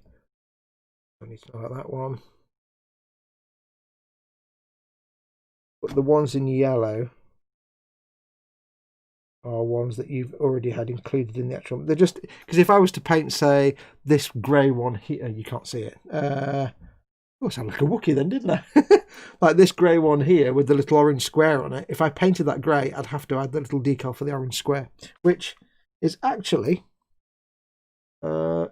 I need to know about that one. But the ones in yellow are ones that you've already had included in the actual. They're just because if I was to paint, say, this grey one here, you can't see it. Oh, I sound like a Wookiee then, didn't I? Like this grey one here with the little orange square on it. If I painted that grey, I'd have to add the little decal for the orange square, which is actually, I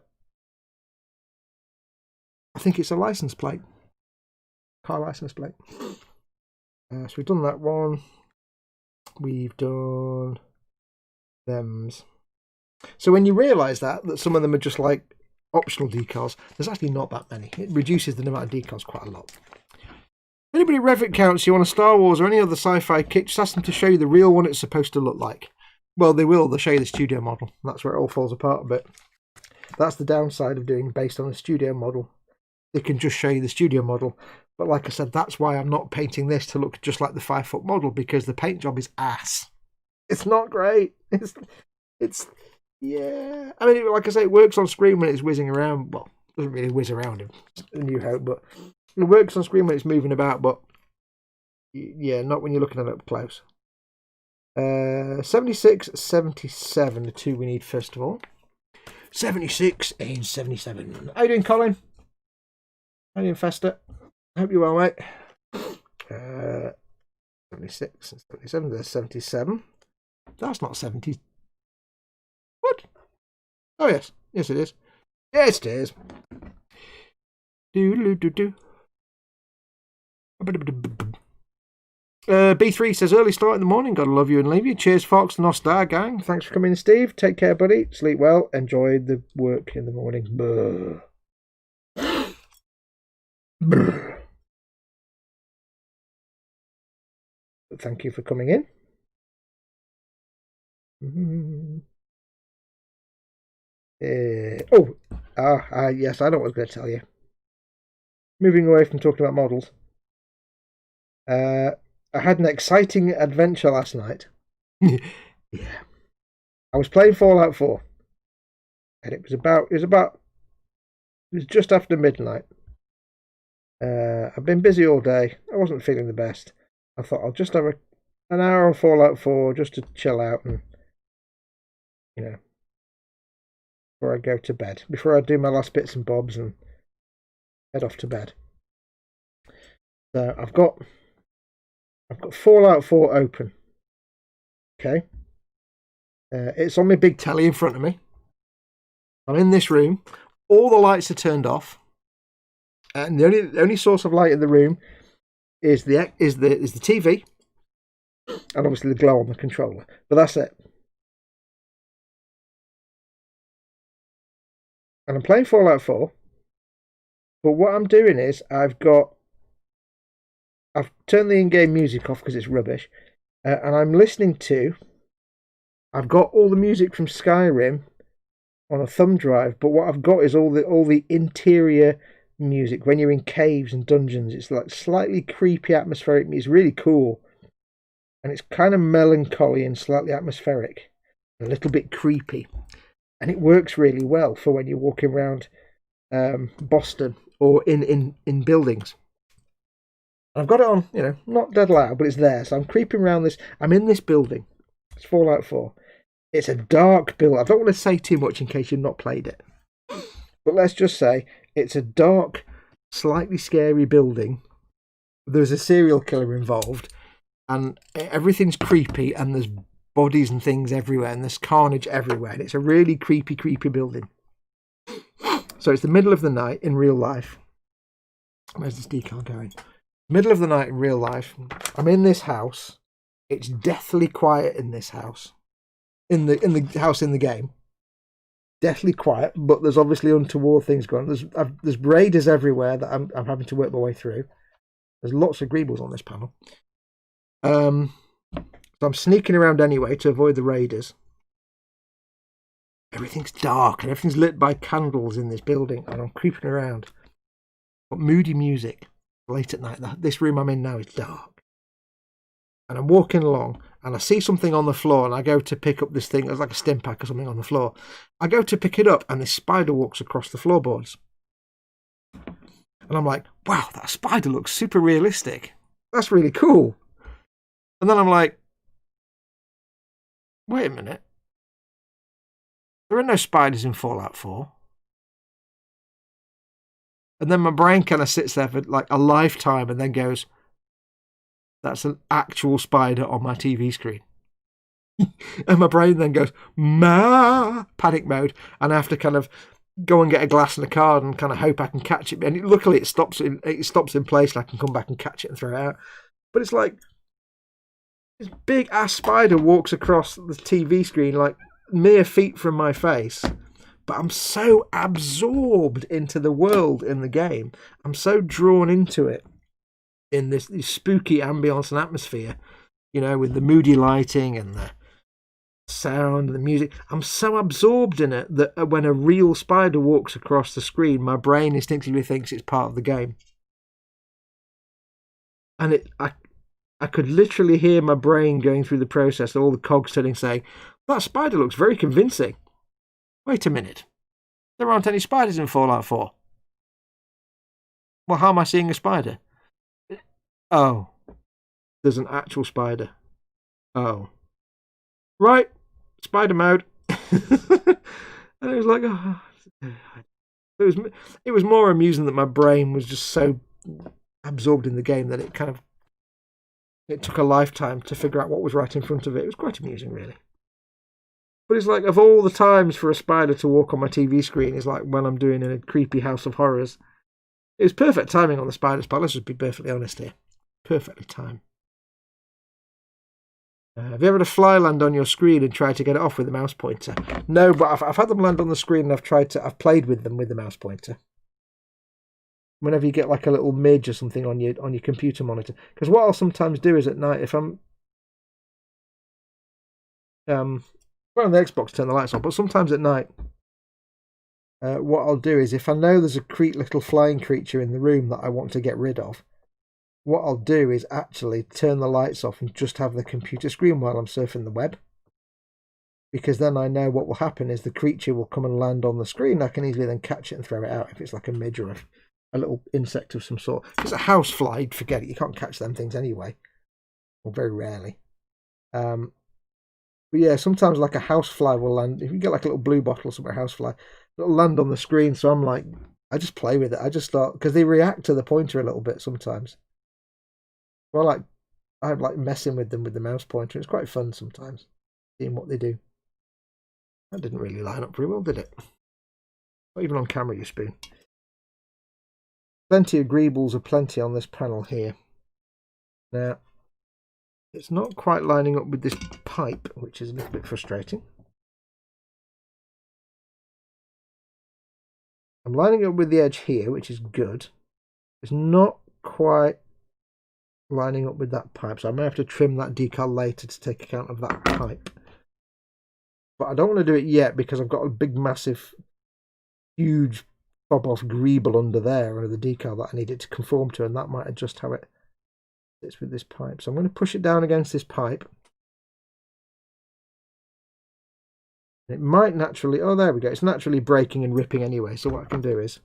think it's a license plate, car license plate. So we've done that one. We've done thems. So when you realise that some of them are just like optional decals, there's actually not that many. It reduces the amount of decals quite a lot. Anybody Revit counts you on a Star Wars or any other sci-fi kit, just ask them to show you the real one it's supposed to look like. Well, they will. They'll show you the studio model. That's where it all falls apart a bit. That's the downside of doing based on a studio model. They can just show you the studio model. But like I said, that's why I'm not painting this to look just like the 5-foot model, because the paint job is ass. It's not great. It's yeah. I mean, like I say, it works on screen when it's whizzing around. Well, it doesn't really whiz around in New Hope, but it works on screen when it's moving about. But yeah, not when you're looking at it up close. 76, 77, the two we need first of all. 76 and 77. How you doing, Colin? How you doing, Fester? Hope you're well, mate. 76 and 77, there's 77. That's not 70. What? Oh, yes. Yes, it is. Yes, it is. Do. B3 says, early start in the morning. Gotta love you and leave you. Cheers, Fox, the Nostar gang. Thanks for coming, Steve. Take care, buddy. Sleep well. Enjoy the work in the morning. Brr. Brr. Thank you for coming in. Yes, I know what I was going to tell you. Moving away from talking about models. I had an exciting adventure last night. Yeah. I was playing Fallout 4. And it was just after midnight. I've been busy all day. I wasn't feeling the best. I thought I'll just have an hour on Fallout 4 just to chill out and, before I go to bed. Before I do my last bits and bobs and head off to bed. So I've got Fallout 4 open. Okay. It's on my big telly in front of me. I'm in this room. All the lights are turned off. And the only source of light in the room is the TV, and obviously the glow on the controller. But that's it. And I'm playing Fallout 4. But what I'm doing is I've turned the in-game music off because it's rubbish, and I'm listening to. I've got all the music from Skyrim on a thumb drive, but what I've got is all the interior music when you're in caves and dungeons. It's like slightly creepy, atmospheric. It's really cool, and it's kind of melancholy and slightly atmospheric, a little bit creepy, and it works really well for when you're walking around Boston or in buildings. I've got it on, not dead loud, but it's there. So I'm creeping around this. I'm in this building. It's Fallout 4. It's a dark build. I don't want to say too much in case you've not played it, but let's just say it's a dark, slightly scary building. There's a serial killer involved, and everything's creepy, and there's bodies and things everywhere, and there's carnage everywhere, and it's a really creepy building. So it's the middle of the night in real life. Where's this decal going? Middle of the night in real life. I'm in this house. It's deathly quiet in this house. In the house in the game. Deathly quiet, but there's obviously untoward things going on. There's raiders everywhere that I'm having to work my way through. There's lots of greebles on this panel. So I'm sneaking around anyway to avoid the raiders. Everything's dark and everything's lit by candles in this building, and I'm creeping around. But moody music late at night. This room I'm in now is dark. And I'm walking along, and I see something on the floor, and I go to pick up this thing. It's like a stim pack or something on the floor. I go to pick it up, and this spider walks across the floorboards. And I'm like, wow, that spider looks super realistic. That's really cool. And then I'm like, wait a minute. There are no spiders in Fallout 4. And then my brain kind of sits there for like a lifetime and then goes, that's an actual spider on my TV screen. And my brain then goes, panic mode. And I have to kind of go and get a glass and a card and kind of hope I can catch it. And luckily it stops in place and I can come back and catch it and throw it out. But it's like, this big ass spider walks across the TV screen like mere feet from my face. But I'm so absorbed into the world in the game. I'm so drawn into it in this spooky ambience and atmosphere, you know, with the moody lighting and the sound and the music. I'm so absorbed in it that when a real spider walks across the screen, my brain instinctively thinks it's part of the game. And I could literally hear my brain going through the process, all the cogs turning, saying, that spider looks very convincing. Wait a minute. There aren't any spiders in Fallout 4. Well, how am I seeing a spider? Oh. There's an actual spider. Oh. Right. Spider mode. And it was like, oh. It was more amusing that my brain was just so absorbed in the game that it took a lifetime to figure out what was right in front of it. It was quite amusing, really. But it's like, of all the times for a spider to walk on my TV screen, is like when I'm doing a creepy House of Horrors. It was perfect timing on the spider spot. Let's just be perfectly honest here. Perfectly timed. Have you ever had a fly land on your screen and tried to get it off with a mouse pointer? No, but I've had them land on the screen and I've played with them with the mouse pointer. Whenever you get like a little midge or something on your computer monitor. Because what I'll sometimes do is at night, if I'm well, on the Xbox, turn the lights on, but sometimes at night, what I'll do is, if I know there's a little flying creature in the room that I want to get rid of, what I'll do is actually turn the lights off and just have the computer screen while I'm surfing the web. Because then I know what will happen is the creature will come and land on the screen. I can easily then catch it and throw it out if it's like a midge or a little insect of some sort. If it's a housefly, forget it. You can't catch them things anyway. Or very rarely. But yeah, sometimes like a housefly will land. If you get like a little blue bottle or something, a housefly, it'll land on the screen. So I'm like, I just play with it. I just start, because they react to the pointer a little bit sometimes. Well, I'm like messing with them with the mouse pointer. It's quite fun sometimes, seeing what they do. That didn't really line up very well, did it? Not even on camera, you spoon. Plenty of greebles of plenty on this panel here. Now, it's not quite lining up with this pipe, which is a little bit frustrating. I'm lining up with the edge here, which is good. It's not quite lining up with that pipe, so I may have to trim that decal later to take account of that pipe. But I don't want to do it yet because I've got a big, massive, huge fob-off greeble under there, under the decal that I need it to conform to, and that might adjust how it sits with this pipe. So I'm going to push it down against this pipe. It might naturally, oh there we go, it's naturally breaking and ripping anyway, so what I can do is,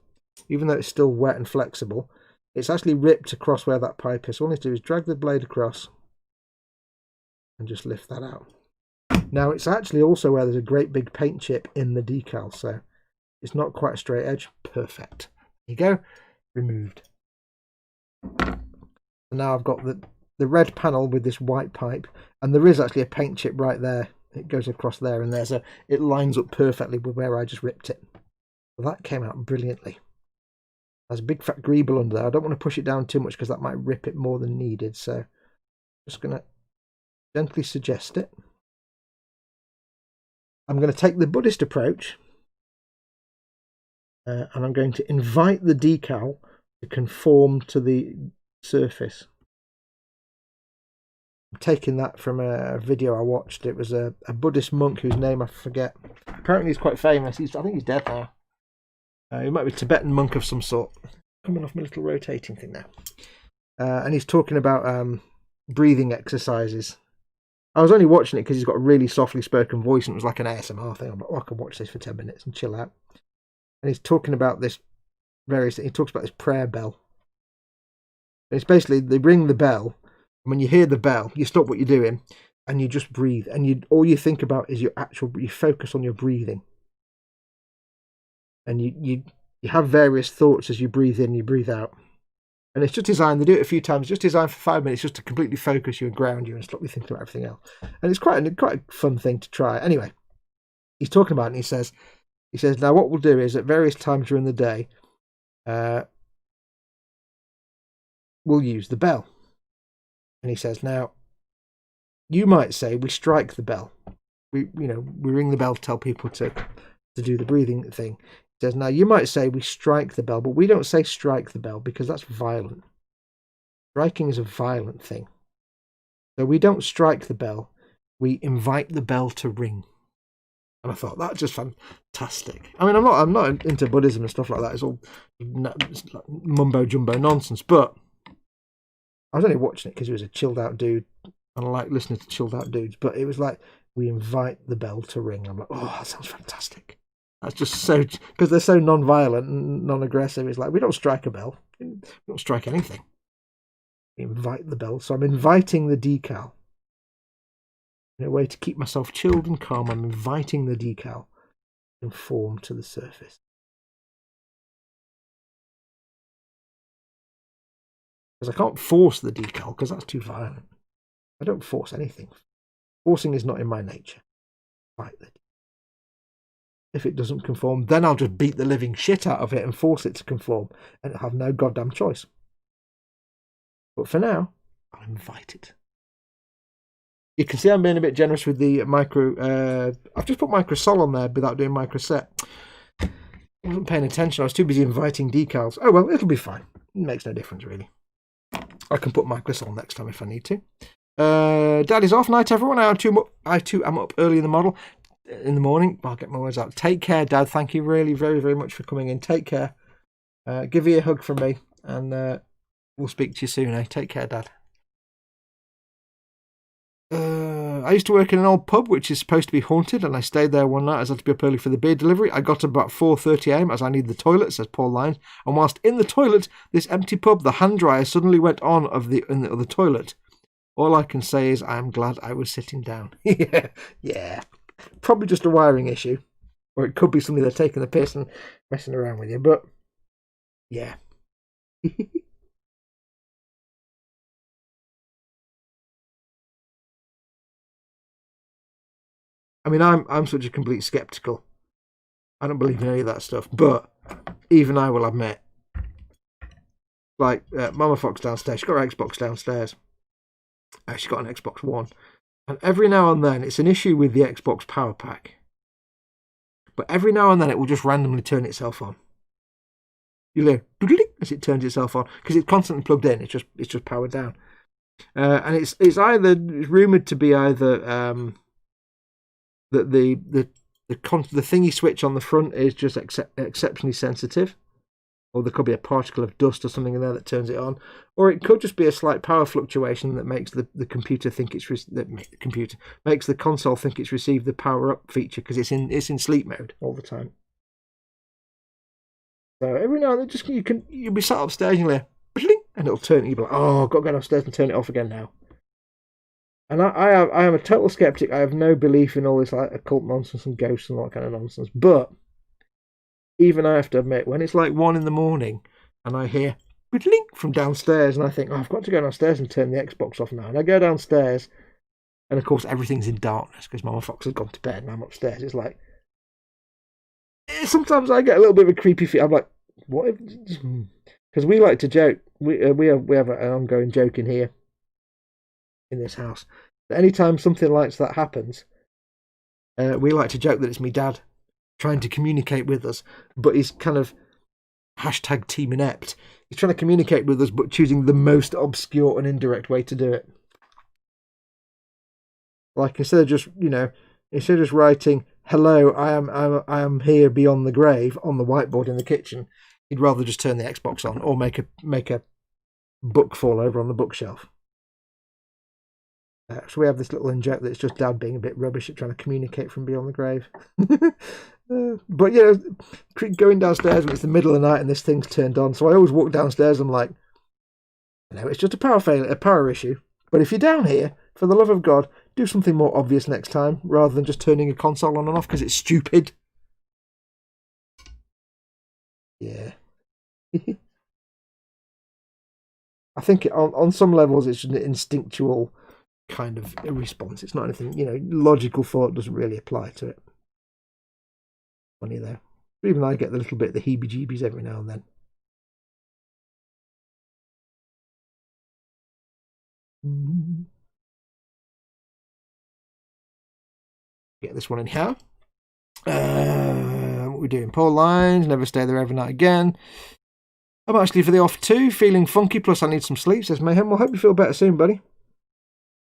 even though it's still wet and flexible, it's actually ripped across where that pipe is. So all I need to do is drag the blade across and just lift that out. Now it's actually also where there's a great big paint chip in the decal, so it's not quite a straight edge. Perfect. There you go, removed. And now I've got the red panel with this white pipe, and there is actually a paint chip right there. It goes across there and there, so it lines up perfectly with where I just ripped it. Well, that came out brilliantly. There's a big fat greeble under there. I don't want to push it down too much because that might rip it more than needed, so I'm just going to gently suggest it. I'm going to take the Buddhist approach, and I'm going to invite the decal to conform to the surface. I'm taking that from a video I watched. It was a Buddhist monk whose name I forget. Apparently he's quite famous. I think he's dead now. He might be a Tibetan monk of some sort. Coming off my little rotating thing now. And he's talking about breathing exercises I was only watching it because he's got a really softly spoken voice, and it was like an ASMR thing. I'm like, oh, I can watch this for 10 minutes and chill out. And he's talking about this he talks about this prayer bell. And it's basically, they ring the bell, and when you hear the bell, you stop what you're doing, and you just breathe, and all you think about is you focus on your breathing. And you have various thoughts as you breathe in, you breathe out. And it's just designed, they do it a few times, just designed for 5 minutes just to completely focus you and ground you and stop you thinking about everything else. And it's quite a fun thing to try. Anyway, he's talking about it, and he says, now what we'll do is at various times during the day, we'll use the bell. And he says, now, you might say we strike the bell. We ring the bell to tell people to do the breathing thing. He says, now you might say we strike the bell, but we don't say strike the bell because that's violent. Striking is a violent thing. So we don't strike the bell, we invite the bell to ring. And I thought, that's just fantastic. I mean, I'm not into Buddhism and stuff like that. It's all mumbo jumbo nonsense. But I was only watching it because he was a chilled out dude, and I like listening to chilled out dudes. But it was like, we invite the bell to ring. I'm like, oh, that sounds fantastic. That's just so, because they're so non-violent and non-aggressive. It's like, we don't strike a bell. We don't strike anything. We invite the bell. So I'm inviting the decal. In a way to keep myself chilled and calm, I'm inviting the decal to form to the surface. Because I can't force the decal, because that's too violent. I don't force anything. Forcing is not in my nature. Invite the decal. If it doesn't conform, then I'll just beat the living shit out of it and force it to conform, and it'll have no goddamn choice. But for now, I'll invite it. You can see I'm being a bit generous with the I've just put MicroSOL on there without doing MicroSET. I wasn't paying attention. I was too busy inviting decals. Oh well, it'll be fine. It makes no difference really. I can put MicroSOL next time if I need to. Dad is off. Night everyone. I too am up early in the morning. I'll get my words out. Take care, Dad. Thank you really very very much for coming in. Take care. Give you a hug from me, and we'll speak to you soon. Take care, Dad. I used to work in an old pub which is supposed to be haunted, and I stayed there one night as I had to be up early for the beer delivery. I got up about 4:30 AM as I needed the toilet, says Paul Lyons, and whilst in the toilet, this empty pub, the hand dryer suddenly went on in the other toilet. All I can say is I am glad I was sitting down. yeah. Probably just a wiring issue, or it could be somebody that's taking the piss and messing around with you, but yeah. I mean, I'm such a complete skeptical. I don't believe in any of that stuff. But even I will admit, like Mama Fox downstairs, she's got her Xbox downstairs. She's got an Xbox One, and every now and then it's an issue with the Xbox Power Pack. But every now and then it will just randomly turn itself on. You hear as it turns itself on because it's constantly plugged in. It's just powered down, and it's rumored to be either. That the thingy switch on the front is just exceptionally sensitive, or there could be a particle of dust or something in there that turns it on, or it could just be a slight power fluctuation that makes the computer think makes the console think it's received the power up feature because it's in sleep mode all the time. So every now and then you'll be sat upstairs and you'll hear and it'll turn, and you'll be like, oh, I've got to go downstairs and turn it off again now. And I am a total skeptic. I have no belief in all this like occult nonsense and ghosts and all that kind of nonsense. But even I have to admit, when it's like 1 a.m. and I hear from downstairs, and I think, oh, I've got to go downstairs and turn the Xbox off now. And I go downstairs, and of course everything's in darkness because Mama Fox has gone to bed and I'm upstairs. It's like sometimes I get a little bit of a creepy feel. I'm like, what? Because we like to joke. We have an ongoing joke in here. In this house, anytime something like that happens, we like to joke that it's me dad trying to communicate with us, but he's kind of #team inept. He's trying to communicate with us, but choosing the most obscure and indirect way to do it. Like instead of just writing "Hello, I am here beyond the grave" on the whiteboard in the kitchen, he'd rather just turn the Xbox on or make a book fall over on the bookshelf. So we have this little inject that's just Dad being a bit rubbish at trying to communicate from beyond the grave. But going downstairs when it's the middle of the night and this thing's turned on, so I always walk downstairs. I'm like, it's just a power failure, a power issue. But if you're down here, for the love of God, do something more obvious next time rather than just turning a console on and off because it's stupid. Yeah. I think on some levels it's just an instinctual kind of response. It's not anything, logical thought doesn't really apply to it. Funny though. Even I get the little bit of the heebie-jeebies every now and then. Get this one in here. What we're doing? Poor lines, never stay there every night again. I'm actually for the off too, feeling funky, plus I need some sleep, says Mayhem. Well, hope you feel better soon, buddy.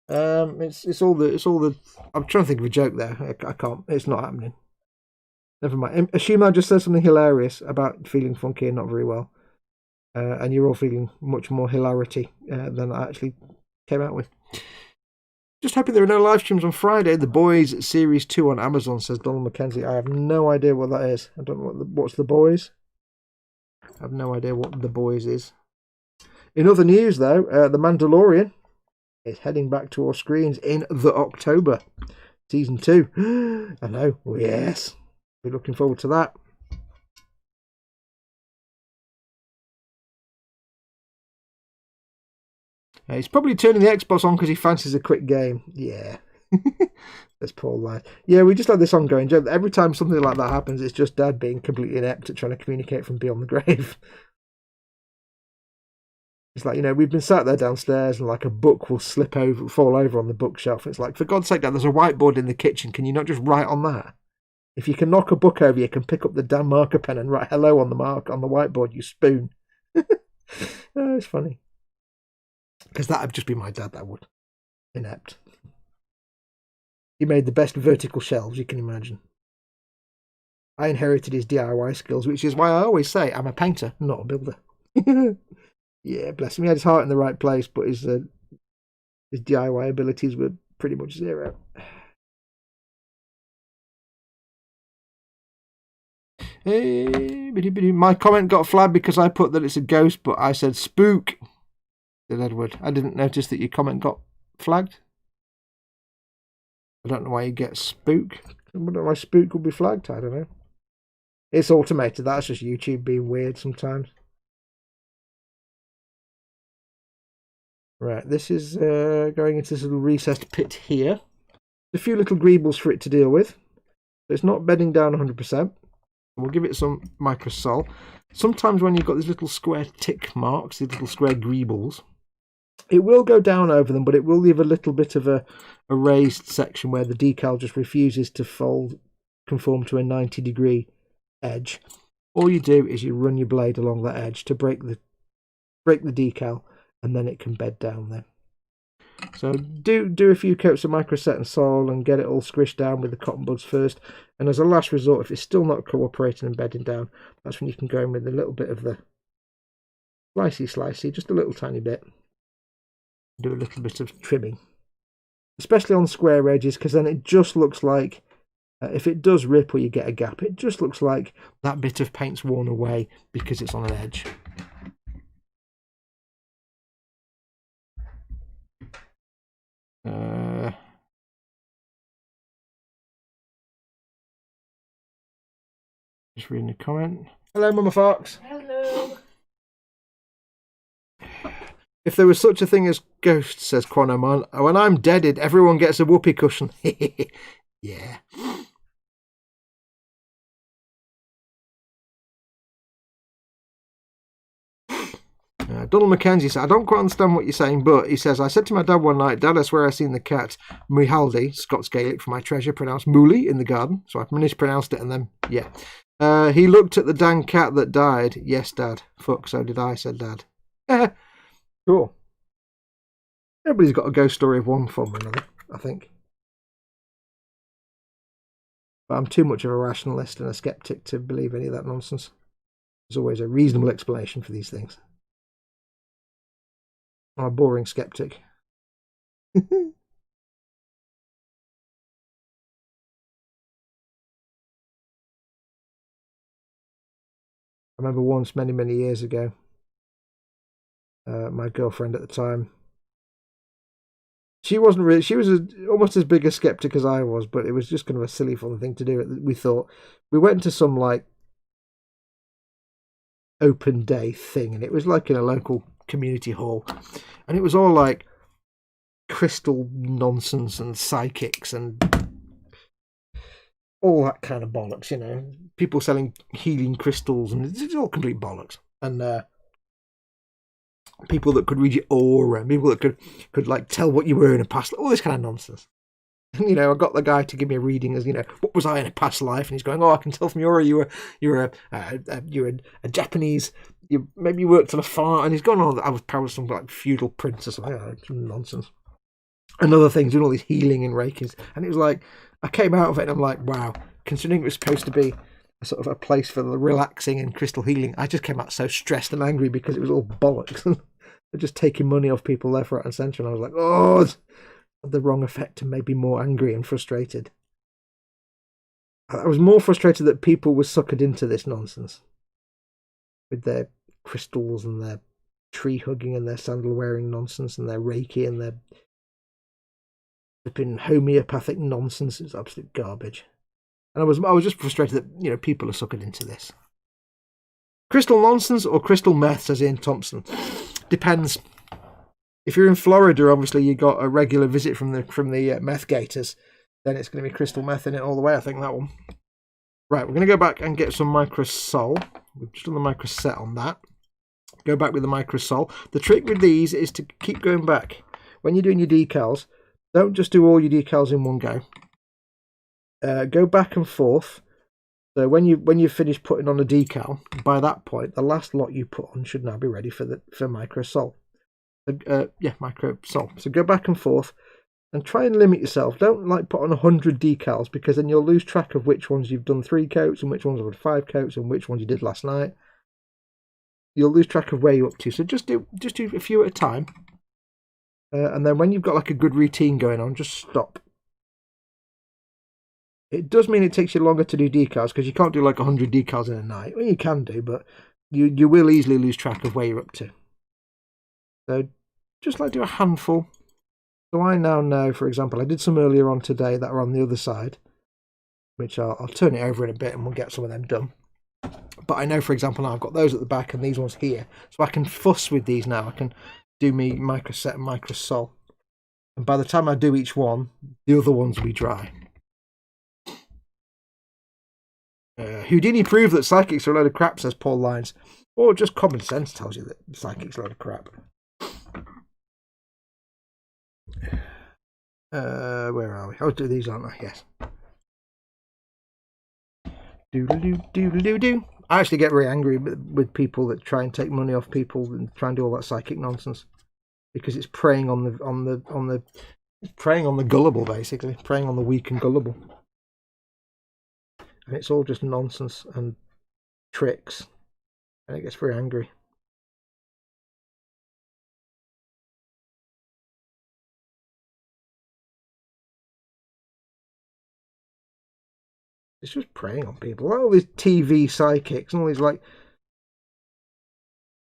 It's all the I'm trying to think of a joke there. I can't, it's not happening. Never mind. Assume I just said something hilarious about feeling funky and not very well. And you're all feeling much more hilarity than I actually came out with. Just hoping there are no live streams on Friday. The Boys Series 2 on Amazon, says Donald McKenzie. I have no idea what that is. I don't know what's The Boys. I have no idea what The Boys is. In other news, though, The Mandalorian is heading back to our screens in the October. Season 2. I know. Oh, yes. Be looking forward to that. He's probably turning the Xbox on because he fancies a quick game. Yeah. That's Paul line. Yeah, we just had this ongoing joke. Every time something like that happens, it's just Dad being completely inept at trying to communicate from beyond the grave. It's like, we've been sat there downstairs and like a book will fall over on the bookshelf. It's like, for God's sake, Dad, there's a whiteboard in the kitchen. Can you not just write on that? If you can knock a book over, you can pick up the damn marker pen and write hello on the whiteboard, you spoon. It's funny. Because that would just be my dad, that would. Inept. He made the best vertical shelves you can imagine. I inherited his DIY skills, which is why I always say I'm a painter, not a builder. Yeah, bless him. He had his heart in the right place, but his DIY abilities were pretty much zero. Hey, my comment got flagged because I put that it's a ghost, but I said spook. Said Edward. I didn't notice that your comment got flagged. I don't know why you get spook. I don't know why spook would be flagged. I don't know. It's automated. That's just YouTube being weird sometimes. Right, this is going into this little recessed pit here. A few little greebles for it to deal with. It's not bedding down 100%. We'll give it some MicroSOL. Sometimes when you've got these little square tick marks, these little square greebles, it will go down over them, but it will leave a little bit of a raised section where the decal just refuses to conform to a 90-degree edge. All you do is you run your blade along that edge to break the decal, and then it can bed down there. So do a few coats of MicroSET and Sol and get it all squished down with the cotton buds first. And as a last resort, if it's still not cooperating and bedding down, that's when you can go in with a little bit of the slicey, just a little tiny bit. Do a little bit of trimming, especially on square edges, because then it just looks like, if it does rip or you get a gap, it just looks like that bit of paint's worn away because it's on an edge. Just reading a comment. Hello, Mama Fox. Hello. If there was such a thing as ghosts, says Quanomon, when I'm deaded, everyone gets a whoopee cushion. Yeah. Donald McKenzie said, I don't quite understand what you're saying, but he says, I said to my dad one night, Dad, I swear I seen the cat Muhaldi, Scots Gaelic for my treasure, pronounced Mooley in the garden. So I mispronounced it and then, yeah. He looked at the dang cat that died. Yes, Dad. Fuck, so did I, said Dad. Cool. Everybody's got a ghost story of one form or another, I think. But I'm too much of a rationalist and a skeptic to believe any of that nonsense. There's always a reasonable explanation for these things. I'm a boring skeptic. remember once, many years ago, my girlfriend at the time, she wasn't really, she was almost as big a skeptic as I was, but it was just kind of a silly fun thing to do. We thought, we went to some like open day thing, and it was like in a local community hall, and it was all like crystal nonsense and psychics and all that kind of bollocks, you know, people selling healing crystals, and it's all complete bollocks. And people that could read your aura, people that could like tell what you were in a past, all this kind of nonsense. And, you know, I got the guy to give me a reading as, you know, what was I in a past life? And he's going, oh, I can tell from your aura you were a Japanese, maybe you worked on a farm. And he's gone on, I was probably some like feudal prince or something, some nonsense. And other things, doing all these healing and reikis. And it was like, I came out of it and I'm like, wow, considering it was supposed to be a sort of a place for the relaxing and crystal healing, I just came out so stressed and angry because it was all bollocks. They're just taking money off people left, right and centre. And I was like, oh, it's the wrong effect and made me more angry and frustrated. I was more frustrated that people were suckered into this nonsense with their crystals and their tree hugging and their sandal wearing nonsense and their reiki and their flipping homeopathic nonsense. It's absolute garbage. And I was just frustrated that, you know, people are suckered into this. Crystal nonsense or crystal meth, says Ian Thompson. Depends. If you're in Florida, obviously you got a regular visit from the meth gators, then it's going to be crystal meth in it all the way. I think that one. Right, we're going to go back and get some MicroSOL. We've just done the MicroSET on that. Go back with the MicroSOL. The trick with these is to keep going back. When you're doing your decals, don't just do all your decals in one go. Go back and forth. So when you finish putting on a decal, by that point, the last lot you put on should now be ready for MicroSOL. MicroSOL. So go back and forth and try and limit yourself. Don't like put on 100 decals, because then you'll lose track of which ones you've done 3 coats and which ones have had 5 coats and which ones you did last night. You'll lose track of where you're up to. So just do a few at a time. And then when you've got like a good routine going on, just stop. It does mean it takes you longer to do decals, because you can't do like 100 decals in a night. Well, you can do, but you will easily lose track of where you're up to. So just like do a handful. So I now know, for example, I did some earlier on today that are on the other side, which I'll turn it over in a bit and we'll get some of them done. But I know, for example, now I've got those at the back and these ones here. So I can fuss with these now. I can do me MicroSET and MicroSOL. And by the time I do each one, the other ones will be dry. Houdini proved that psychics are a load of crap, says Paul Lyons. Or just common sense tells you that psychics are a load of crap. Where are we? Oh, do these, aren't I? Yes. Do. I actually get very angry with people that try and take money off people and try and do all that psychic nonsense, because it's preying on the preying on the gullible, basically preying on the weak and gullible, and it's all just nonsense and tricks, and it gets very angry. It's just preying on people. All these TV psychics and all these, like,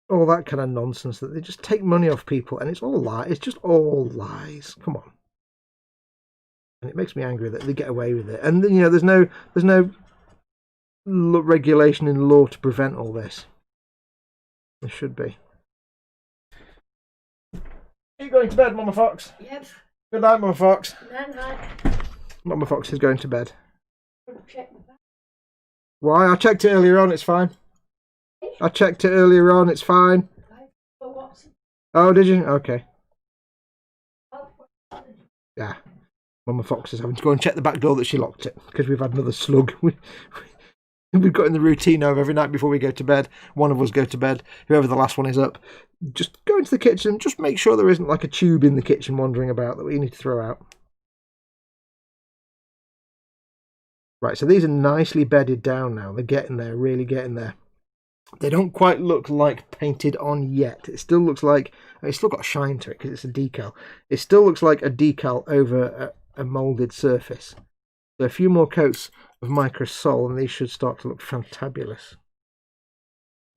all that kind of nonsense that they just take money off people, and it's all lies. It's just all lies. Come on. And it makes me angry that they get away with it. And, you know, there's no regulation in law to prevent all this. There should be. Are you going to bed, Mama Fox? Yep. Good night, Mama Fox. Night, night. Mama Fox is going to bed. Why? I checked it earlier on, it's fine. I checked it earlier on, it's fine. Oh, did you? Okay. Yeah. Mama Fox is having to go and check the back door that she locked it, because we've had another slug. We've got in the routine of every night before we go to bed, one of us go to bed, whoever the last one is up, just go into the kitchen, just make sure there isn't like a tube in the kitchen wandering about that we need to throw out. Right, so these are nicely bedded down now. They're getting there, really getting there. They don't quite look like painted on yet. It still looks like, it's still got a shine to it because it's a decal. It still looks like a decal over a moulded surface. So a few more coats of MicroSOL and these should start to look fantabulous.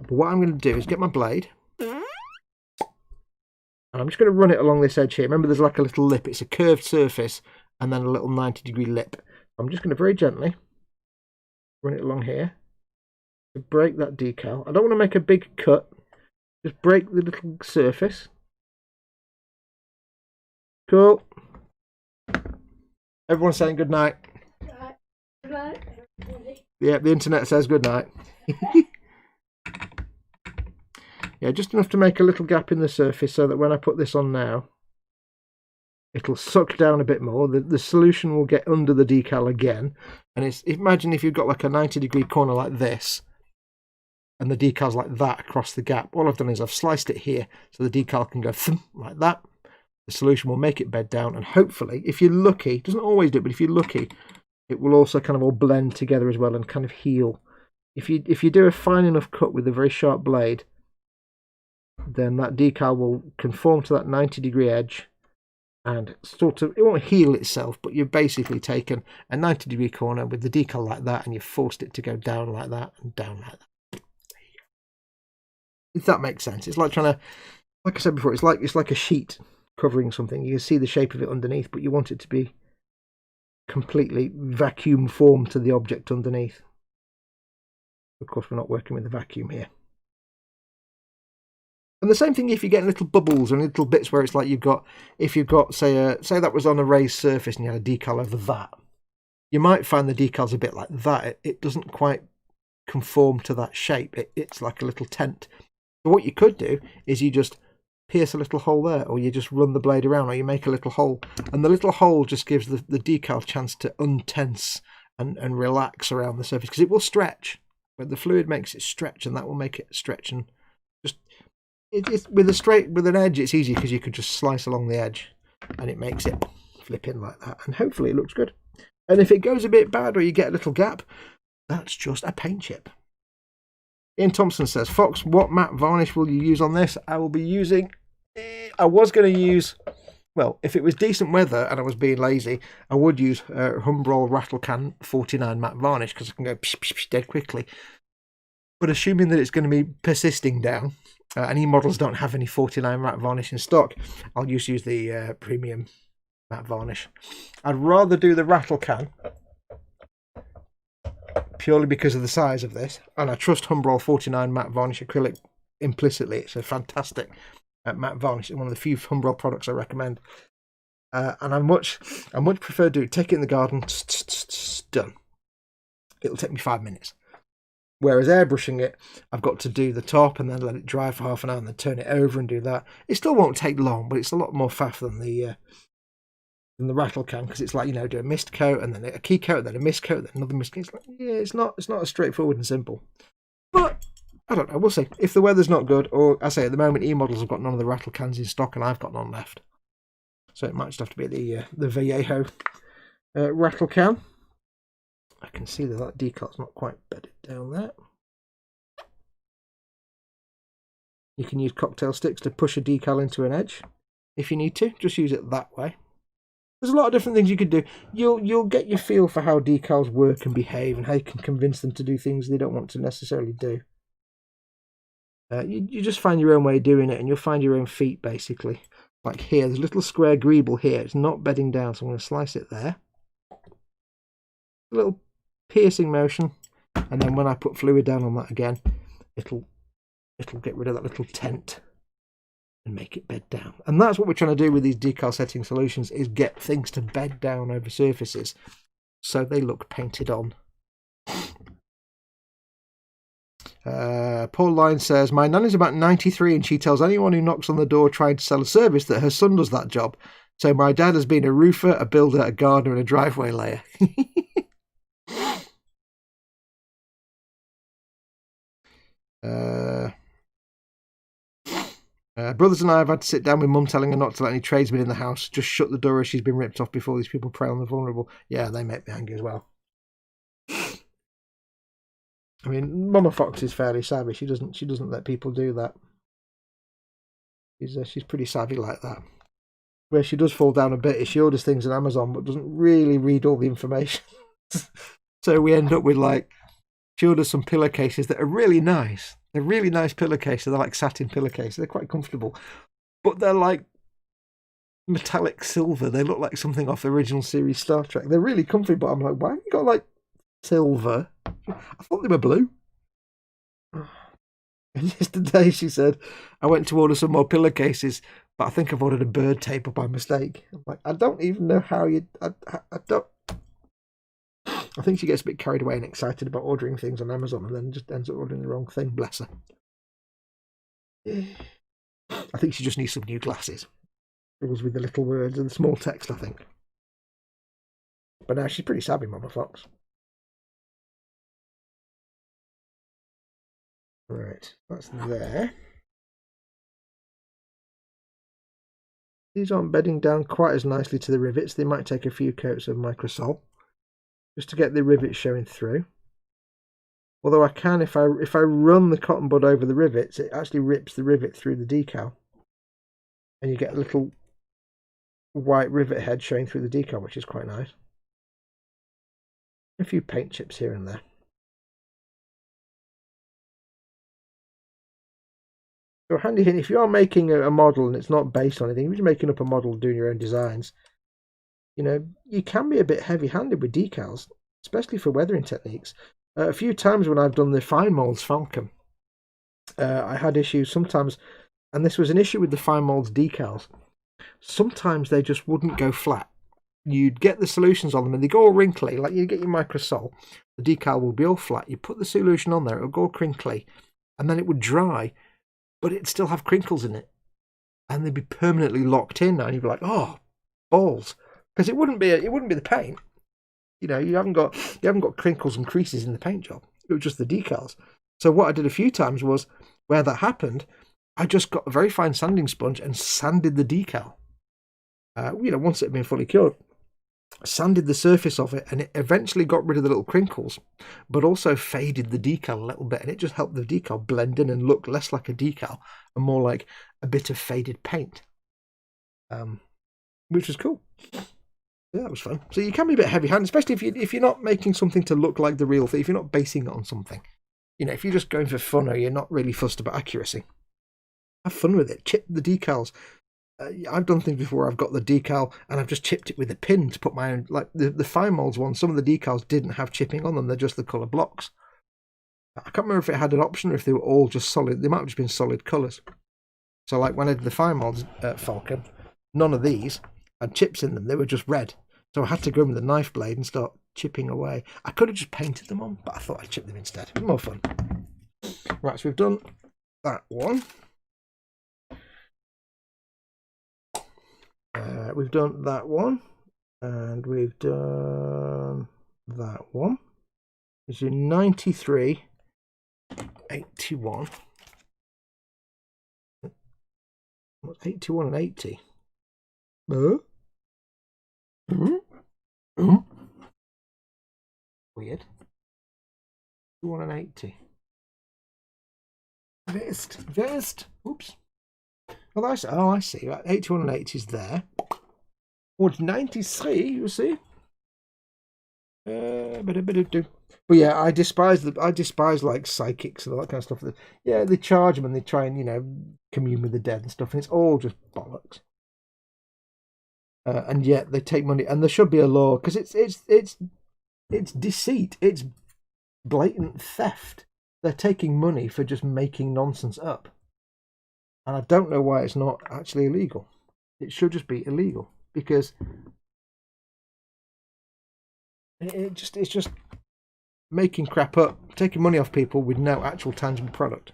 But what I'm going to do is get my blade. And I'm just going to run it along this edge here. Remember, there's like a little lip. It's a curved surface and then a little 90-degree lip. I'm just going to very gently run it along here to break that decal. I don't want to make a big cut. Just break the little surface. Cool. Everyone's saying good night. Good night. Yeah, the internet says good night. Yeah, just enough to make a little gap in the surface so that when I put this on now, it'll suck down a bit more. The solution will get under the decal again. And imagine if you've got like a 90-degree corner like this, and the decal's like that across the gap. All I've done is I've sliced it here, so the decal can go like that. The solution will make it bed down, and hopefully, if you're lucky, it doesn't always do it, but if you're lucky, it will also kind of all blend together as well and kind of heal. If you do a fine enough cut with a very sharp blade, then that decal will conform to that 90-degree edge and sort of, it won't heal itself, but you've basically taken a 90-degree corner with the decal like that and you've forced it to go down like that and down like that. If that makes sense. It's like trying to, like I said before, it's like a sheet covering something. You can see the shape of it underneath, but you want it to be completely vacuum formed to the object underneath. Of course, we're not working with a vacuum here. And the same thing if you're getting little bubbles and little bits where it's like if you've got, say that was on a raised surface and you had a decal over that, you might find the decal's a bit like that. It doesn't quite conform to that shape. It's like a little tent. So what you could do is you just pierce a little hole there, or you just run the blade around, or you make a little hole, and the little hole just gives the decal a chance to untense and relax around the surface, because it will stretch. But the fluid makes it stretch, and that will make it stretch. And just with an edge, it's easy because you could just slice along the edge, and it makes it flip in like that. And hopefully it looks good. And if it goes a bit bad, or you get a little gap, that's just a paint chip. Ian Thompson says, Fox, what matte varnish will you use on this? I will be using, I was going to use, well, if it was decent weather and I was being lazy, I would use Humbrol Rattle Can 49 matte varnish, because I can go psh, psh, psh, dead quickly. But assuming that it's going to be persisting down, and e-models don't have any 49 matte varnish in stock, I'll just use the premium matte varnish. I'd rather do the Rattle Can, purely because of the size of this, and I trust Humbrol 49 matte varnish acrylic implicitly. It's a fantastic matte varnish. It's one of the few Humbrol products I recommend, and I much prefer to take it in the garden, done. It'll take me 5 minutes. Whereas airbrushing it, I've got to do the top and then let it dry for half an hour and then turn it over and do that. It still won't take long, but it's a lot more faff than the Rattle Can, because it's like, do a mist coat and then a key coat, then a mist coat, then another mist coat. It's like, yeah, it's not as straightforward and simple. But I don't know, we'll see. If the weather's not good, or I say at the moment e-models have got none of the Rattle Cans in stock and I've got none left. So it might just have to be the Vallejo Rattle Can. I can see that decal's not quite bedded down there. You can use cocktail sticks to push a decal into an edge if you need to. Just use it that way. There's a lot of different things you could do. You'll get your feel for how decals work and behave, and how you can convince them to do things they don't want to necessarily do. You just find your own way of doing it, and you'll find your own feet, basically. Like here, there's a little square greeble here. It's not bedding down, so I'm going to slice it there. A little piercing motion, and then when I put fluid down on that again, it'll get rid of that little tent and make it bed down. And that's what we're trying to do with these decal setting solutions, is get things to bed down over surfaces so they look painted on. Paul Lyne says, my nan is about 93 and she tells anyone who knocks on the door trying to sell a service that her son does that job. So my dad has been a roofer, a builder, a gardener and a driveway layer. Brothers and I have had to sit down with Mum telling her not to let any tradesmen in the house. Just shut the door as she's been ripped off before these people prey on the vulnerable. Yeah, they make me angry as well. I mean, Mama Fox is fairly savvy. She doesn't let people do that. She's pretty savvy like that. Where she does fall down a bit is she orders things on Amazon but doesn't really read all the information. So we end up with, like, she orders some pillowcases that are really nice. They're really nice pillowcases. They're like satin pillowcases. They're quite comfortable. But they're like metallic silver. They look like something off the original series Star Trek. They're really comfy, but I'm like, why have you got like silver? I thought they were blue. And yesterday she said, I went to order some more pillowcases, but I think I've ordered a bird taper by mistake. I'm like, I don't even know how you... I don't... I think she gets a bit carried away and excited about ordering things on Amazon and then just ends up ordering the wrong thing. Bless her. I think she just needs some new glasses. Struggles with the little words and the small text, I think. But now she's pretty savvy, Mama Fox. Right, that's there. These aren't bedding down quite as nicely to the rivets. They might take a few coats of MicroSOL just to get the rivets showing through. Although I can, if I run the cotton bud over the rivets, it actually rips the rivet through the decal. And you get a little white rivet head showing through the decal, which is quite nice. A few paint chips here and there. So handy hint, if you are making a model and it's not based on anything, if you're making up a model doing your own designs, you know, you can be a bit heavy-handed with decals, especially for weathering techniques. A few times when I've done the fine molds Falcon, I had issues sometimes, and this was an issue with the fine molds decals. Sometimes they just wouldn't go flat. You'd get the solutions on them and they go all wrinkly, like you get your MicroSOL, the decal will be all flat. You put the solution on there, it'll go all crinkly, and then it would dry, but it'd still have crinkles in it. And they'd be permanently locked in now, and you'd be like, oh, balls. Because it wouldn't be the paint. You know, you haven't got crinkles and creases in the paint job. It was just the decals. So what I did a few times was, where that happened, I just got a very fine sanding sponge and sanded the decal. You know, once it had been fully cured, sanded the surface of it, and it eventually got rid of the little crinkles, but also faded the decal a little bit, and it just helped the decal blend in and look less like a decal and more like a bit of faded paint, which was cool. Yeah, that was fun. So you can be a bit heavy-handed, especially if you're not making something to look like the real thing, if you're not basing it on something. You know, if you're just going for fun or you're not really fussed about accuracy, have fun with it. Chip the decals. I've done things before. I've got the decal and I've just chipped it with a pin to put my own, like the fine molds one. Some of the decals didn't have chipping on them. They're just the colour blocks. I can't remember if it had an option or if they were all just solid. They might have just been solid colours. So like when I did the fine molds Falcon, none of these had chips in them. They were just red. So I had to go in with a knife blade and start chipping away. I could have just painted them on, but I thought I'd chip them instead. It was more fun. Right, so we've done that one. We've done that one, and we've done that one. It's a 93, 81. What's 81 and 80? Weird. 81 and 80. Vest. Oops. Oh, I see. Right, 81 and 80 is there. Oh, it's 93, you see. But yeah, I despise like psychics and all that kind of stuff. Yeah, they charge them and they try and, you know, commune with the dead and stuff, and it's all just bollocks. And yet they take money, and there should be a law, because it's deceit. It's blatant theft. They're taking money for just making nonsense up. And I don't know why it's not actually illegal. It should just be illegal, because it's just making crap up, taking money off people with no actual tangible product,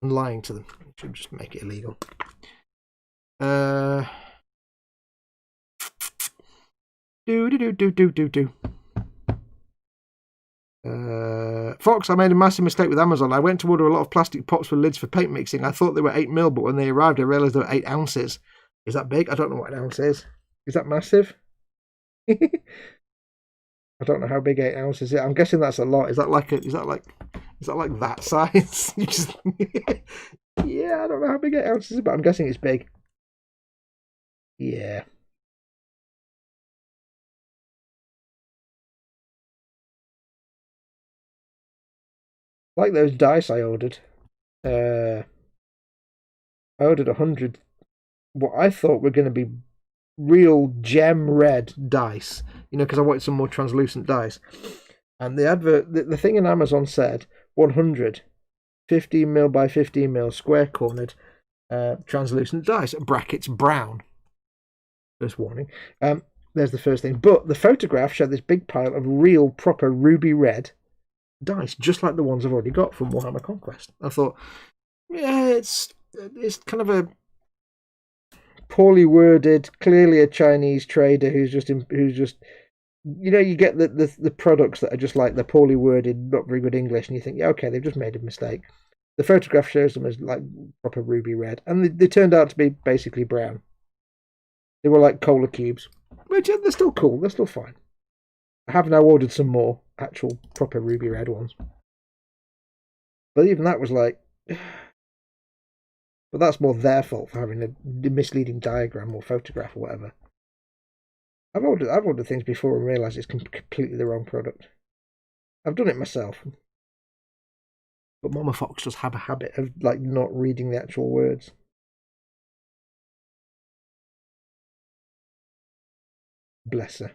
and lying to them. It should just make it illegal. Fox, I made a massive mistake with Amazon. I went to order a lot of plastic pots with lids for paint mixing. I thought they were 8mm, but when they arrived, I realised they were 8 ounces. Is that big? I don't know what an ounce is. Is that massive? I don't know how big 8 ounces is. I'm guessing that's a lot. Is that like that size? Yeah, I don't know how big 8 ounces is, but I'm guessing it's big. Yeah. Like those dice I ordered. I ordered 100 what I thought were going to be real gem red dice, you know, because I wanted some more translucent dice. And the advert, the thing in Amazon said 100 15mm by 15mm square cornered translucent dice, brackets brown. First warning. There's the first thing. But the photograph showed this big pile of real, proper ruby red dice, just like the ones I've already got from Warhammer Conquest. I thought, yeah, it's kind of a poorly worded, clearly a Chinese trader who's just you know, you get the products that are just like they're poorly worded, not very good English, and you think, yeah, okay, they've just made a mistake. The photograph shows them as like proper ruby red, and they turned out to be basically brown. They were like cola cubes, which they're still cool, they're still fine. I have now ordered some more actual proper ruby red ones. But even that was like... But that's more their fault for having a misleading diagram or photograph or whatever. I've ordered things before and realised it's completely the wrong product. I've done it myself. But Mama Fox does have a habit of like not reading the actual words. Bless her.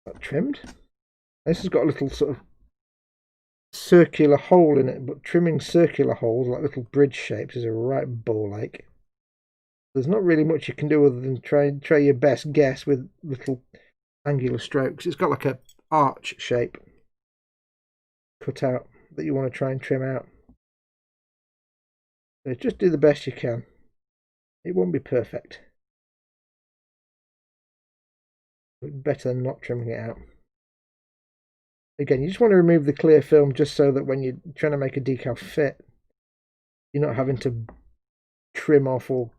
That trimmed. This has got a little sort of circular hole in it, but trimming circular holes like little bridge shapes is a right ball ache. There's not really much you can do other than try your best guess with little angular strokes. It's got like a arch shape cut out that you want to try and trim out. So just do the best you can. It won't be perfect. But better than not trimming it out. Again, you just want to remove the clear film just so that when you're trying to make a decal fit, you're not having to trim off or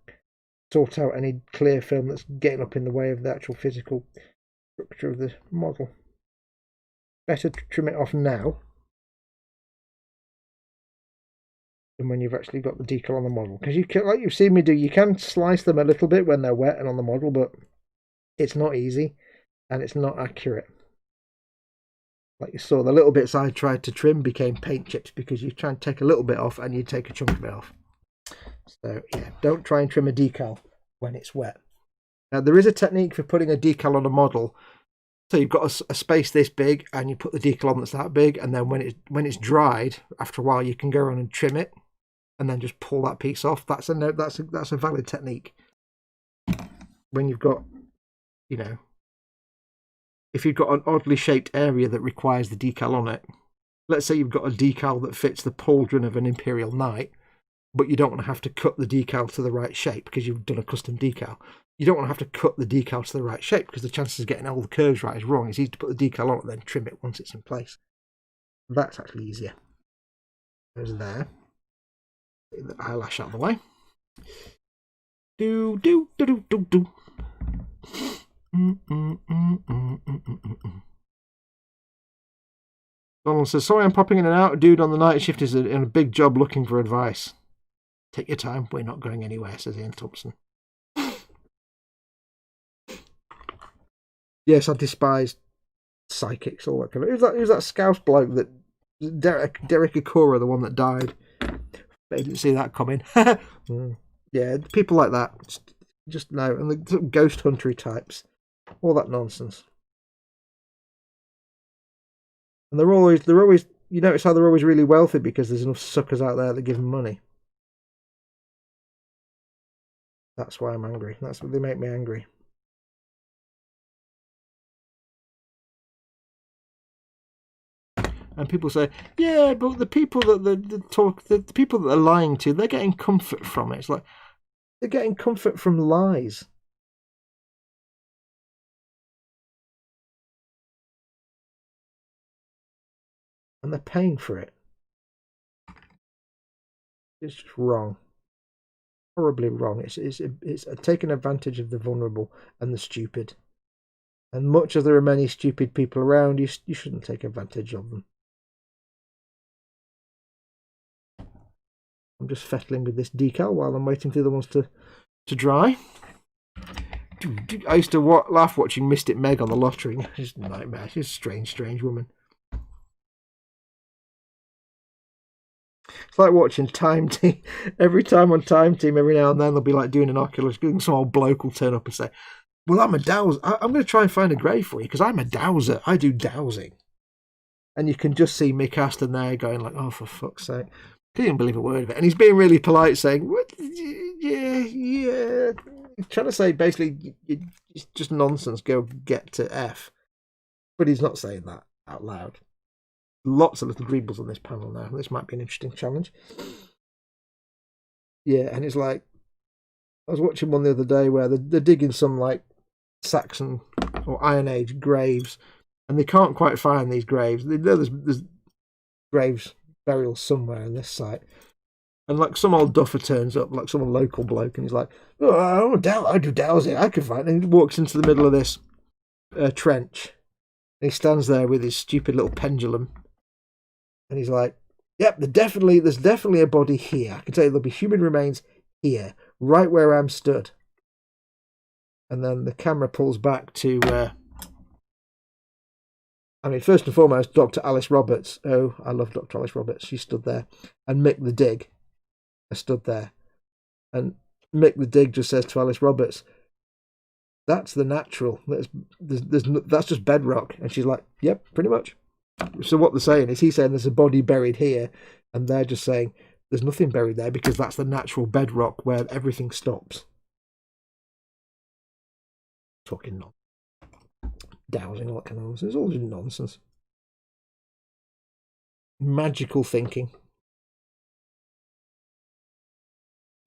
sort out any clear film that's getting up in the way of the actual physical structure of the model. Better to trim it off now than when you've actually got the decal on the model. Because you can, like you've seen me do, you can slice them a little bit when they're wet and on the model, but it's not easy and it's not accurate. Like you saw, the little bits I tried to trim became paint chips because you try and take a little bit off and you take a chunk of it off. So yeah, don't try and trim a decal when it's wet. Now there is a technique for putting a decal on a model. So you've got a space this big and you put the decal on that's that big, and then when it's dried, after a while you can go around and trim it and then just pull that piece off. That's a valid technique. When you've got, you know, if you've got an oddly shaped area that requires the decal on it, let's say you've got a decal that fits the pauldron of an Imperial Knight, but you don't want to have to cut the decal to the right shape because you've done a custom decal. You don't want to have to cut the decal to the right shape because the chances of getting all the curves right is wrong. It's easy to put the decal on it and then trim it once it's in place. That's actually easier. There's there. Get the eyelash out of the way. Do. Donald says, sorry I'm popping in and out. A dude on the night shift is in a big job looking for advice. Take your time. We're not going anywhere, says Ian Thompson. Yes, I despise psychics, all that kind of. Who's that Scouse bloke that Derek Akura, the one that died? They didn't see that coming. Yeah, people like that. Just no, and the sort of ghost huntery types, all that nonsense. And they're always. You notice how they're always really wealthy because there's enough suckers out there that give them money. That's why I'm angry. That's what they make me angry. And people say, yeah, but the people that the people that they're lying to, they're getting comfort from it. It's like they're getting comfort from lies. And they're paying for it. It's just wrong. Horribly wrong. It's taking advantage of the vulnerable and the stupid. And much as there are many stupid people around, you shouldn't take advantage of them. I'm just fettling with this decal while I'm waiting for the other ones to dry. I used to laugh watching Mystic Meg on the lottery. She's a nightmare. She's a strange, strange woman. It's like watching Time Team. Every time on Time Team, every now and then they'll be like doing an archaeological, and some old bloke will turn up and say, well, I'm a dowser. I'm going to try and find a grave for you because I'm a dowser. I do dowsing. And you can just see Mick Aston there going like, oh, for fuck's sake. He didn't believe a word of it. And he's being really polite saying, what? Yeah. Trying to say basically, it's just nonsense. Go get to F. But he's not saying that out loud. Lots of little greebles on this panel now. This might be an interesting challenge. Yeah, and it's like, I was watching one the other day where they're digging some like Saxon or Iron Age graves, and they can't quite find these graves. They know there's graves, burials somewhere in this site. And like some old duffer turns up, like some local bloke, and he's like, oh, I do dowsing, I can find it. And he walks into the middle of this trench. And he stands there with his stupid little pendulum. And he's like, yep, there's definitely a body here. I can tell you there'll be human remains here, right where I'm stood. And then the camera pulls back to, first and foremost, Dr. Alice Roberts. Oh, I love Dr. Alice Roberts. She stood there. And Mick the Dig stood there. And Mick the Dig just says to Alice Roberts, that's the natural. That's just bedrock. And she's like, yep, pretty much. So what they're saying is, he's saying there's a body buried here, and they're just saying there's nothing buried there because that's the natural bedrock where everything stops. Talking nonsense. Dowsing, all that kind of nonsense. It's all just nonsense. Magical thinking.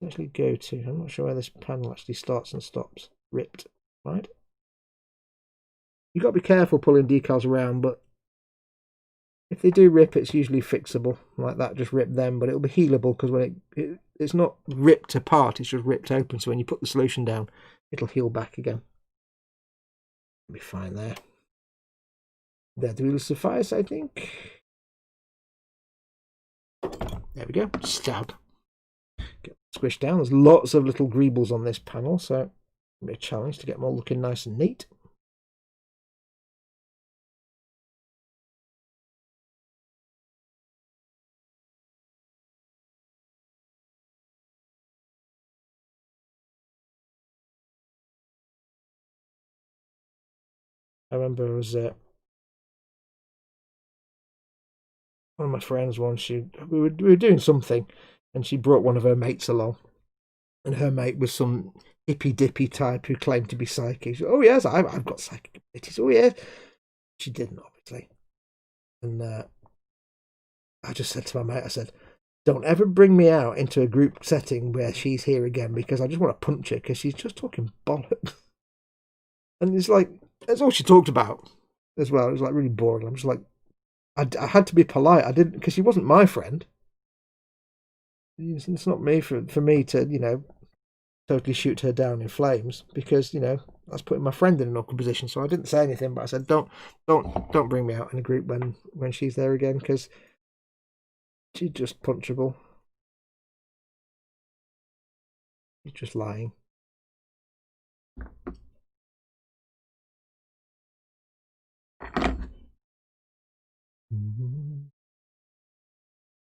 Actually go to, I'm not sure where this panel actually starts and stops. Ripped, right? You've got to be careful pulling decals around, but if they do rip, it's usually fixable like that. Just rip them, but it'll be healable because when it's not ripped apart, it's just ripped open. So when you put the solution down, it'll heal back again. It'll be fine there. That will suffice, I think. There we go. Stab. Get squished down. There's lots of little greebles on this panel, so it'll be a challenge to get them all looking nice and neat. I remember it was one of my friends once. We were doing something, and she brought one of her mates along, and her mate was some hippy dippy type who claimed to be psychic. She said, oh yes, I've got psychic abilities. Oh yes, she didn't, obviously. And I just said to my mate, I said, don't ever bring me out into a group setting where she's here again, because I just want to punch her because she's just talking bollocks. And it's like, that's all she talked about as well. It was like really boring. I'm just like, I had to be polite. I didn't, because she wasn't my friend. It's not me for me to, totally shoot her down in flames, because, that's putting my friend in an awkward position. So I didn't say anything, but I said, don't bring me out in a group when she's there again, because she's just punchable. She's just lying.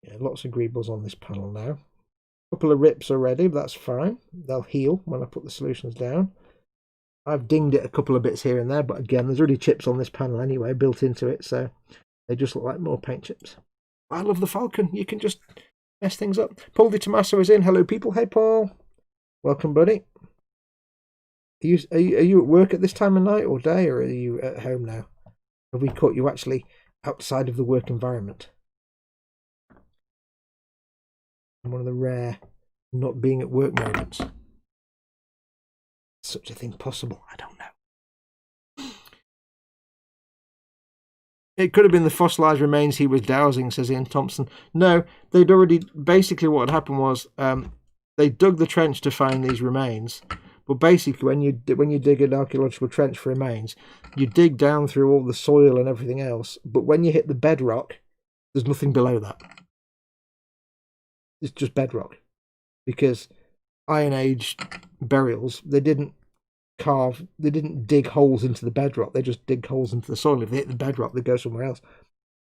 Yeah, lots of greebles on this panel now. A couple of rips already, but that's fine. They'll heal when I put the solutions down. I've dinged it a couple of bits here and there, but again, there's already chips on this panel anyway, built into it, so they just look like more paint chips. I love the Falcon. You can just mess things up. Paul Di Tommaso is in. Hello, people. Hey, Paul. Welcome, buddy. Are you at work at this time of night or day, or are you at home now? Have we caught you actually outside of the work environment? And one of the rare not being at work moments. Such a thing possible? I don't know. It could have been the fossilized remains he was dowsing, says Ian Thompson. No, they'd already, basically what had happened was they dug the trench to find these remains. But basically, when you dig an archaeological trench for remains, you dig down through all the soil and everything else. But when you hit the bedrock, there's nothing below that. It's just bedrock. Because Iron Age burials, they didn't carve. They didn't dig holes into the bedrock. They just dig holes into the soil. If they hit the bedrock, they go somewhere else.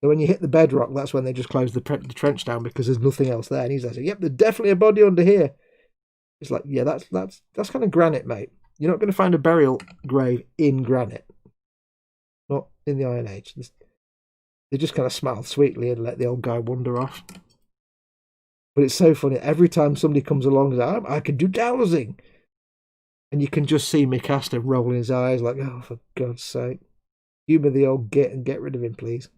So when you hit the bedrock, that's when they just close the trench down because there's nothing else there. And he's like, "Yep, there's definitely a body under here." It's like, yeah, that's kind of granite, mate. You're not going to find a burial grave in granite, not in the Iron Age. They just kind of smiled sweetly and let the old guy wander off. But it's so funny. Every time somebody comes along and says, "I can do dowsing," and you can just see Mikasa rolling his eyes like, "Oh, for God's sake, humour the old git and get rid of him, please."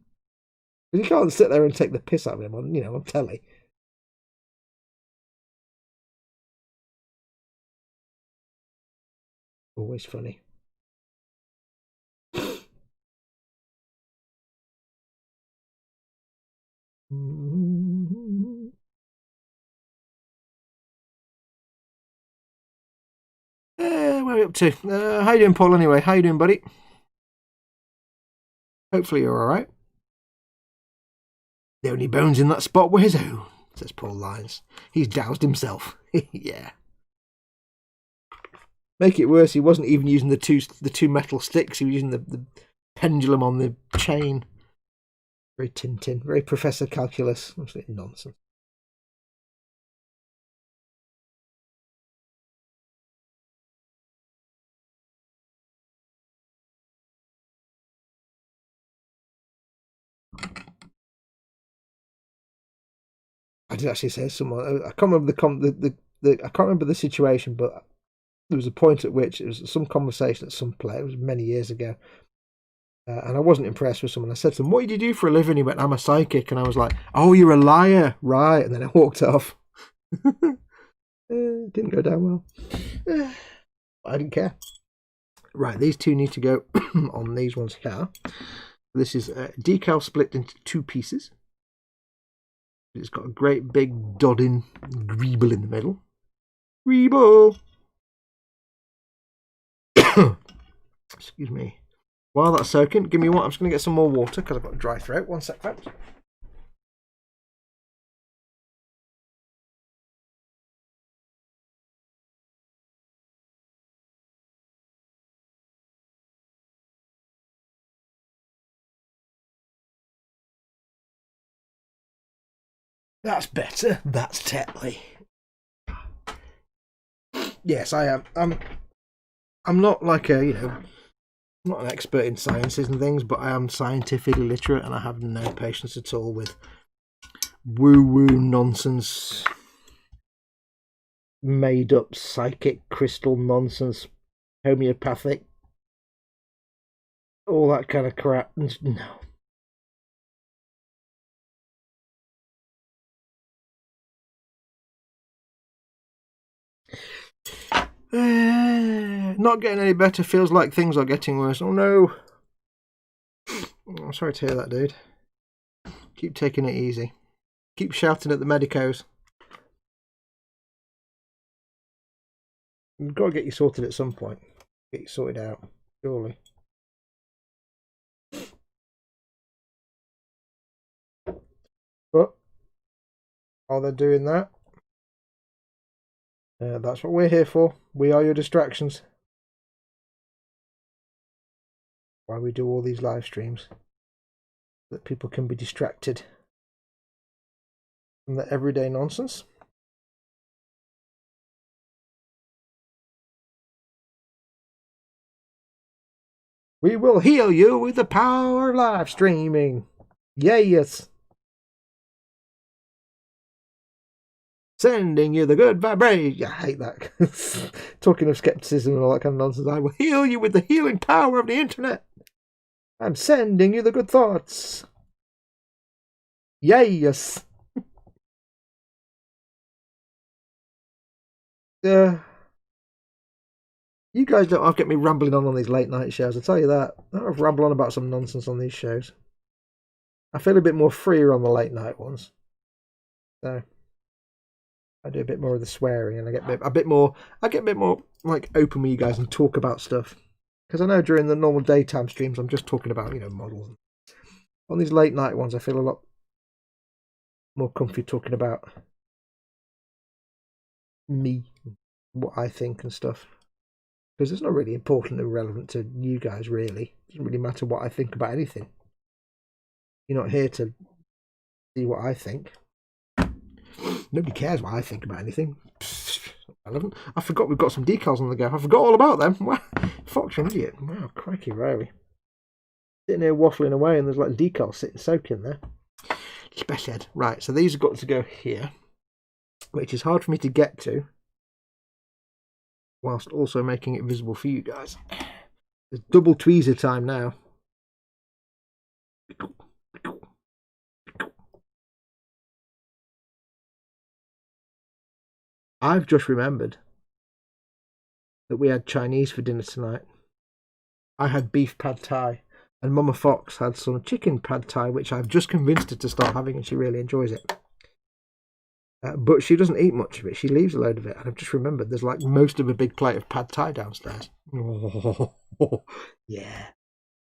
Because you can't sit there and take the piss out of him on telly. Always funny. Where are we up to? How you doing, Paul, anyway? How you doing, buddy? Hopefully you're alright. The only bones in that spot were his own, says Paul Lyons. He's doused himself. Yeah. Make it worse, he wasn't even using the two metal sticks. He was using the pendulum on the chain. Very Tintin, very Professor Calculus. Absolutely nonsense. I did actually say someone. I can't remember I can't remember the situation, but there was a point at which it was some conversation at some play. It was many years ago, and I wasn't impressed with someone. I said to him, "What do you do for a living?" He went, "I'm a psychic," and I was like, "Oh, you're a liar, right?" And then I walked off. Didn't go down well. I didn't care. Right, these two need to go on these ones here. This is a decal split into two pieces. It's got a great big dodding greeble in the middle. Greeble! Excuse me. While that's soaking, give me one. I'm just going to get some more water because I've got a dry throat. One sec, folks. That's better. That's Tetley. Yes, I am. I'm not like I'm not an expert in sciences and things, but I am scientifically literate, and I have no patience at all with woo-woo nonsense, made-up psychic crystal nonsense, homeopathic, all that kind of crap. No. Not getting any better. Feels like things are getting worse. Oh no. I'm sorry to hear that, dude. Keep taking it easy. Keep shouting at the medicos. We've got to get you sorted at some point. Get you sorted out, surely. But while they're doing that, that's what we're here for. We are your distractions. Why we do all these live streams, so that people can be distracted from the everyday nonsense. We will heal you with the power of live streaming. Yes. Sending you the good vibration. I hate that. Talking of skepticism and all that kind of nonsense. I will heal you with the healing power of the internet. I'm sending you the good thoughts. Yes. You guys don't have to get me rambling on these late night shows. I'll tell you that. I don't have to ramble on about some nonsense on these shows. I feel a bit more freer on the late night ones. So I do a bit more of the swearing, and I get a bit more like open with you guys and talk about stuff. Because I know during the normal daytime streams, I'm just talking about models. On these late night ones, I feel a lot more comfy talking about me, what I think and stuff. Because it's not really important and relevant to you guys, really. It doesn't really matter what I think about anything. You're not here to see what I think. Nobody cares what I think about anything. Relevant. I forgot we've got some decals on the go. I forgot all about them. Wow. Fox, you're an idiot. Wow, crikey, really. Sitting here waffling away and there's like decals sitting soaking there. Special ed. Right, so these have got to go here, which is hard for me to get to, whilst also making it visible for you guys. It's double tweezer time now. I've just remembered that we had Chinese for dinner tonight. I had beef pad thai, and Mama Fox had some chicken pad thai, which I've just convinced her to start having, and she really enjoys it. But she doesn't eat much of it. She leaves a load of it, and I've just remembered there's like most of a big plate of pad thai downstairs. Oh, yeah.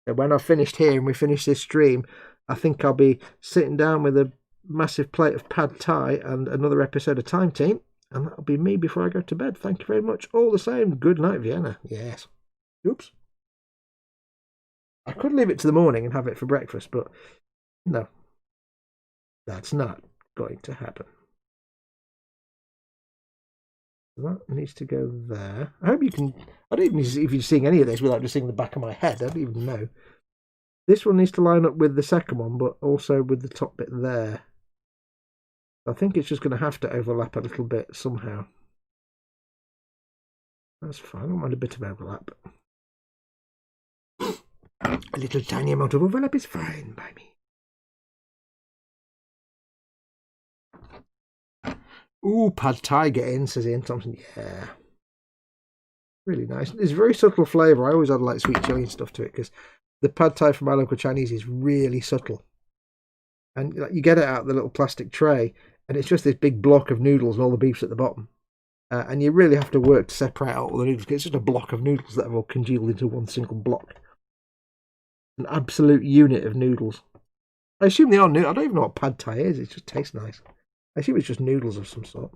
So when I've finished here and we finish this stream, I think I'll be sitting down with a massive plate of pad thai and another episode of Time Team. And that'll be me before I go to bed. Thank you very much. All the same, good night, Vienna. Yes. Oops. I could leave it to the morning and have it for breakfast, but no. That's not going to happen. That needs to go there. I hope you can... I don't even know if you're seeing any of this without just seeing the back of my head. I don't even know. This one needs to line up with the second one, but also with the top bit there. I think it's just going to have to overlap a little bit somehow. That's fine. I don't mind a bit of overlap. A little tiny amount of overlap is fine by me. Ooh, pad thai get in, says Ian Thompson. Yeah. Really nice. It's a very subtle flavour. I always add like sweet chilli and stuff to it because the pad thai from my local Chinese is really subtle. And you get it out of the little plastic tray, and it's just this big block of noodles and all the beef's at the bottom. And you really have to work to separate out all the noodles, because it's just a block of noodles that have all congealed into one single block. An absolute unit of noodles. I assume they are noodles. I don't even know what pad thai is. It just tastes nice. I assume it's just noodles of some sort.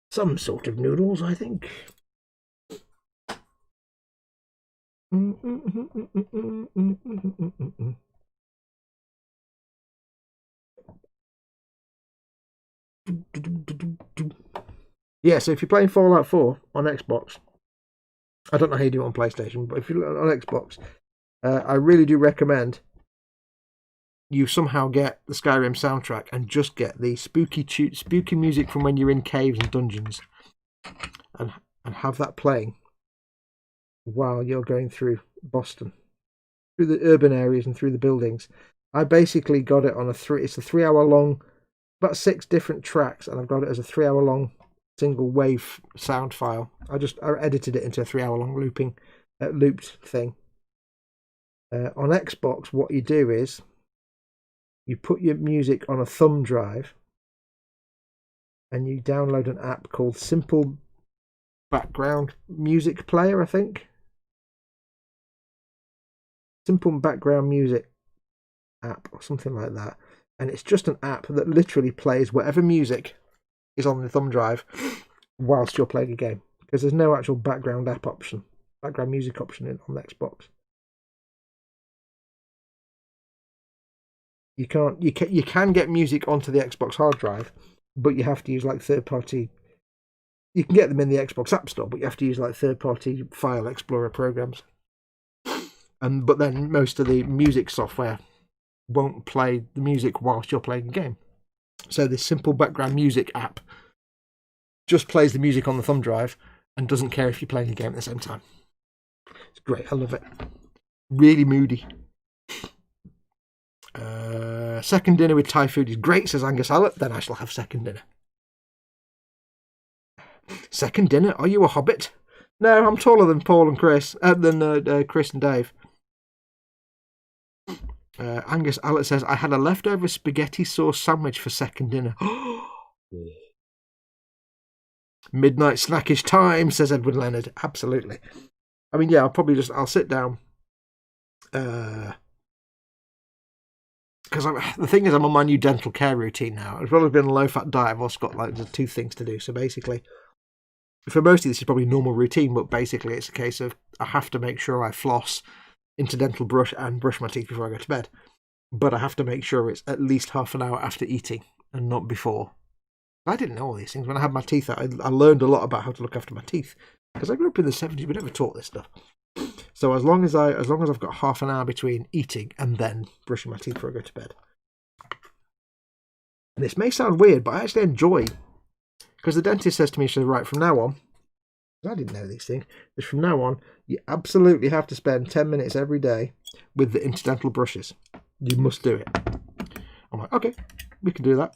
Some sort of noodles, I think. Yeah, so if you're playing Fallout 4 on Xbox, I don't know how you do it on PlayStation, but if you're on Xbox, I really do recommend you somehow get the Skyrim soundtrack and just get the spooky music from when you're in caves and dungeons, and have that playing while you're going through Boston, through the urban areas and through the buildings. I basically got it on it's a 3-hour long, about 6 different tracks, and I've got it as a 3-hour long single wave sound file. I edited it into a 3-hour long looped thing. On Xbox, what you do is you put your music on a thumb drive and you download an app called Simple Background Music Player, I think. Simple Background Music app or something like that. And it's just an app that literally plays whatever music is on the thumb drive whilst you're playing a game, because there's no actual background music option on the Xbox. You can get music onto the Xbox hard drive, but you have to use like third party. You can get them in the Xbox App Store, but you have to use like third party file explorer programs. But then most of the music software won't play the music whilst you're playing a game. So this Simple Background Music app just plays the music on the thumb drive and doesn't care if you're playing a game at the same time. It's great. I love it. Really moody. Second dinner with Thai food is great, says Angus Hallett. Then I shall have second dinner. Second dinner? Are you a hobbit? No, I'm taller than Paul and Chris. Than Chris and Dave. Angus Hallett says, I had a leftover spaghetti sauce sandwich for second dinner. Midnight snackish time, says Edward Leonard. Absolutely. I mean, yeah, I'll sit down. because the thing is, I'm on my new dental care routine now. As well as being a low-fat diet, I've also got like the two things to do. So basically, for most of this is probably normal routine, but basically it's a case of I have to make sure I floss, interdental brush, and brush my teeth before I go to bed. But I have to make sure it's at least half an hour after eating and not before. I didn't know all these things. When I had my teeth out, I learned a lot about how to look after my teeth. Because I grew up in the 70s, we never taught this stuff. So as long as I've got half an hour between eating and then brushing my teeth before I go to bed. And this may sound weird, but I actually enjoy, because the dentist says to me, she says, right, from now on, I didn't know these things, but from now on, you absolutely have to spend 10 minutes every day with the interdental brushes. You must do it. I'm like, okay, we can do that.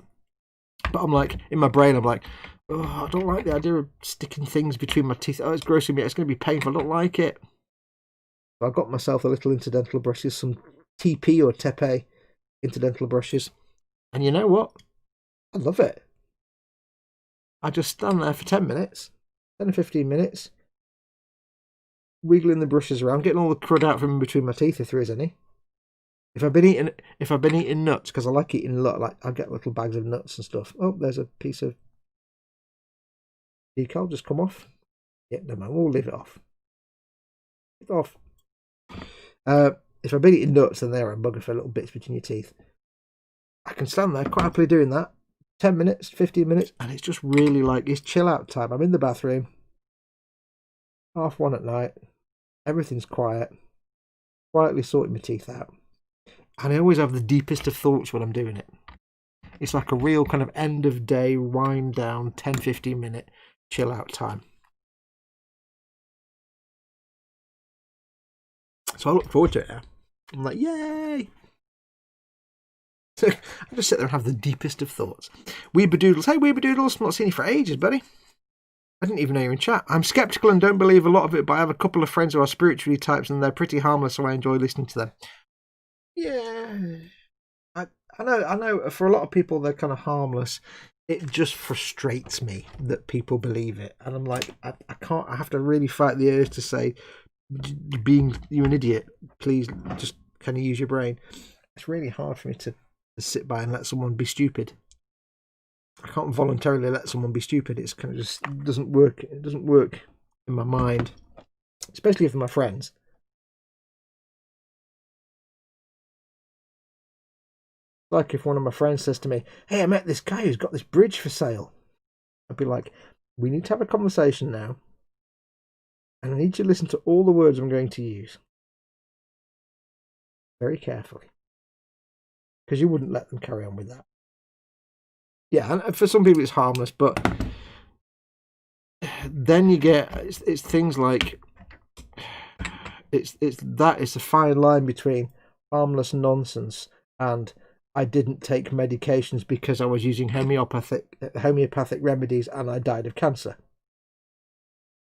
But I'm like, in my brain, I'm like, oh, I don't like the idea of sticking things between my teeth. Oh, it's grossing me. It's going to be painful. I don't like it. So I got myself a little interdental brushes, some TP or Tepe interdental brushes. And you know what? I love it. I just stand there for 10 minutes, 10 or 15 minutes, wiggling the brushes around, getting all the crud out from between my teeth if there is any. If I've been eating nuts, because I like eating a lot, like I get little bags of nuts and stuff. Oh, there's a piece of decal just come off. Yeah, no man, we'll leave it off. Leave it off. If I've been eating nuts and there are bugger for little bits between your teeth, I can stand there quite happily doing that. 10 minutes, 15 minutes, and it's just really like, it's chill out time. I'm in the bathroom, 1:30 at night, everything's quiet, quietly sorting my teeth out. And I always have the deepest of thoughts when I'm doing it. It's like a real kind of end of day, wind down, 10-15 minute chill out time. So I look forward to it now. I'm like, yay! So I just sit there and have the deepest of thoughts. Weebadoodles. Hey, Weebadoodles. Not seen you for ages, buddy. I didn't even know you're in chat. I'm sceptical and don't believe a lot of it, but I have a couple of friends who are spiritually types and they're pretty harmless, so I enjoy listening to them. Yeah. I know for a lot of people they're kind of harmless. It just frustrates me that people believe it. And I'm like, I can't, I have to really fight the urge to say, you're an idiot. Please, just, can you use your brain? It's really hard for me to sit by and let someone be stupid. I can't voluntarily let someone be stupid. It's kind of just doesn't work. It doesn't work in my mind, especially if they're my friends. Like if one of my friends says to me, hey, I met this guy who's got this bridge for sale. I'd be like, we need to have a conversation now. And I need you to listen to all the words I'm going to use. Very carefully. Because you wouldn't let them carry on with that. Yeah, and for some people it's harmless, but then you get, it's things like, it's a fine line between harmless nonsense and I didn't take medications because I was using homeopathic remedies and I died of cancer.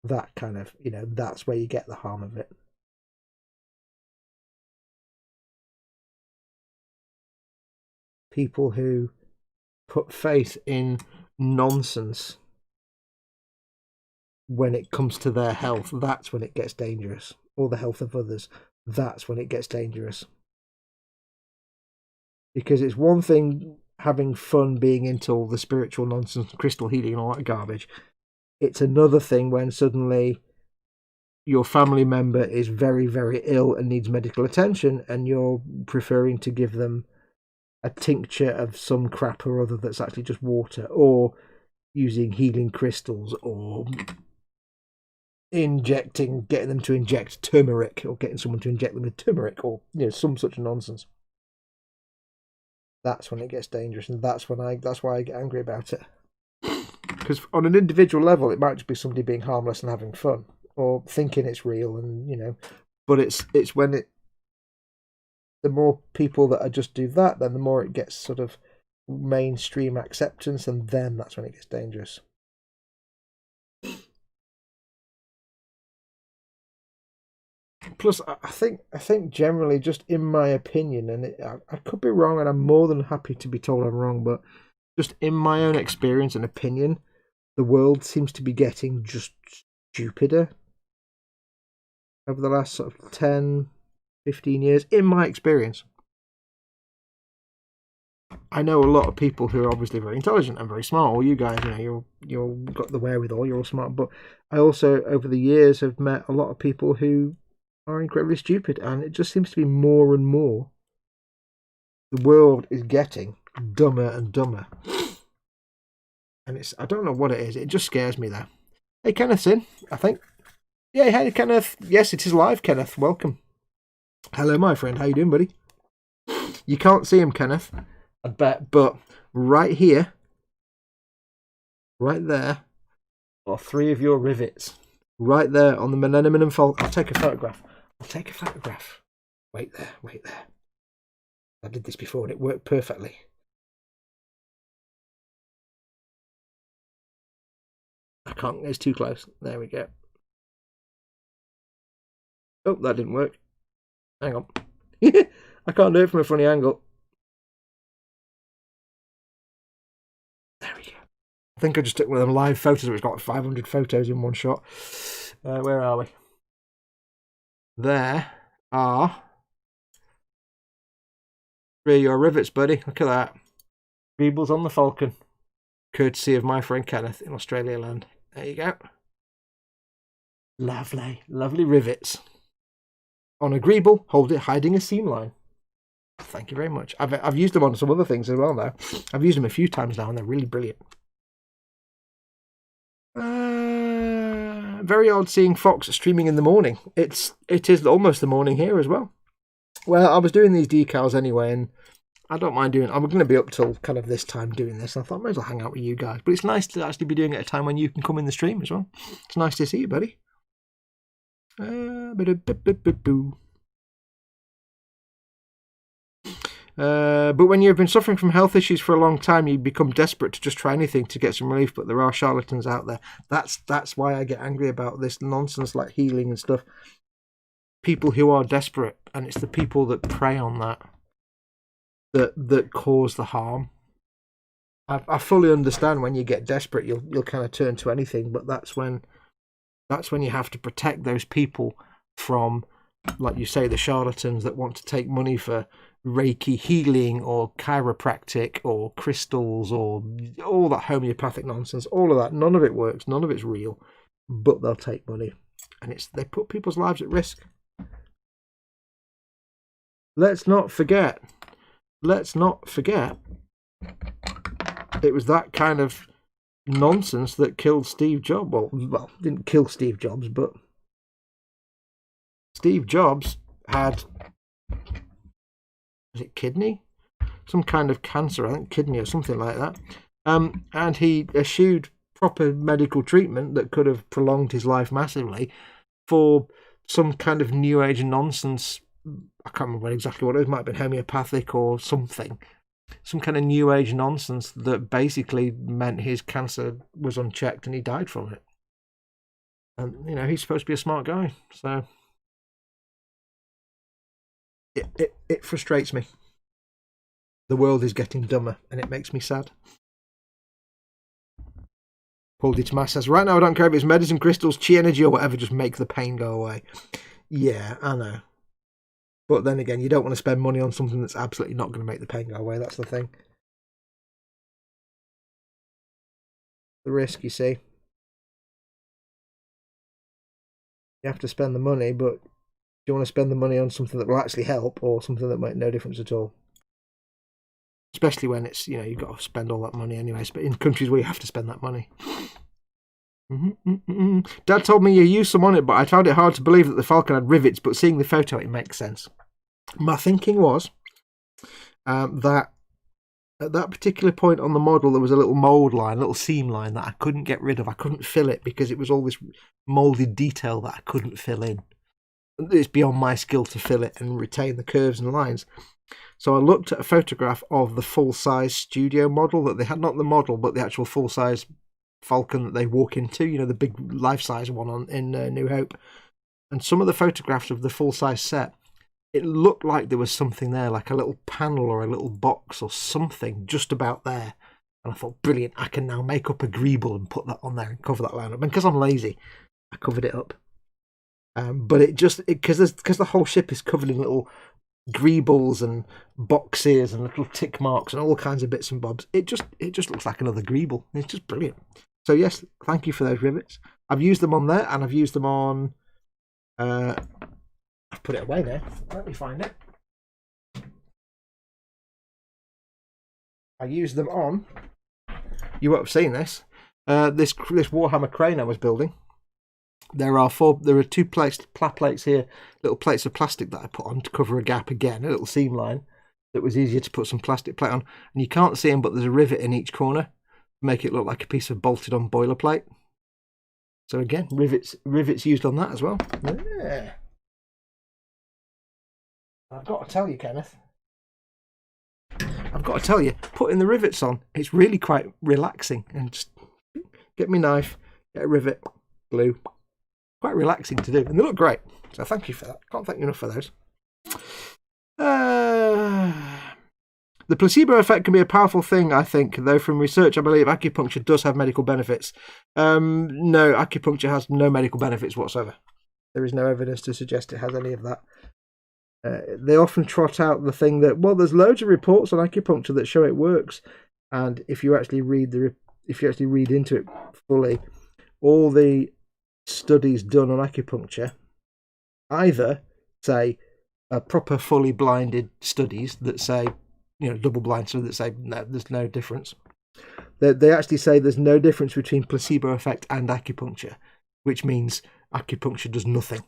That kind of, that's where you get the harm of it. People who put faith in nonsense when it comes to their health, that's when it gets dangerous. Or the health of others, that's when it gets dangerous. Because it's one thing having fun being into all the spiritual nonsense, crystal healing and all that garbage. It's another thing when suddenly your family member is very, very ill and needs medical attention and you're preferring to give them a tincture of some crap or other that's actually just water, or using healing crystals, or getting them to inject turmeric, or getting someone to inject them with turmeric, or some such nonsense. That's when it gets dangerous, and that's why I get angry about it. Because on an individual level, it might just be somebody being harmless and having fun, or thinking it's real, and but it's when the more people that just do that, then the more it gets sort of mainstream acceptance, and then that's when it gets dangerous. Plus, I think generally, just in my opinion, and I could be wrong, and I'm more than happy to be told I'm wrong, but just in my own experience and opinion, the world seems to be getting just stupider over the last sort of 10, 15 years, in my experience. I know a lot of people who are obviously very intelligent and very smart. All you guys, you're got the wherewithal. You're all smart. But I also, over the years, have met a lot of people who are incredibly stupid, and it just seems to be more and more. The world is getting dumber and dumber, and I don't know what it is. It just scares me there. Hey, Kenneth's in, I think. Yeah, hey, Kenneth. Yes, it is live, Kenneth. Welcome. Hello, my friend. How you doing, buddy? You can't see him, Kenneth, I bet, but right here, right there, are 3 of your rivets. Right there on the Millennium Falcon. I'll take a photograph. Wait there. I did this before and it worked perfectly. I can't, it's too close. There we go. Oh, that didn't work. Hang on. I can't do it from a funny angle. There we go. I think I just took one of them live photos. It's got 500 photos in one shot. Where are we? There are 3 of your rivets, buddy. Look at that. Greebles on the Falcon. Courtesy of my friend Kenneth in Australia land. There you go. Lovely. Lovely rivets. On a greeble, hold it hiding a seam line. Thank you very much. I've used them on some other things as well now. I've used them a few times now and they're really brilliant. Very odd seeing Fox streaming in the morning. It is almost the morning here as well. Well, I was doing these decals anyway, and I don't mind doing. I'm going to be up till kind of this time doing this. And I thought I might as well hang out with you guys. But it's nice to actually be doing it at a time when you can come in the stream as well. It's nice to see you, buddy. But when you've been suffering from health issues for a long time, you become desperate to just try anything to get some relief. But there are charlatans out there. That's why I get angry about this nonsense like healing and stuff. People who are desperate, and it's the people that prey on that cause the harm. I fully understand when you get desperate, you'll kind of turn to anything. But that's when you have to protect those people from, like you say, the charlatans that want to take money for Reiki healing or chiropractic or crystals or all that homeopathic nonsense. All of that, none of it works, none of it's real, but they'll take money, and they put people's lives at risk. Let's not forget it was that kind of nonsense that killed Steve Jobs. Well, didn't kill Steve Jobs, but Steve Jobs had, was it kidney? Some kind of cancer, I think kidney or something like that. And he eschewed proper medical treatment that could have prolonged his life massively for some kind of new age nonsense. I can't remember exactly what it was. It might have been homeopathic or something. Some kind of new age nonsense that basically meant his cancer was unchecked and he died from it. And, he's supposed to be a smart guy. So it frustrates me. The world is getting dumber and it makes me sad. Paul Ditmas says, right now I don't care if it's medicine, crystals, chi energy or whatever, just make the pain go away. Yeah, I know. But then again, you don't want to spend money on something that's absolutely not going to make the pain go away. That's the thing. The risk, you see. You have to spend the money, but do you want to spend the money on something that will actually help or something that make no difference at all? Especially when it's, you've got to spend all that money anyway, but in countries where you have to spend that money. Dad told me you used some on it, but I found it hard to believe that the Falcon had rivets, but seeing the photo, it makes sense. My thinking was that at that particular point on the model, there was a little mould line, a little seam line that I couldn't get rid of. I couldn't fill it because it was all this moulded detail that I couldn't fill in. It's beyond my skill to fill it and retain the curves and lines. So I looked at a photograph of the full-size studio model that they had, not the model, but the actual full-size Falcon that they walk into, the big life-size one in New Hope. And some of the photographs of the full-size set, it looked like there was something there, like a little panel or a little box or something just about there. And I thought, brilliant, I can now make up a greeble and put that on there and cover that line up. And because I'm lazy, I covered it up. But because the whole ship is covered in little greebles and boxes and little tick marks and all kinds of bits and bobs. It just looks like another greeble. It's just brilliant. So yes, thank you for those rivets. I've used them on there, and I've used them on. I've put it away now. Let me find it. I used them on. You won't have seen this. This Warhammer crane I was building. There are two plates here, little plates of plastic that I put on to cover a gap again, a little seam line that was easier to put some plastic plate on. And you can't see them, but there's a rivet in each corner to make it look like a piece of bolted on boilerplate. So again, rivets used on that as well. Yeah. I've got to tell you, Kenneth. I've got to tell you, putting the rivets on, it's really quite relaxing. And just get my knife, get a rivet, glue. Quite relaxing to do, and they look great. So thank you for that. Can't thank you enough for those. The placebo effect can be a powerful thing, I think, though from research I believe acupuncture does have medical benefits. No, acupuncture has no medical benefits whatsoever. There is no evidence to suggest it has any of that. They often trot out the thing that, well, there's loads of reports on acupuncture that show it works, and if you actually read into it fully, all the studies done on acupuncture either say proper fully blinded studies that say, double blind studies that say no, there's no difference. They actually say there's no difference between placebo effect and acupuncture, which means acupuncture does nothing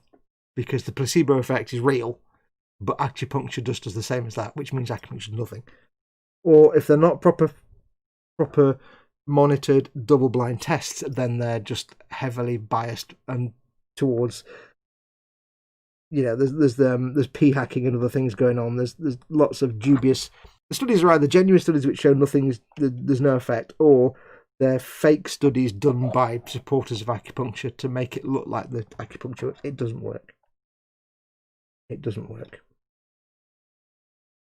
because the placebo effect is real, but acupuncture just does the same as that, which means acupuncture does nothing. Or if they're not proper monitored double-blind tests, then they're just heavily biased and towards, there's p-hacking and other things going on. There's lots of dubious. The studies are either genuine studies which show there's no effect, or they're fake studies done by supporters of acupuncture to make it look like the acupuncture. It doesn't work. It doesn't work.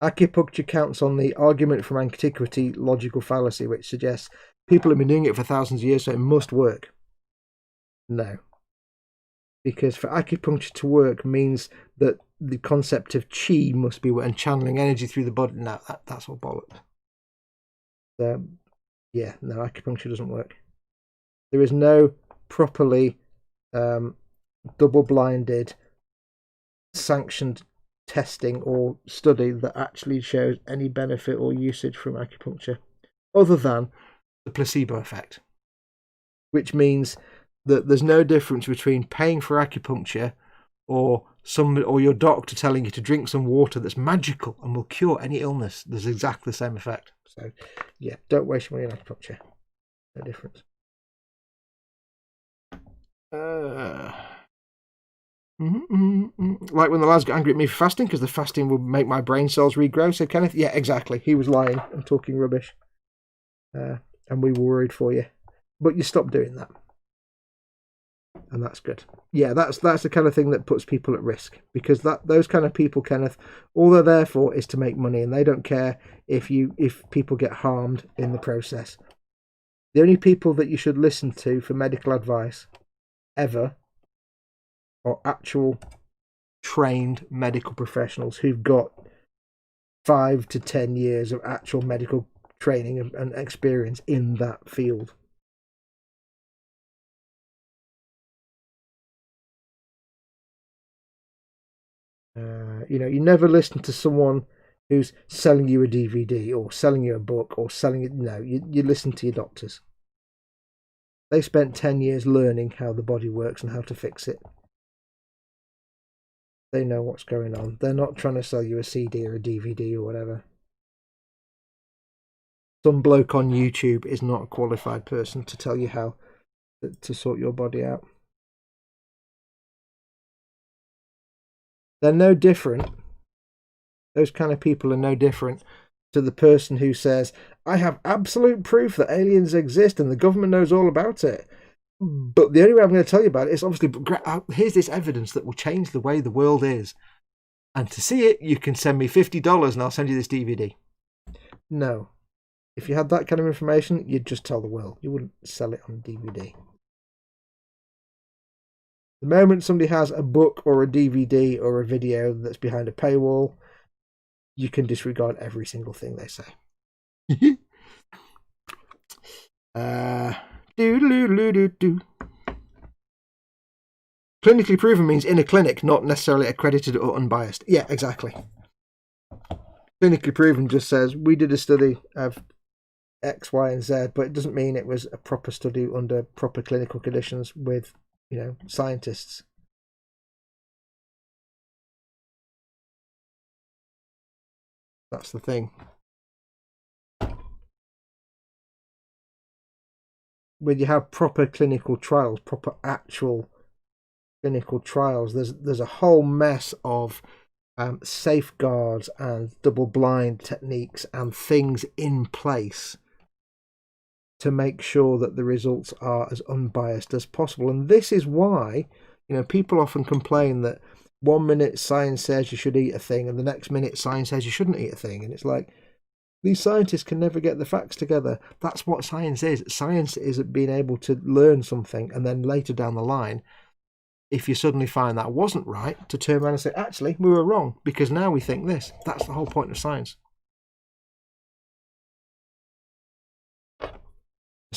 Acupuncture counts on the argument from antiquity logical fallacy, which suggests people have been doing it for thousands of years, so it must work. No. Because for acupuncture to work means that the concept of chi must be and channeling energy through the body. No, that's all bollocks. No, acupuncture doesn't work. There is no properly double-blinded, sanctioned testing or study that actually shows any benefit or usage from acupuncture other than the placebo effect, which means that there's no difference between paying for acupuncture or your doctor telling you to drink some water that's magical and will cure any illness. There's exactly the same effect. So yeah, don't waste your money on acupuncture. No difference. Like when the lads got angry at me for fasting because the fasting would make my brain cells regrow, said Kenneth. Yeah, exactly. He was lying and talking rubbish. And we were worried for you. But you stopped doing that. And that's good. Yeah, that's the kind of thing that puts people at risk. Because those kind of people, Kenneth, all they're there for is to make money, and they don't care if people get harmed in the process. The only people that you should listen to for medical advice ever are actual trained medical professionals who've got 5 to 10 years of actual medical training and experience in that field. You never listen to someone who's selling you a DVD or selling you a book or selling it. No, you listen to your doctors. They spent 10 years learning how the body works and how to fix it. They know what's going on. They're not trying to sell you a CD or a DVD or whatever. Some bloke on YouTube is not a qualified person to tell you how to sort your body out. They're no different. Those kind of people are no different to the person who says, I have absolute proof that aliens exist and the government knows all about it. But the only way I'm going to tell you about it is obviously, here's this evidence that will change the way the world is. And to see it, you can send me $50 and I'll send you this DVD. No. If you had that kind of information, you'd just tell the world. You wouldn't sell it on DVD. The moment somebody has a book or a DVD or a video that's behind a paywall, you can disregard every single thing they say. Do. Clinically proven means in a clinic, not necessarily accredited or unbiased. Yeah, exactly. Clinically proven just says we did a study of X, Y, and Z, but it doesn't mean it was a proper study under proper clinical conditions with, scientists. That's the thing. When you have proper clinical trials, proper actual clinical trials, there's a whole mess of safeguards and double-blind techniques and things in place to make sure that the results are as unbiased as possible. And this is why, people often complain that 1 minute science says you should eat a thing and the next minute science says you shouldn't eat a thing. And it's like, these scientists can never get the facts together. That's what science is. Science is being able to learn something and then later down the line, if you suddenly find that wasn't right, to turn around and say, actually, we were wrong because now we think this. That's the whole point of science.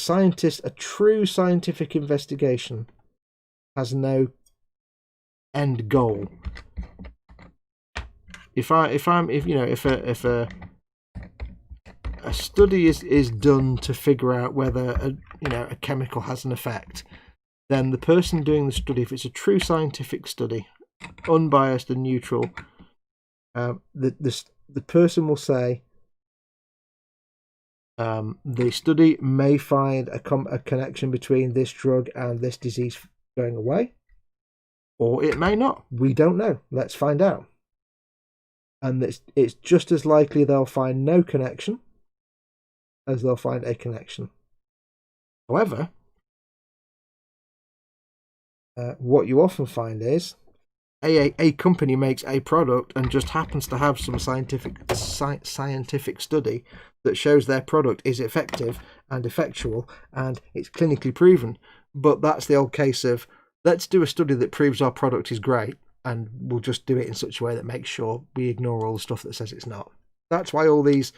A true scientific investigation has no end goal. If a study is done to figure out whether a chemical has an effect, then the person doing the study, if it's a true scientific study, unbiased and neutral, the person will say, the study may find a connection between this drug and this disease going away, or it may not. We don't know. Let's find out. And it's just as likely they'll find no connection as they'll find a connection. However, what you often find is a company makes a product and just happens to have some scientific study that shows their product is effective and effectual and it's clinically proven. But that's the old case of, let's do a study that proves our product is great and we'll just do it in such a way that makes sure we ignore all the stuff that says it's not. That's why all these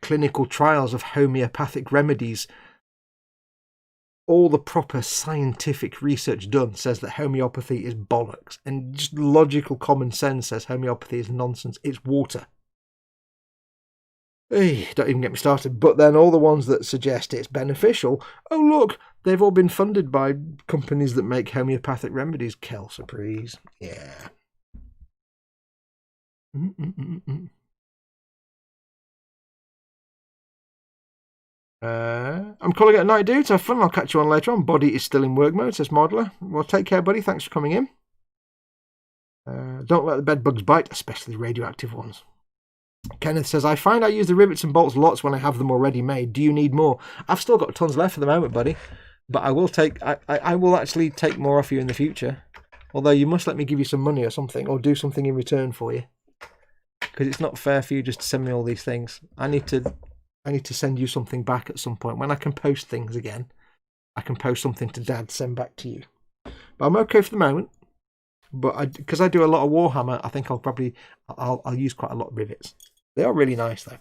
clinical trials of homeopathic remedies, all the proper scientific research done says that homeopathy is bollocks, and just logical common sense says homeopathy is nonsense. It's water. Hey, don't even get me started. But then all the ones that suggest it's beneficial, oh look, they've all been funded by companies that make homeopathic remedies. Kel surprise. Yeah. I'm calling it a night, dudes. Have fun. I'll catch you on later on. Body is still in work mode, says Modeler. Well, take care, buddy. Thanks for coming in. Don't let the bed bugs bite, especially radioactive ones. Kenneth says, I find I use the rivets and bolts lots when I have them already made. Do you need more? I've still got tons left for the moment, buddy. But I will actually take more off you in the future. Although you must let me give you some money or something, or do something in return for you. Because it's not fair for you just to send me all these things. I need to send you something back at some point. When I can post things again, I can post something to Dad to send back to you. But I'm okay for the moment. But because I do a lot of Warhammer, I think I'll use quite a lot of rivets. They are really nice though.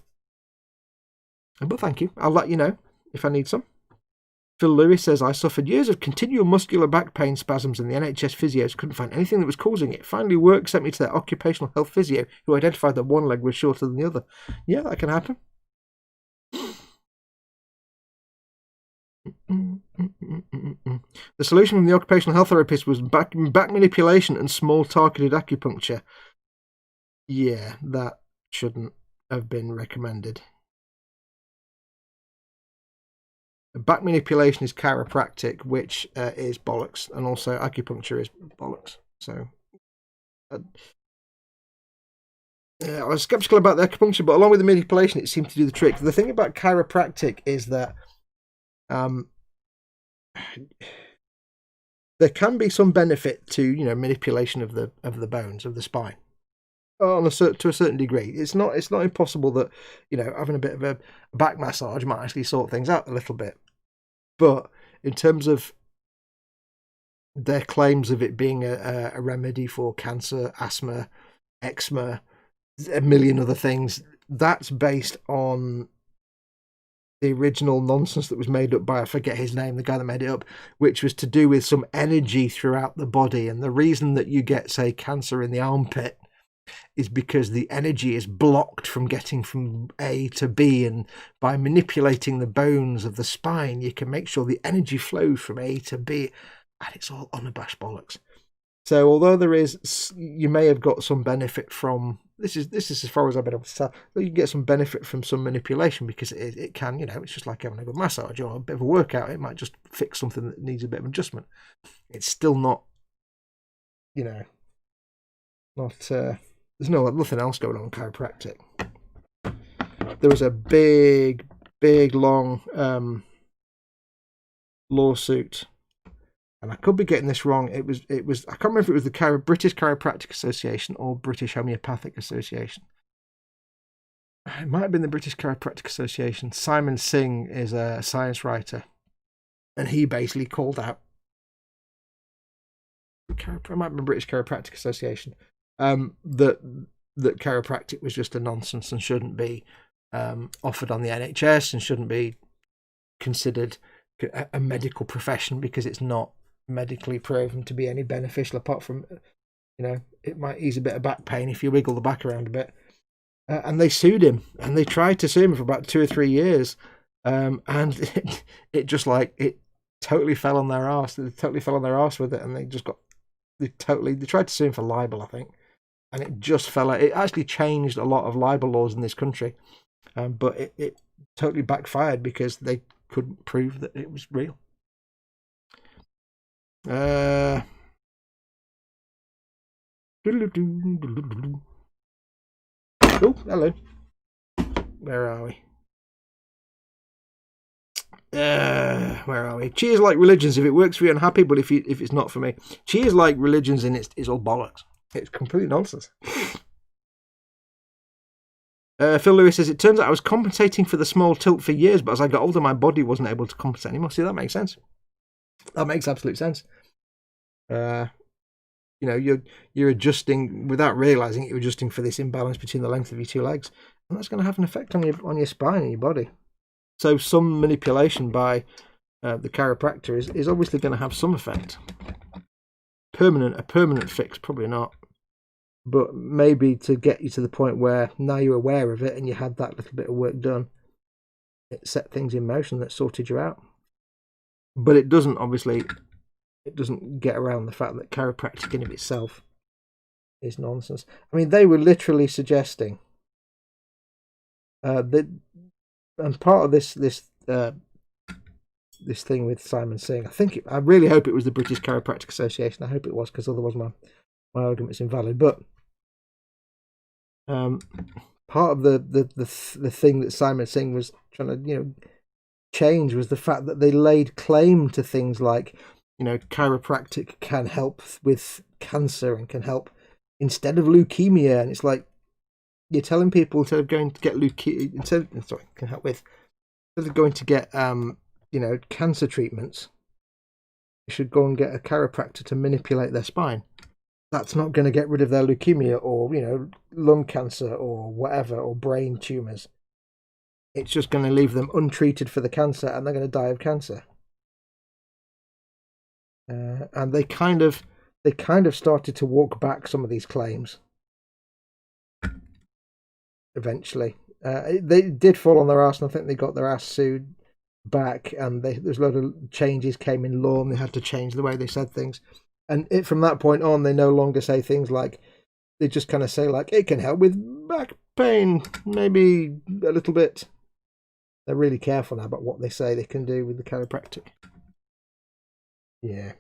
But thank you. I'll let you know if I need some. Phil Lewis says, I suffered years of continual muscular back pain spasms and the NHS physios couldn't find anything that was causing it. Finally, work sent me to their occupational health physio who identified that one leg was shorter than the other. Yeah, that can happen. The solution from the occupational health therapist was back manipulation and small targeted acupuncture. Yeah, that shouldn't have been recommended. Back manipulation is chiropractic, which is bollocks, and also acupuncture is bollocks. So I was skeptical about the acupuncture, but along with the manipulation, it seemed to do the trick. The thing about chiropractic is that there can be some benefit to manipulation of the bones of the spine to a certain degree. It's not impossible that having a bit of a back massage might actually sort things out a little bit. But in terms of their claims of it being a remedy for cancer, asthma, eczema, a million other things. That's based on the original nonsense that was made up by, I forget his name, the guy that made it up, which was to do with some energy throughout the body. And the reason that you get, say, cancer in the armpit is because the energy is blocked from getting from A to B, and by manipulating the bones of the spine, you can make sure the energy flows from A to B, and it's all unabashed bollocks. So although there is, you may have got some benefit from, this is as far as I've been able to tell, you can get some benefit from some manipulation, because it can, it's just like having a good massage or a bit of a workout. It might just fix something that needs a bit of adjustment. It's still not, there's nothing else going on in chiropractic. There was a big, long lawsuit, and I could be getting this wrong. It was. I can't remember if it was the British Chiropractic Association or British Homeopathic Association. It might have been the British Chiropractic Association. Simon Singh is a science writer, and he basically called out. It might be the British Chiropractic Association. That chiropractic was just a nonsense and shouldn't be offered on the NHS and shouldn't be considered a medical profession, because it's not medically proven to be any beneficial, apart from it might ease a bit of back pain if you wiggle the back around a bit. And they sued him, and they tried to sue him for about 2 or 3 years, and it just it totally fell on their arse. They totally fell on their arse with it, and they tried to sue him for libel, I think. And it just fell out. It actually changed a lot of libel laws in this country, but it totally backfired because they couldn't prove that it was real. Oh, hello. Where are we? Where are we? Cheers like religions. If it works for you, I'm happy, but if it's not for me, cheers like religions, and it's all bollocks. It's complete nonsense. Phil Lewis says, it turns out I was compensating for the small tilt for years, but as I got older, my body wasn't able to compensate anymore. See, that makes sense. That makes absolute sense. You're adjusting without realizing it. You're adjusting for this imbalance between the length of your two legs, and that's going to have an effect on your spine and your body. So some manipulation by the chiropractor is obviously going to have some effect. A permanent fix, probably not, but maybe to get you to the point where now you're aware of it and you had that little bit of work done, it set things in motion that sorted you out. But it doesn't get around the fact that chiropractic in of itself is nonsense. I mean, they were literally suggesting that, and part of this thing with Simon Singh, I really hope it was the British Chiropractic Association. I hope it was, because otherwise my argument's invalid. But part of the thing that Simon Singh was trying to change was the fact that they laid claim to things like chiropractic can help with cancer and can help instead of leukemia, and it's like you're telling people instead of going to get can help with instead of going to get cancer treatments, you should go and get a chiropractor to manipulate their spine. That's not going to get rid of their leukemia or, lung cancer or whatever, or brain tumours. It's just going to leave them untreated for the cancer, and they're going to die of cancer. And they kind of started to walk back some of these claims. Eventually, they did fall on their ass, and I think they got their ass sued back, and there's a lot of changes came in law, and they had to change the way they said things. And from that point on, they no longer say things like, they just kind of say it can help with back pain, maybe a little bit. They're really careful now about what they say they can do with the chiropractic. Yeah.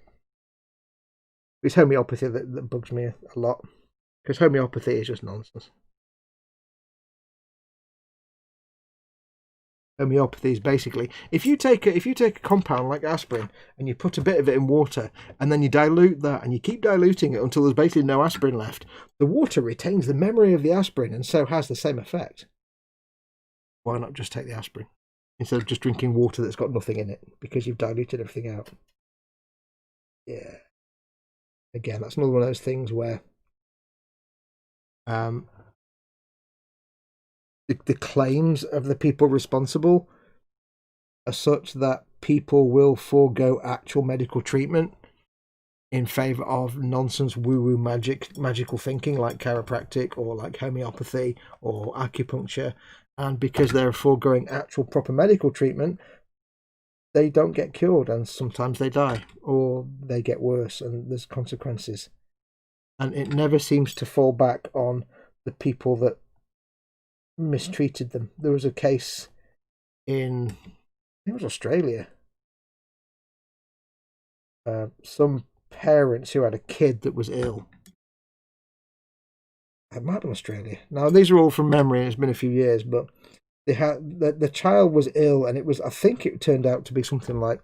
It's homeopathy that bugs me a lot, because homeopathy is just nonsense. Homeopathy is basically, if you take a compound like aspirin and you put a bit of it in water and then you dilute that and you keep diluting it until there's basically no aspirin left, the water retains the memory of the aspirin and so has the same effect. Why not just take the aspirin instead of just drinking water that's got nothing in it because you've diluted everything out? Yeah. Again, that's another one of those things where the claims of the people responsible are such that people will forego actual medical treatment in favor of nonsense woo-woo magical thinking like chiropractic or like homeopathy or acupuncture. And because they're foregoing actual proper medical treatment, they don't get cured, and sometimes they die or they get worse, and there's consequences. And it never seems to fall back on the people that mistreated them. There was a case in, I think it was Australia. Some parents who had a kid that was ill. It might have been Australia. Now, these are all from memory, and it's been a few years, but they had the child was ill, and it was, I think it turned out to be something like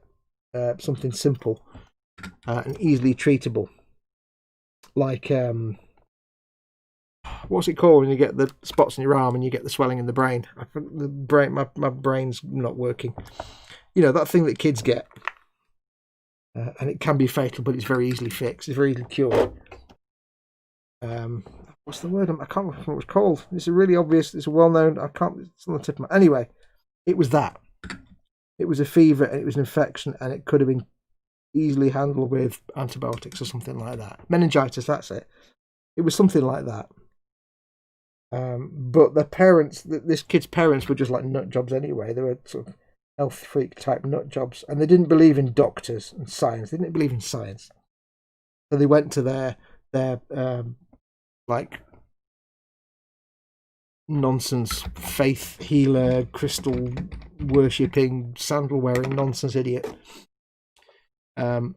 something simple and easily treatable, like what's it called when you get the spots in your arm and you get the swelling in the brain? I think the brain, my brain's not working. You know, that thing that kids get, and it can be fatal, but it's very easily fixed. It's very easily cured. What's the word? I can't remember what it was called. It's a really obvious, it's a well-known, it's on the tip of my... Anyway, it was that. It was a fever, and it was an infection, and it could have been easily handled with antibiotics or something like that. Meningitis, that's it. It was something like that. But the parents, this kid's parents were just like nut jobs anyway. They were sort of health freak type nut jobs, and they didn't believe in doctors and science. They didn't believe in science. So they went to their like nonsense faith healer, crystal worshipping, sandal wearing nonsense idiot, and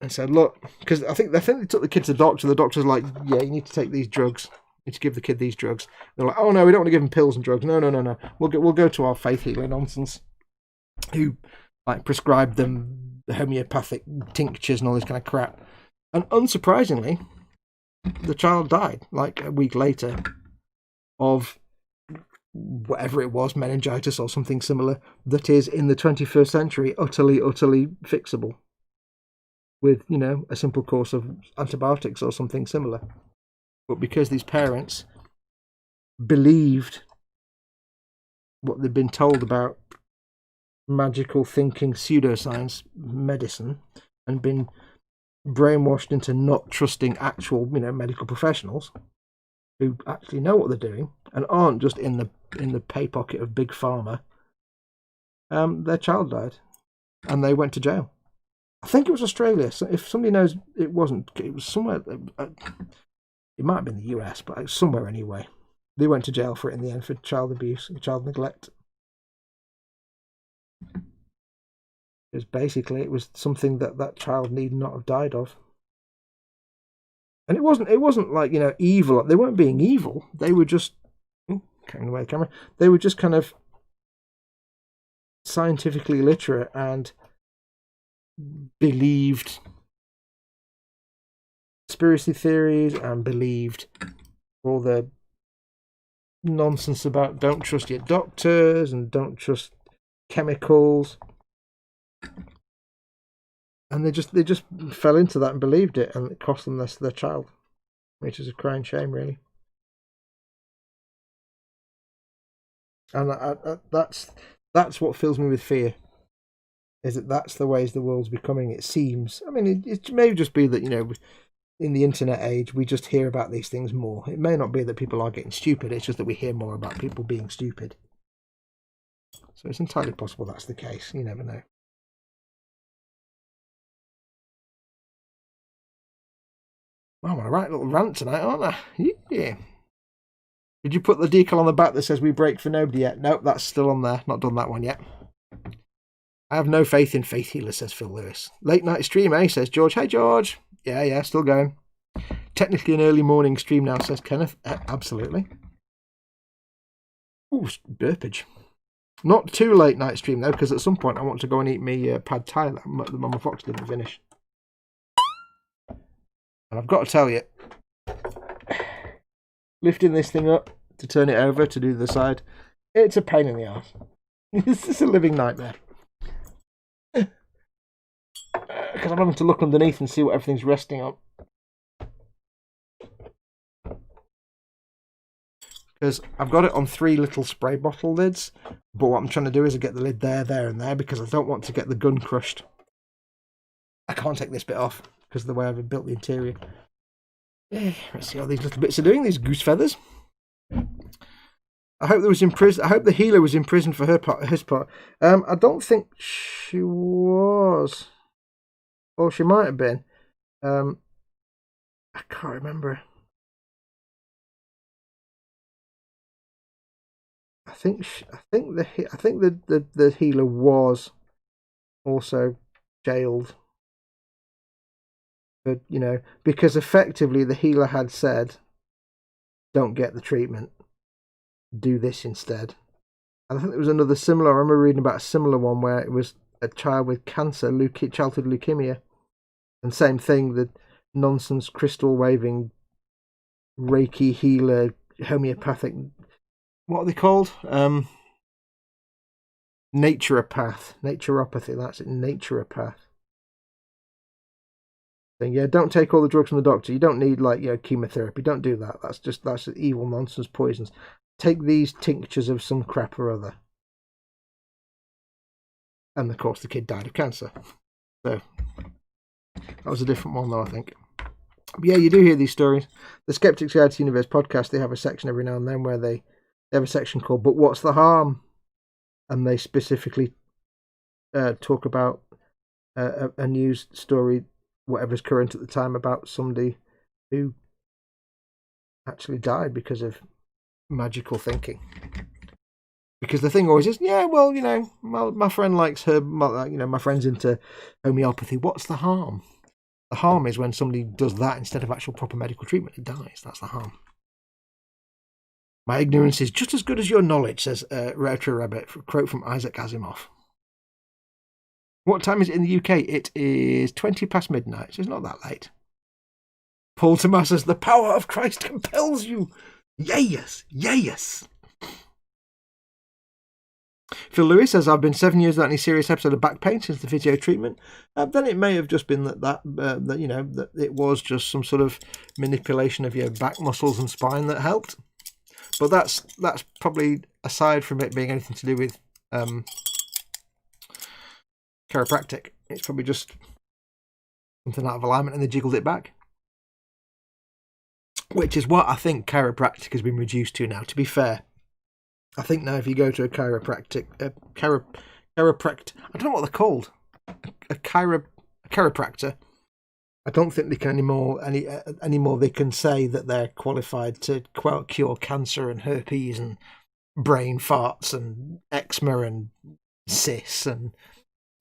said, look, because I think they took the kid to the doctor. The doctor's like, yeah, you need to take these drugs. You need to give the kid these drugs. They're like, oh no, we don't want to give him pills and drugs. No. We'll go to our faith healer nonsense, who like prescribed them homeopathic tinctures and all this kind of crap. And unsurprisingly, the child died like a week later of whatever it was, meningitis or something similar, that is in the 21st century utterly fixable with, you know, a simple course of antibiotics or something similar. But because these parents believed what they'd been told about magical thinking, pseudoscience medicine, and been brainwashed into not trusting actual, you know, medical professionals who actually know what they're doing and aren't just in the pay pocket of big pharma, their child died and they went to jail. I think it was Australia. So if somebody knows, it wasn't. It was somewhere. It might have been the US, but somewhere anyway. They went to jail for it in the end for child abuse and child neglect. Because basically it was something that child need not have died of. And it wasn't like, you know, evil. They weren't being evil. They were just carrying away the camera. They were just kind of scientifically literate and believed conspiracy theories and believed all the nonsense about don't trust your doctors and don't trust chemicals. And they just fell into that and believed it, and it cost them their child, which is a crying shame, really. And that's what fills me with fear, is that's the ways the world's becoming, it seems. I mean, it may just be that, you know, in the internet age, we just hear about these things more. It may not be that people are getting stupid, it's just that we hear more about people being stupid. So it's entirely possible that's the case. You never know. I'm on a right little rant tonight, aren't I? Yeah. Did you put the decal on the back that says we break for nobody yet? Nope, that's still on there. Not done that one yet. I have no faith in faith healers, says Phil Lewis. Late night stream, eh, says George. Hey, George. Yeah, still going. Technically an early morning stream now, says Kenneth. Absolutely. Ooh, burpage. Not too late night stream, though, because at some point I want to go and eat me pad thai that Mama Fox didn't finish. And I've got to tell you, lifting this thing up to turn it over to do the side, it's a pain in the arse. It's just a living nightmare. Because I'm having to look underneath and see what everything's resting on. because I've got it on 3 little spray bottle lids, but what I'm trying to do is get the lid there, and there, because I don't want to get the gun crushed. I can't take this bit off because of the way I've built the interior. Let's see how these little bits are doing, these goose feathers. I hope I hope the healer was in prison for his part. I don't think she was. Or she might have been. I can't remember. I think the healer was also jailed. But because effectively the healer had said, "Don't get the treatment. Do this instead." And I think there was another similar. I remember reading about a similar one where it was a child with cancer, childhood leukemia, and same thing. The nonsense crystal waving Reiki healer homeopathic. What are they called? Naturopathy. That's it. Naturopath. Saying, yeah, don't take all the drugs from the doctor. You don't need chemotherapy. Don't do that. That's evil nonsense poisons. Take these tinctures of some crap or other. And of course the kid died of cancer. So that was a different one though, I think. But yeah, you do hear these stories. The Skeptics Guide to the Universe podcast, they have a section every now and then where they have a section called "But What's the Harm?" And they specifically talk about a news story, whatever's current at the time, about somebody who actually died because of magical thinking. Because the thing always is, yeah, well, my friend likes her, my friend's into homeopathy. What's the harm? The harm is when somebody does that instead of actual proper medical treatment. It dies. That's the harm. My ignorance is just as good as your knowledge, says Retro Rabbit, quote from Isaac Asimov. What time is it in the UK? It is 20 past midnight, so it's not that late. Paul Thomas says, the power of Christ compels you. Yes, yes. Phil Lewis says, I've been 7 years without any serious episode of back pain since the physio treatment. Then it may have just been that it was just some sort of manipulation of your back muscles and spine that helped. But that's probably, aside from it being anything to do with chiropractic, it's probably just something out of alignment and they jiggled it back. Which is what I think chiropractic has been reduced to now, to be fair. I think now if you go to a chiropractic, I don't know what they're called, a chiropractor, I don't think they can anymore they can say that they're qualified to cure cancer and herpes and brain farts and eczema and cysts and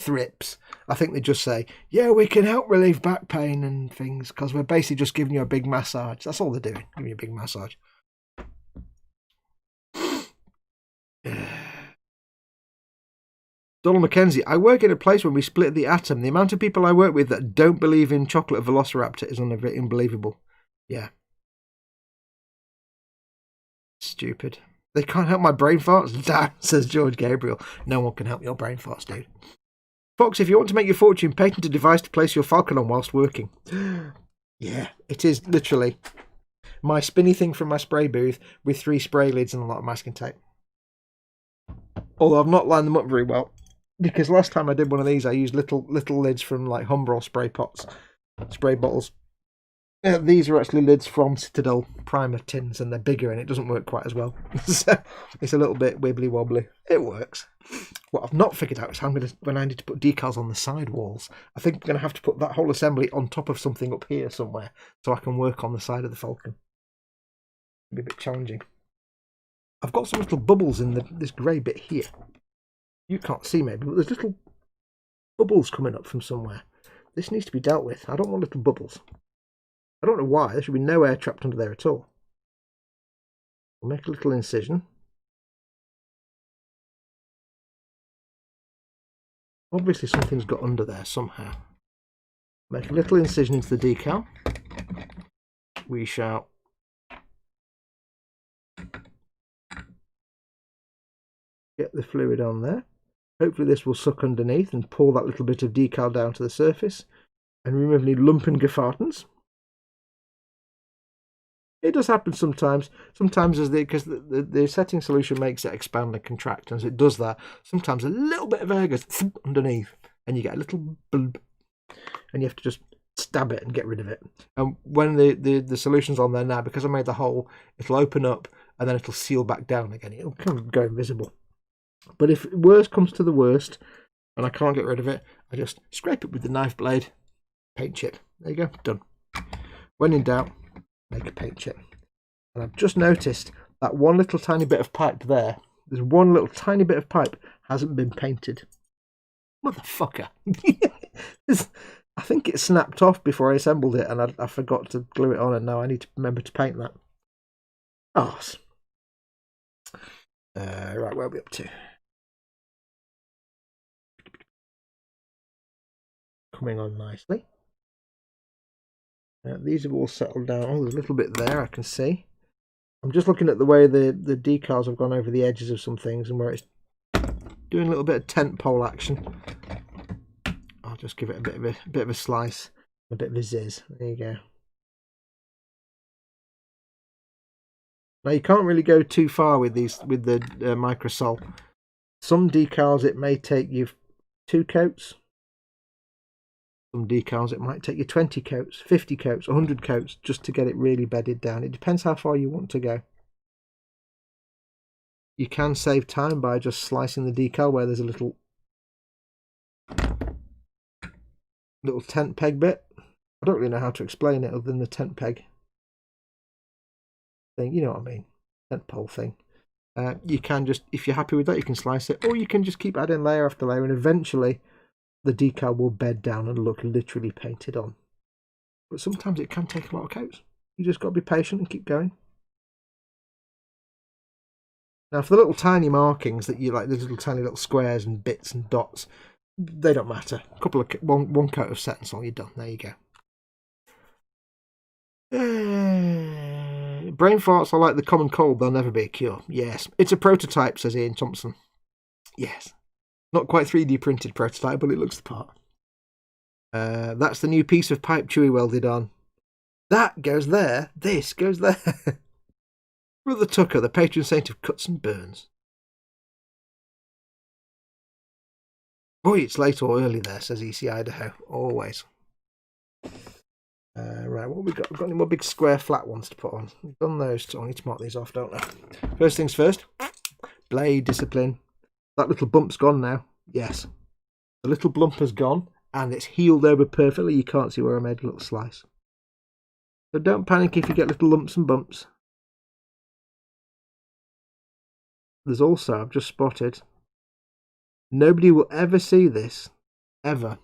thrips. I think they just say, yeah, we can help relieve back pain and things because we're basically just giving you a big massage. That's all they're doing, giving you a big massage. Donald McKenzie, I work in a place where we split the atom. The amount of people I work with that don't believe in chocolate velociraptor is unbelievable. Yeah. Stupid. They can't help my brain farts? Damn, says George Gabriel. No one can help your brain farts, dude. Fox, if you want to make your fortune, patent a device to place your Falcon on whilst working. Yeah, it is literally my spinny thing from my spray booth with 3 spray lids and a lot of masking tape. Although I've not lined them up very well. Because last time I did one of these, I used little lids from like Humbrol spray bottles. These are actually lids from Citadel primer tins, and they're bigger, and it doesn't work quite as well. So it's a little bit wibbly wobbly. It works. What I've not figured out is how I'm going to, when I need to put decals on the side walls, I think I'm going to have to put that whole assembly on top of something up here somewhere, so I can work on the side of the Falcon. It'll be a bit challenging. I've got some little bubbles in this grey bit here. You can't see maybe, but there's little bubbles coming up from somewhere. This needs to be dealt with. I don't want little bubbles. I don't know why. There should be no air trapped under there at all. We'll make a little incision. Obviously something's got under there somehow. Make a little incision into the decal. We shall get the fluid on there. Hopefully this will suck underneath and pull that little bit of decal down to the surface and remove any lumpen gefartens. It does happen sometimes. Sometimes because the setting solution makes it expand and contract, and as it does that, sometimes a little bit of air goes underneath, and you get a little bulb, and you have to just stab it and get rid of it. And when the solution's on there now, because I made the hole, it'll open up and then it'll seal back down again. It'll kind of go invisible. But if worst comes to the worst, and I can't get rid of it, I just scrape it with the knife blade, paint chip. There you go, done. When in doubt, make a paint chip. And I've just noticed that one little tiny bit of pipe there, there's one little tiny bit of pipe hasn't been painted. Motherfucker. I think it snapped off before I assembled it, and I forgot to glue it on, and now I need to remember to paint that. Arse. Right, where are we up to? Coming on nicely. These have all settled down. Oh, there's a little bit there I can see. I'm just looking at the way the decals have gone over the edges of some things and where it's doing a little bit of tent pole action. I'll just give it a bit of a slice, a bit of a zizz. There you go. Now you can't really go too far with the MicroSOL. Some decals it may take you 2 coats. Some decals it might take you 20 coats, 50 coats, 100 coats just to get it really bedded down. It depends how far you want to go. You can save time by just slicing the decal where there's a little tent peg bit. I don't really know how to explain it other than the tent peg thing. You know what I mean? Tent pole thing. You can just, if you're happy with that, you can slice it, or you can just keep adding layer after layer, and eventually the decal will bed down and look literally painted on. But sometimes it can take a lot of coats. You just got to be patient and keep going. Now, for the little tiny markings that you like, those little tiny little squares and bits and dots, they don't matter. A couple of one coat of set and so you're done. There you go. Brain farts are like the common cold. They'll never be a cure. Yes, it's a prototype, says Ian Thompson. Yes. Not quite 3D printed prototype, but it looks the part. That's the new piece of pipe Chewy welded on. That goes there. This goes there. Brother Tucker, the patron saint of cuts and burns. Boy, it's late or early there, says EC Idaho. Always. Right, what have we got? We've got any more big square flat ones to put on. We've done those two. I need to mark these off, don't I? First things first. Blade discipline. That little bump's gone now. Yes. The little bump has gone and it's healed over perfectly. You can't see where I made a little slice. So don't panic if you get little lumps and bumps. There's also, I've just spotted, nobody will ever see this, ever,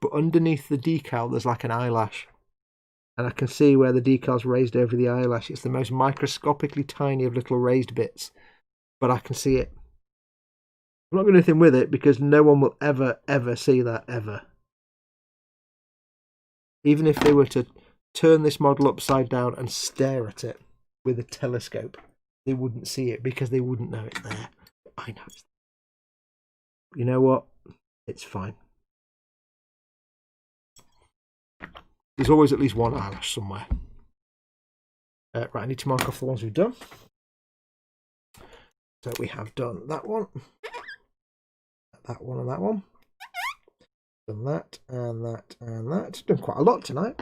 but underneath the decal there's like an eyelash. And I can see where the decal's raised over the eyelash. It's the most microscopically tiny of little raised bits, but I can see it. I'm not going to do anything with it because no one will ever see that, ever. Even if they were to turn this model upside down and stare at it with a telescope, they wouldn't see it because they wouldn't know it's there. I know it's there. You know what? It's fine. There's always at least one eyelash somewhere. Right, I need to mark off the ones we've done. So we have done that one. That one and that one. Done that and that and that. Done quite a lot tonight.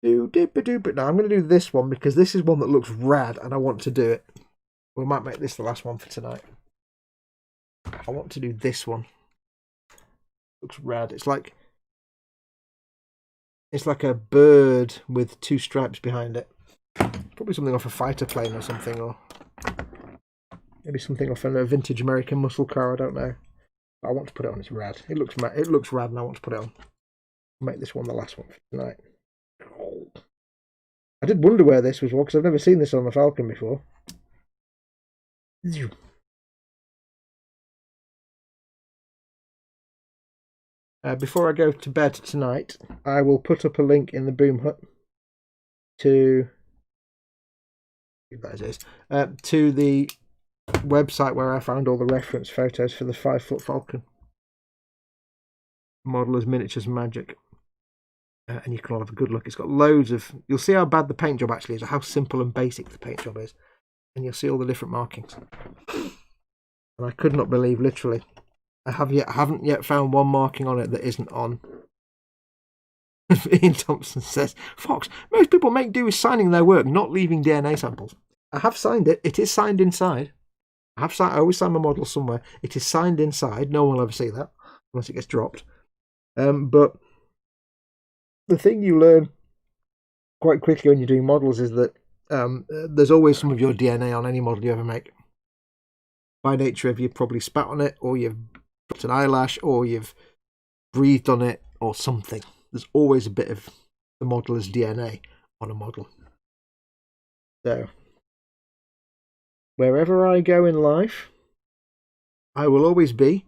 But now I'm going to do this one because this is one that looks rad and I want to do it. We might make this the last one for tonight. I want to do this one. Looks rad. It's like a bird with 2 stripes behind it. Probably something off a fighter plane or something, or maybe something off a vintage American muscle car. I don't know. But I want to put it on. It's rad. It looks rad, and I want to put it on. I'll make this one the last one for tonight. I did wonder where this was because I've never seen this on the Falcon before. Before I go to bed tonight, I will put up a link in the Boom Hut to the website where I found all the reference photos for the 5-foot Falcon. Modeller's Miniatures Magic. and you can all have a good look. It's got loads of... You'll see how bad the paint job actually is, or how simple and basic the paint job is. And you'll see all the different markings. And I could not believe, literally, I haven't yet found one marking on it that isn't on. Ian Thompson says, Fox, most people make do with signing their work, not leaving DNA samples. I have signed it. It is signed inside. I always sign my model somewhere. It is signed inside. No one will ever see that unless it gets dropped. But the thing you learn quite quickly when you're doing models is that there's always some of your DNA on any model you ever make. By nature of you've probably spat on it, or you've dropped an eyelash, or you've breathed on it, or something. There's always a bit of the modeler's DNA on a model. So, wherever I go in life, I will always be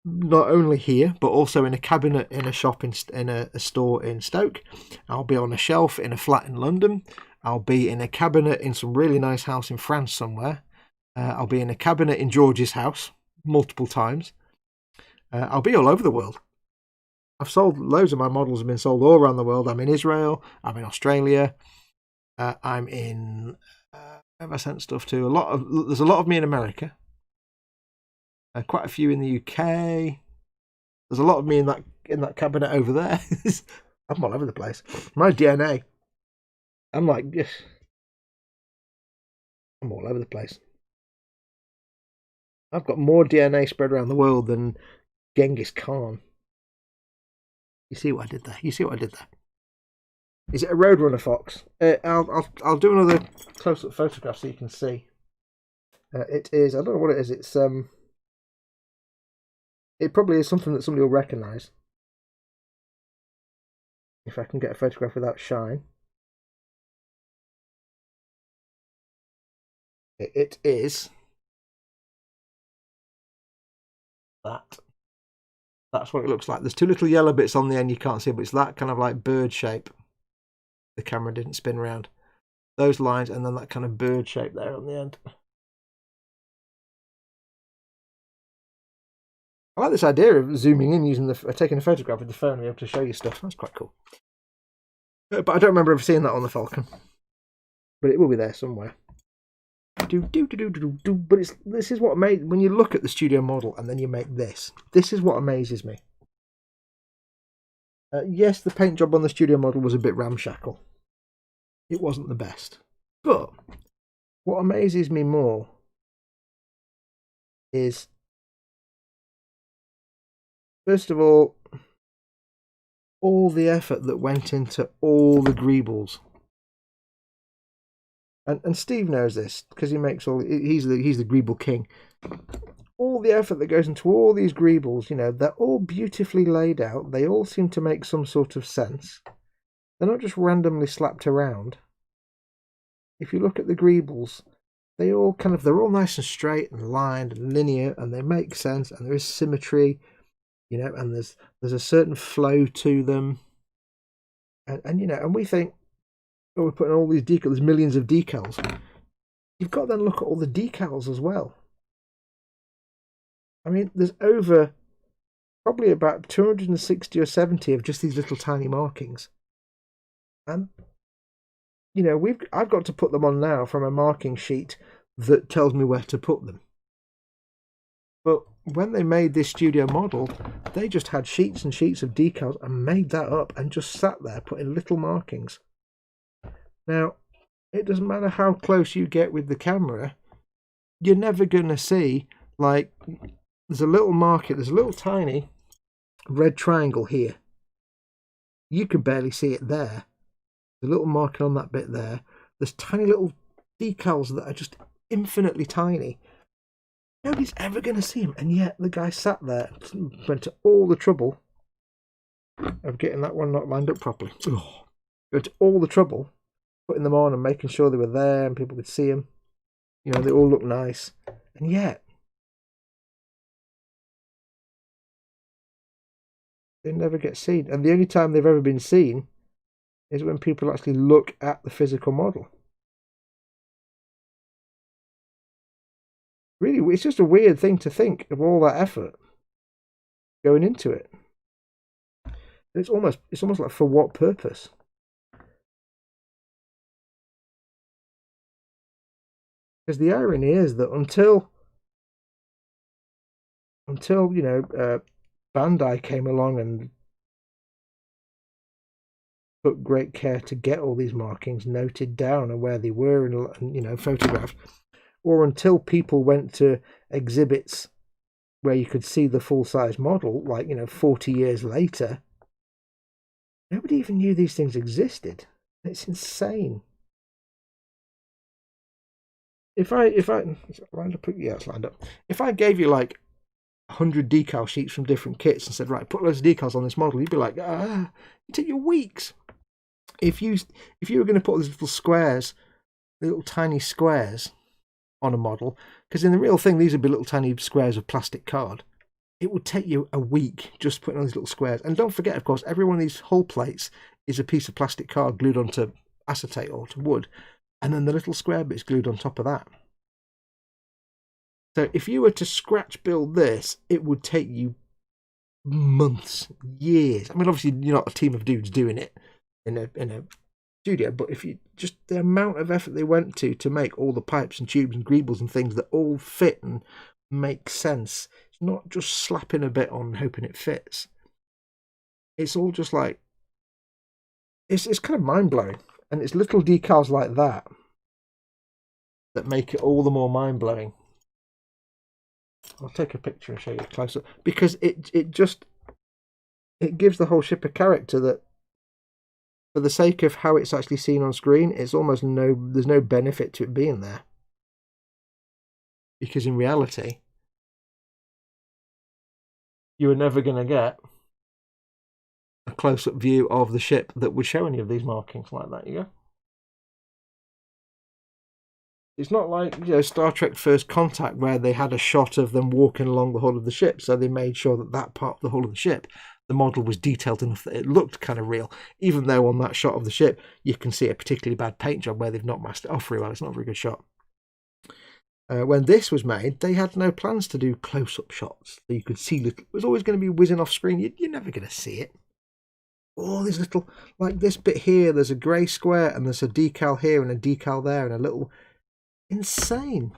not only here, but also in a cabinet in a shop in a store in Stoke. I'll be on a shelf in a flat in London. I'll be in a cabinet in some really nice house in France somewhere. I'll be in a cabinet in George's house multiple times. I'll be all over the world. I've sold loads of my models, have been sold all around the world. I'm in Israel. I'm in Australia. I'm in. Have I sent stuff to? There's a lot of me in America. Quite a few in the UK. There's a lot of me in that cabinet over there. I'm all over the place. My DNA. I'm like, I'm all over the place. I've got more DNA spread around the world than Genghis Khan. You see what I did there? Is it a Roadrunner Fox? I'll do another close-up photograph so you can see. It is. I don't know what it is. It's It probably is something that somebody will recognise. If I can get a photograph without shine. It is that. That's what it looks like. There's two little yellow bits on the end you can't see, but it's that kind of like bird shape. The camera didn't spin around. Those lines and then that kind of bird shape there on the end. I like this idea of zooming in using taking a photograph with the phone and be able to show you stuff. That's quite cool. But I don't remember ever seeing that on the Falcon. But it will be there somewhere. But this is what made, when you look at the studio model and then you make this is what amazes me. Yes, the paint job on the studio model was a bit ramshackle. It wasn't the best. But what amazes me more is, first of all the effort that went into all the greebles. And Steve knows this because he makes he's the greeble king. All the effort that goes into all these greebles, they're all beautifully laid out. They all seem to make some sort of sense. They're not just randomly slapped around. If you look at the greebles, they're all nice and straight and lined and linear, and they make sense, and there is symmetry, and there's a certain flow to them. And we think, oh, we're putting all these decals, there's millions of decals. You've got to then look at all the decals as well. I mean, there's over probably about 260 or 70 of just these little tiny markings. And, I've got to put them on now from a marking sheet that tells me where to put them. But when they made this studio model, they just had sheets and sheets of decals and made that up and just sat there putting little markings. Now, it doesn't matter how close you get with the camera, you're never going to see, like, there's a little market, there's a little tiny red triangle here. You can barely see it there. There's a little marking on that bit there. There's tiny little decals that are just infinitely tiny. Nobody's ever going to see them, and yet the guy sat there, went to all the trouble of getting that one not lined up properly. Went to all the trouble putting them on and making sure they were there and people could see them. They all look nice. And yet, they never get seen. And the only time they've ever been seen is when people actually look at the physical model. Really, it's just a weird thing to think of all that effort going into it. It's almost like, for what purpose? Because the irony is that until Bandai came along and took great care to get all these markings noted down and where they were and photographed, or until people went to exhibits where you could see the full-size model, 40 years later, nobody even knew these things existed. It's insane. If I lined up, yeah, it's lined up. If I gave you 100 decal sheets from different kits and said, right, put loads of decals on this model, you'd be like, it'd take you weeks. If you were going to put these little squares, little tiny squares on a model, because in the real thing these would be little tiny squares of plastic card, it would take you a week just putting on these little squares. And don't forget, of course, every one of these hull plates is a piece of plastic card glued onto acetate or to wood, and then the little square bits glued on top of that. So if you were to scratch build this, it would take you months, years. I mean, obviously you're not a team of dudes doing it in a studio, but if you just the amount of effort they went to make all the pipes and tubes and greebles and things that all fit and make sense. It's not just slapping a bit on and hoping it fits. It's all just it's kind of mind-blowing. And it's little decals like that make it all the more mind-blowing. I'll take a picture and show you close up, because it gives the whole ship a character that, for the sake of how it's actually seen on screen, there's no benefit to it being there. Because in reality, you were never going to get a close-up view of the ship that would show any of these markings like that. You go. It's not like Star Trek First Contact, where they had a shot of them walking along the hull of the ship, so they made sure that part of the hull of the ship, the model was detailed enough that it looked kind of real, even though on that shot of the ship you can see a particularly bad paint job where they've not masked it off very well. It's not a very good shot. When this was made, they had no plans to do close-up shots, so you could see little. It was always going to be whizzing off screen. You're never going to see it. All these little, like this bit here, there's a grey square, and there's a decal here and a decal there, and a little. Insane.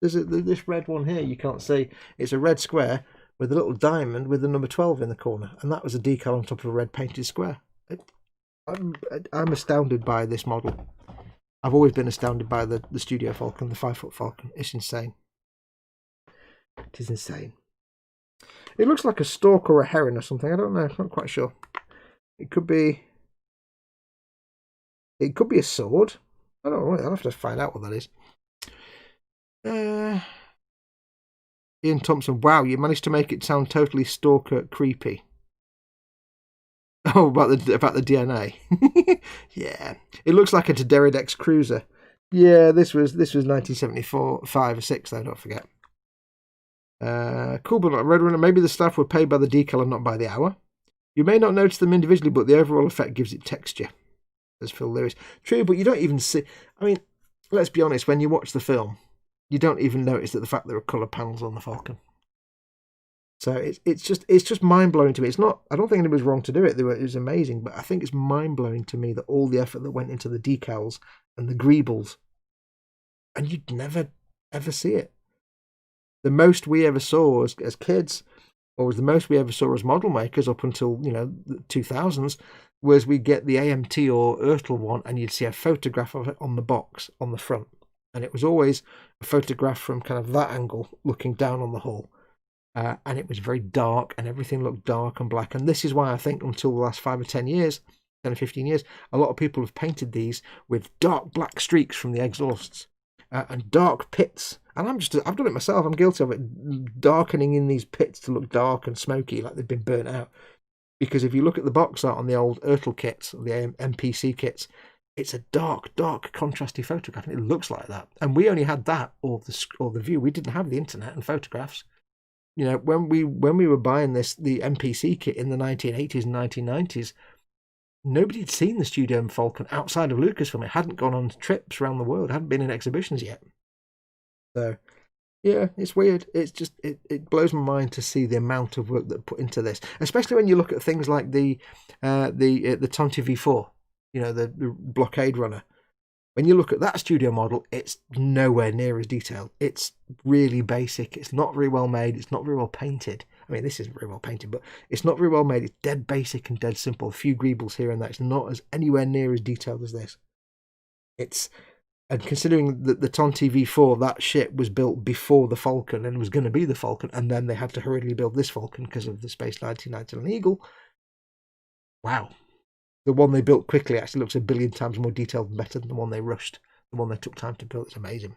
There's this red one here you can't see. It's a red square with a little diamond with the number 12 in the corner, and that was a decal on top of a red painted square. I'm astounded by this model. I've always been astounded by the Studio Falcon, the 5-foot Falcon. It's insane. It is insane. It looks like a stork or a heron or something. I don't know. I'm not quite sure. It could be a sword. I don't know. I'll have to find out what that is. Ian Thompson. Wow, you managed to make it sound totally stalker creepy. Oh, about the DNA. Yeah, it looks like a Tederidex cruiser. Yeah, this was 1974, 5 or 6 though. Don't forget. Cool, but not Red Runner. Maybe the staff were paid by the decal and not by the hour. You may not notice them individually, but the overall effect gives it texture. As Phil Lewis. True, but you don't even see. I mean, let's be honest. When you watch the film, you don't even notice that the fact there are colour panels on the Falcon. So it's just mind blowing to me. It's not. I don't think anybody was wrong to do it. It was amazing, but I think it's mind blowing to me that all the effort that went into the decals and the greebles, and you'd never ever see it. The most we ever saw as kids, or was the most we ever saw as model makers up until the 2000s, was we get the AMT or Ertl one, and you'd see a photograph of it on the box on the front, and it was always a photograph from kind of that angle, looking down on the hull. And it was very dark, and everything looked dark and black. And this is why I think until the last 5 or 10 years, 10 or 15 years, a lot of people have painted these with dark black streaks from the exhausts and dark pits. And I've done it myself. I'm guilty of it, darkening in these pits to look dark and smoky, like they've been burnt out. Because if you look at the box art on the old Ertl kits, or the MPC kits, it's a dark, contrasty photograph, and it looks like that. And we only had that or the view. We didn't have the internet and photographs. When we were buying the MPC kit in the 1980s and 1990s, nobody had seen the Studio Falcon outside of Lucasfilm. It hadn't gone on trips around the world. It hadn't been in exhibitions yet. So Yeah, it's weird. It's just it blows my mind to see the amount of work that put into this, especially when you look at things like the Tonti V4, the blockade runner. When you look at that studio model, it's nowhere near as detailed. It's really basic. It's not very well made. It's not very well painted. I mean, this isn't very well painted, but it's not very well made. It's dead basic and dead simple. A few greebles here and there. It's not as anywhere near as detailed as this. And considering that the Tonti V4, that ship was built before the Falcon and was going to be the Falcon, and then they had to hurriedly build this Falcon because of the Space 1999 Eagle. Wow. The one they built quickly actually looks a billion times more detailed and better than the one they rushed. The one they took time to build. It's amazing.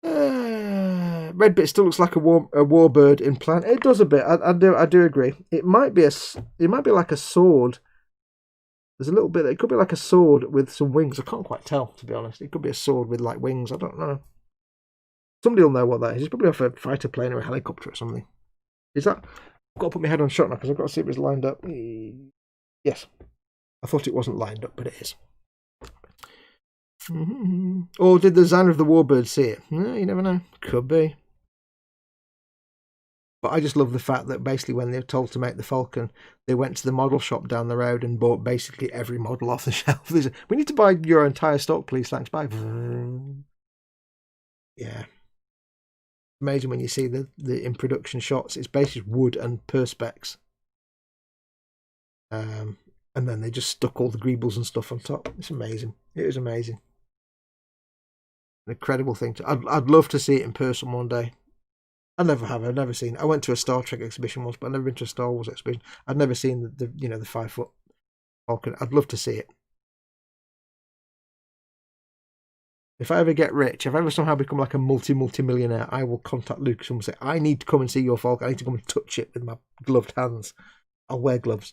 Red bit still looks like a warbird implant. It does a bit. I do agree. It might be like a sword. There's a little bit. It could be like a sword with some wings. I can't quite tell, to be honest. It could be a sword with like wings. I don't know. Somebody will know what that is. It's probably off a fighter plane or a helicopter or something. Is that? I've got to put my head on shot now because I've got to see if it's lined up. Yes. I thought it wasn't lined up, but it is. Or did the designer of the Warbird see it? No, you never know. Could be. But I just love the fact that basically when they were told to make the Falcon, they went to the model shop down the road and bought basically every model off the shelf. We need to buy your entire stock, please. Thanks. Bye. Yeah. Amazing when you see the in production shots. It's basically wood and perspex. And then they just stuck all the greebles and stuff on top. It's amazing. It is amazing. An incredible thing. I'd love to see it in person one day. I never have. I've never seen. I went to a Star Trek exhibition once, but I've never been to a Star Wars exhibition. I've never seen the 5-foot Falcon. I'd love to see it. If I ever get rich, if I ever somehow become like a multi-millionaire, I will contact Lucas and say, I need to come and see your Falcon. I need to come and touch it with my gloved hands. I'll wear gloves.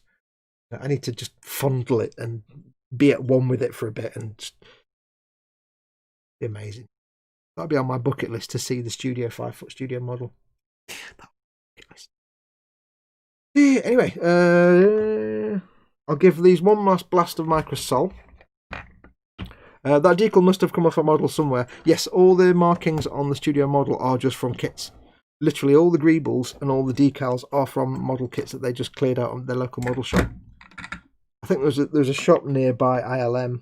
I need to just fondle it and be at one with it for a bit and just be amazing. That'll be on my bucket list to see the 5-foot studio model. Anyway, I'll give these one last blast of MicroSOL. That decal must have come off a model somewhere. Yes, all the markings on the studio model are just from kits. Literally all the greebles and all the decals are from model kits that they just cleared out on their local model shop. I think there's a shop nearby ILM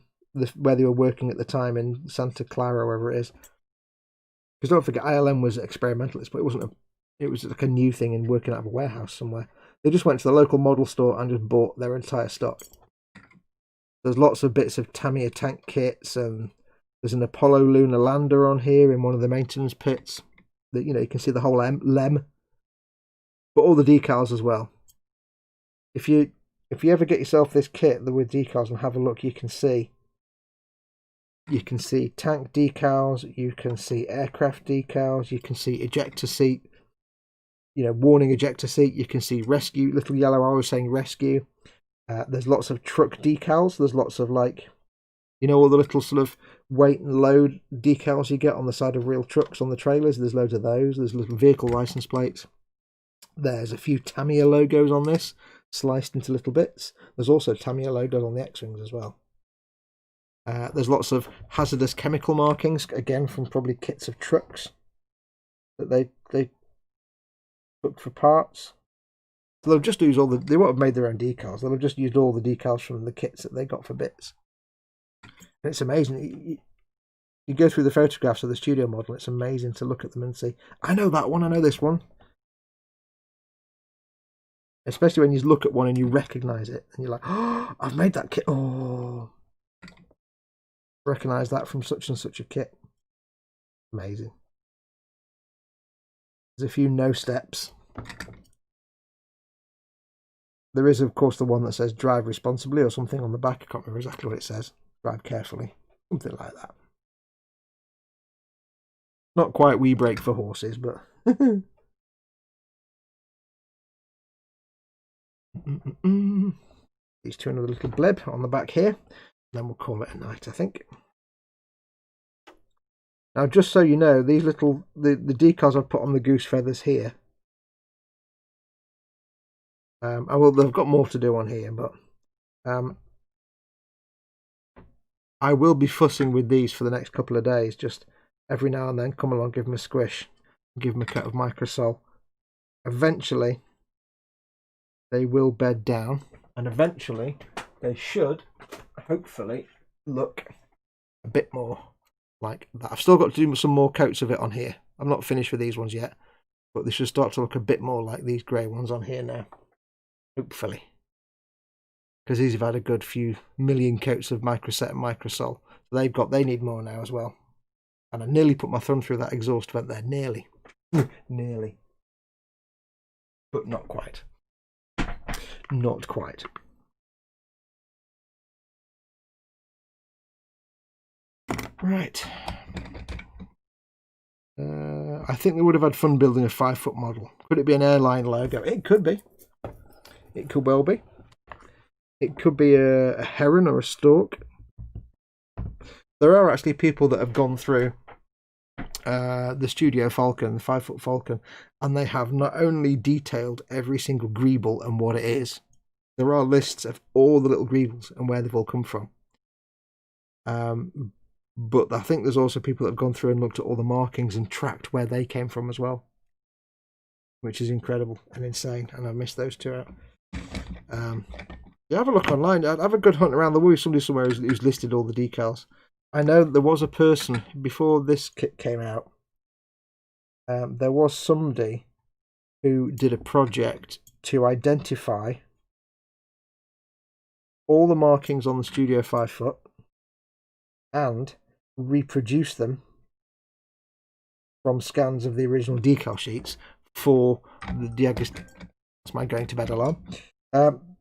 where they were working at the time in Santa Clara, wherever it is. Because don't forget, ILM was experimentalist, but it was like a new thing and working out of a warehouse somewhere. They just went to the local model store and just bought their entire stock. There's lots of bits of Tamiya tank kits, and there's an Apollo lunar lander on here in one of the maintenance pits. That you can see the whole lem, but all the decals as well. If you ever get yourself this kit with decals and have a look, you can see tank decals, you can see aircraft decals, you can see ejector seat, warning ejector seat, you can see rescue, little yellow arrows saying rescue. There's lots of truck decals, there's lots of all the little sort of weight and load decals you get on the side of real trucks on the trailers. There's loads of those. There's little vehicle license plates. There's a few Tamiya logos on this, sliced into little bits. There's also Tamiya logos on the X-Wings as well. There's lots of hazardous chemical markings, again from probably kits of trucks that they took for parts. So they'll just use they won't have made their own decals. They'll have just used all the decals from the kits that they got for bits. And it's amazing. You go through the photographs of the studio model. It's amazing to look at them and see. I know that one. I know this one. Especially when you look at one and you recognise it, and you're like, "Oh, I've made that kit. Oh, recognise that from such and such a kit." Amazing. There's a few no steps. There is, of course, the one that says "drive responsibly" or something on the back. I can't remember exactly what it says. Drive carefully, something like that. Not quite "we brake for horses," but these two another little blib on the back here. Then we'll call it a night, I think. Now, just so you know, these little the decals I've put on the goose feathers here. They've got more to do on here, but I will be fussing with these for the next couple of days. Just every now and then come along, give them a squish, give them a coat of MicroSOL. Eventually, they will bed down, and eventually they should, hopefully, look a bit more like that. I've still got to do some more coats of it on here. I'm not finished with these ones yet, but they should start to look a bit more like these grey ones on here now, hopefully. Because these have had a good few million coats of MicroSET and MicroSOL. So they need more now as well. And I nearly put my thumb through that exhaust vent there. Nearly. Nearly. But not quite. Not quite. Right. I think they would have had fun building a 5-foot model. Could it be an airline logo? It could be. It could well be. It could be a heron or a stork. There are actually people that have gone through the Studio Falcon, the 5-foot Falcon, and they have not only detailed every single greeble and what it is, there are lists of all the little greebles and where they've all come from. But I think there's also people that have gone through and looked at all the markings and tracked where they came from as well, which is incredible and insane, and I've missed those two out. Yeah, have a look online. Have a good hunt around. There will be somebody somewhere who's listed all the decals. I know there was a person, before this kit came out, there was somebody who did a project to identify all the markings on the Studio 5-foot and reproduce them from scans of the original decal sheets for the Diagest. That's my going to bed alarm.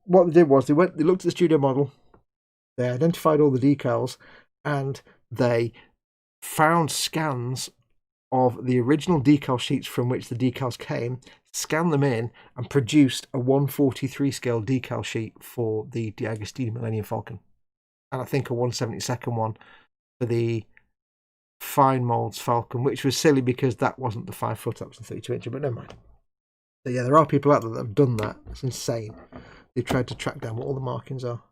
What they did was they looked at the studio model, they identified all the decals, and they found scans of the original decal sheets from which the decals came, scanned them in, and produced a 143 scale decal sheet for the Diagest Millennium Falcon, and I think a 1/72 one for the Fine Molds Falcon, which was silly because that wasn't the 5-foot, that was the 32-inch, but never mind. So yeah, there are people out there that have done that. It's insane. They've tried to track down what all the markings are.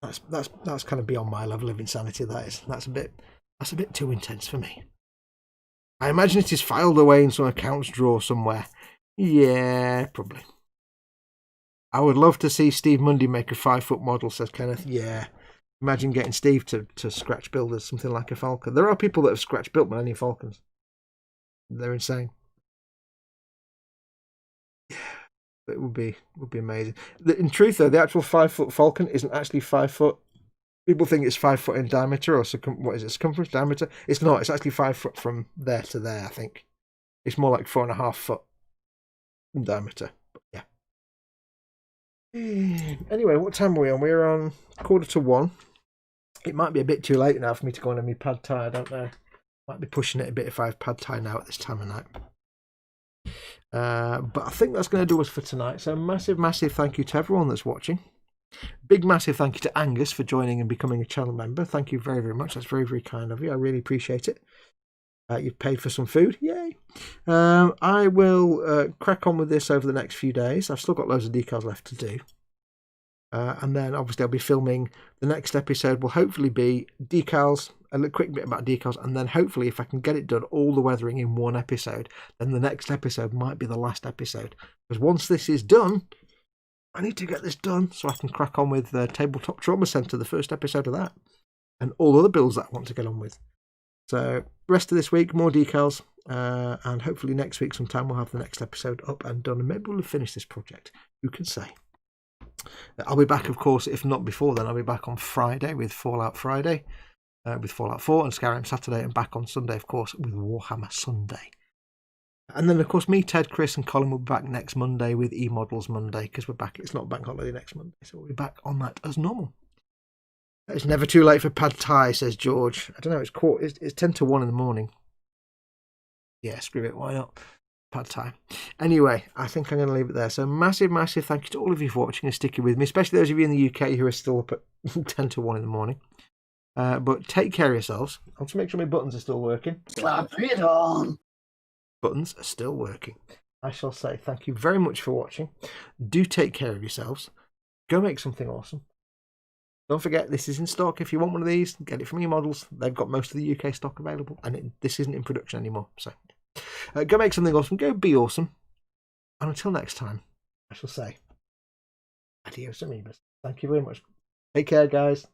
That's kind of beyond my level of insanity. That's a bit too intense for me. I imagine it is filed away in some accounts drawer somewhere. Yeah, probably. I would love to see Steve Mundy make a 5-foot model, says Kenneth. Yeah. Imagine getting Steve to scratch build us something like a Falcon. There are people that have scratch built Millennium Falcons. They're insane. Yeah, it would be amazing. In truth, though, the actual 5-foot Falcon isn't actually 5 foot. People think it's 5 foot in diameter, or what is it, circumference, diameter? It's not. It's actually 5 foot from there to there, I think. It's more like 4.5 foot in diameter. But yeah. Anyway, what time are we on? We're on 1:45. It might be a bit too late now for me to go on my pad thai. I don't know. Might be pushing it a bit if I have pad thai now at this time of night. But I think that's going to do us for tonight. So massive thank you to everyone that's watching. Big massive thank you to Angus for joining and becoming a channel member. Thank you very, very much. That's very, very kind of you. I really appreciate it. You've paid for some food. Yay. I will crack on with this over the next few days. I've still got loads of decals left to do. And then obviously I'll be filming the next episode. Will hopefully be decals, a quick bit about decals, and then hopefully if I can get it done, all the weathering in one episode, then the next episode might be the last episode. Because once this is done, I need to get this done so I can crack on with Tabletop Trauma Center, the first episode of that, and all other builds that I want to get on with. So rest of this week, more decals, and hopefully next week sometime we'll have the next episode up and done, and maybe we'll have finished this project. Who can say? I'll be back, of course, if not before then. I'll be back on Friday with Fallout Friday, with Fallout 4 and Skyrim Saturday, and back on Sunday, of course, with Warhammer Sunday. And then, of course, me, Ted, Chris and Colin will be back next Monday with E-Models Monday, because we're back. It's not bank holiday next Monday, so we'll be back on that as normal. It's never too late for pad thai, says George. I don't know, it's 10 to 1 in the morning. Yeah, screw it, why not? Pad thai. Anyway, I think I'm going to leave it there. So massive thank you to all of you for watching and sticking with me, especially those of you in the UK who are still up at 10 to 1 in the morning. But take care of yourselves. I'll just make sure my buttons are still working. Slap it on. Buttons are still working. I shall say thank you very much for watching. Do take care of yourselves. Go make something awesome. Don't forget, this is in stock. If you want one of these, get it from eModels. They've got most of the UK stock available, and this isn't in production anymore. So go make something awesome. Go be awesome. And until next time, I shall say, adios amigos. Thank you very much. Take care, guys.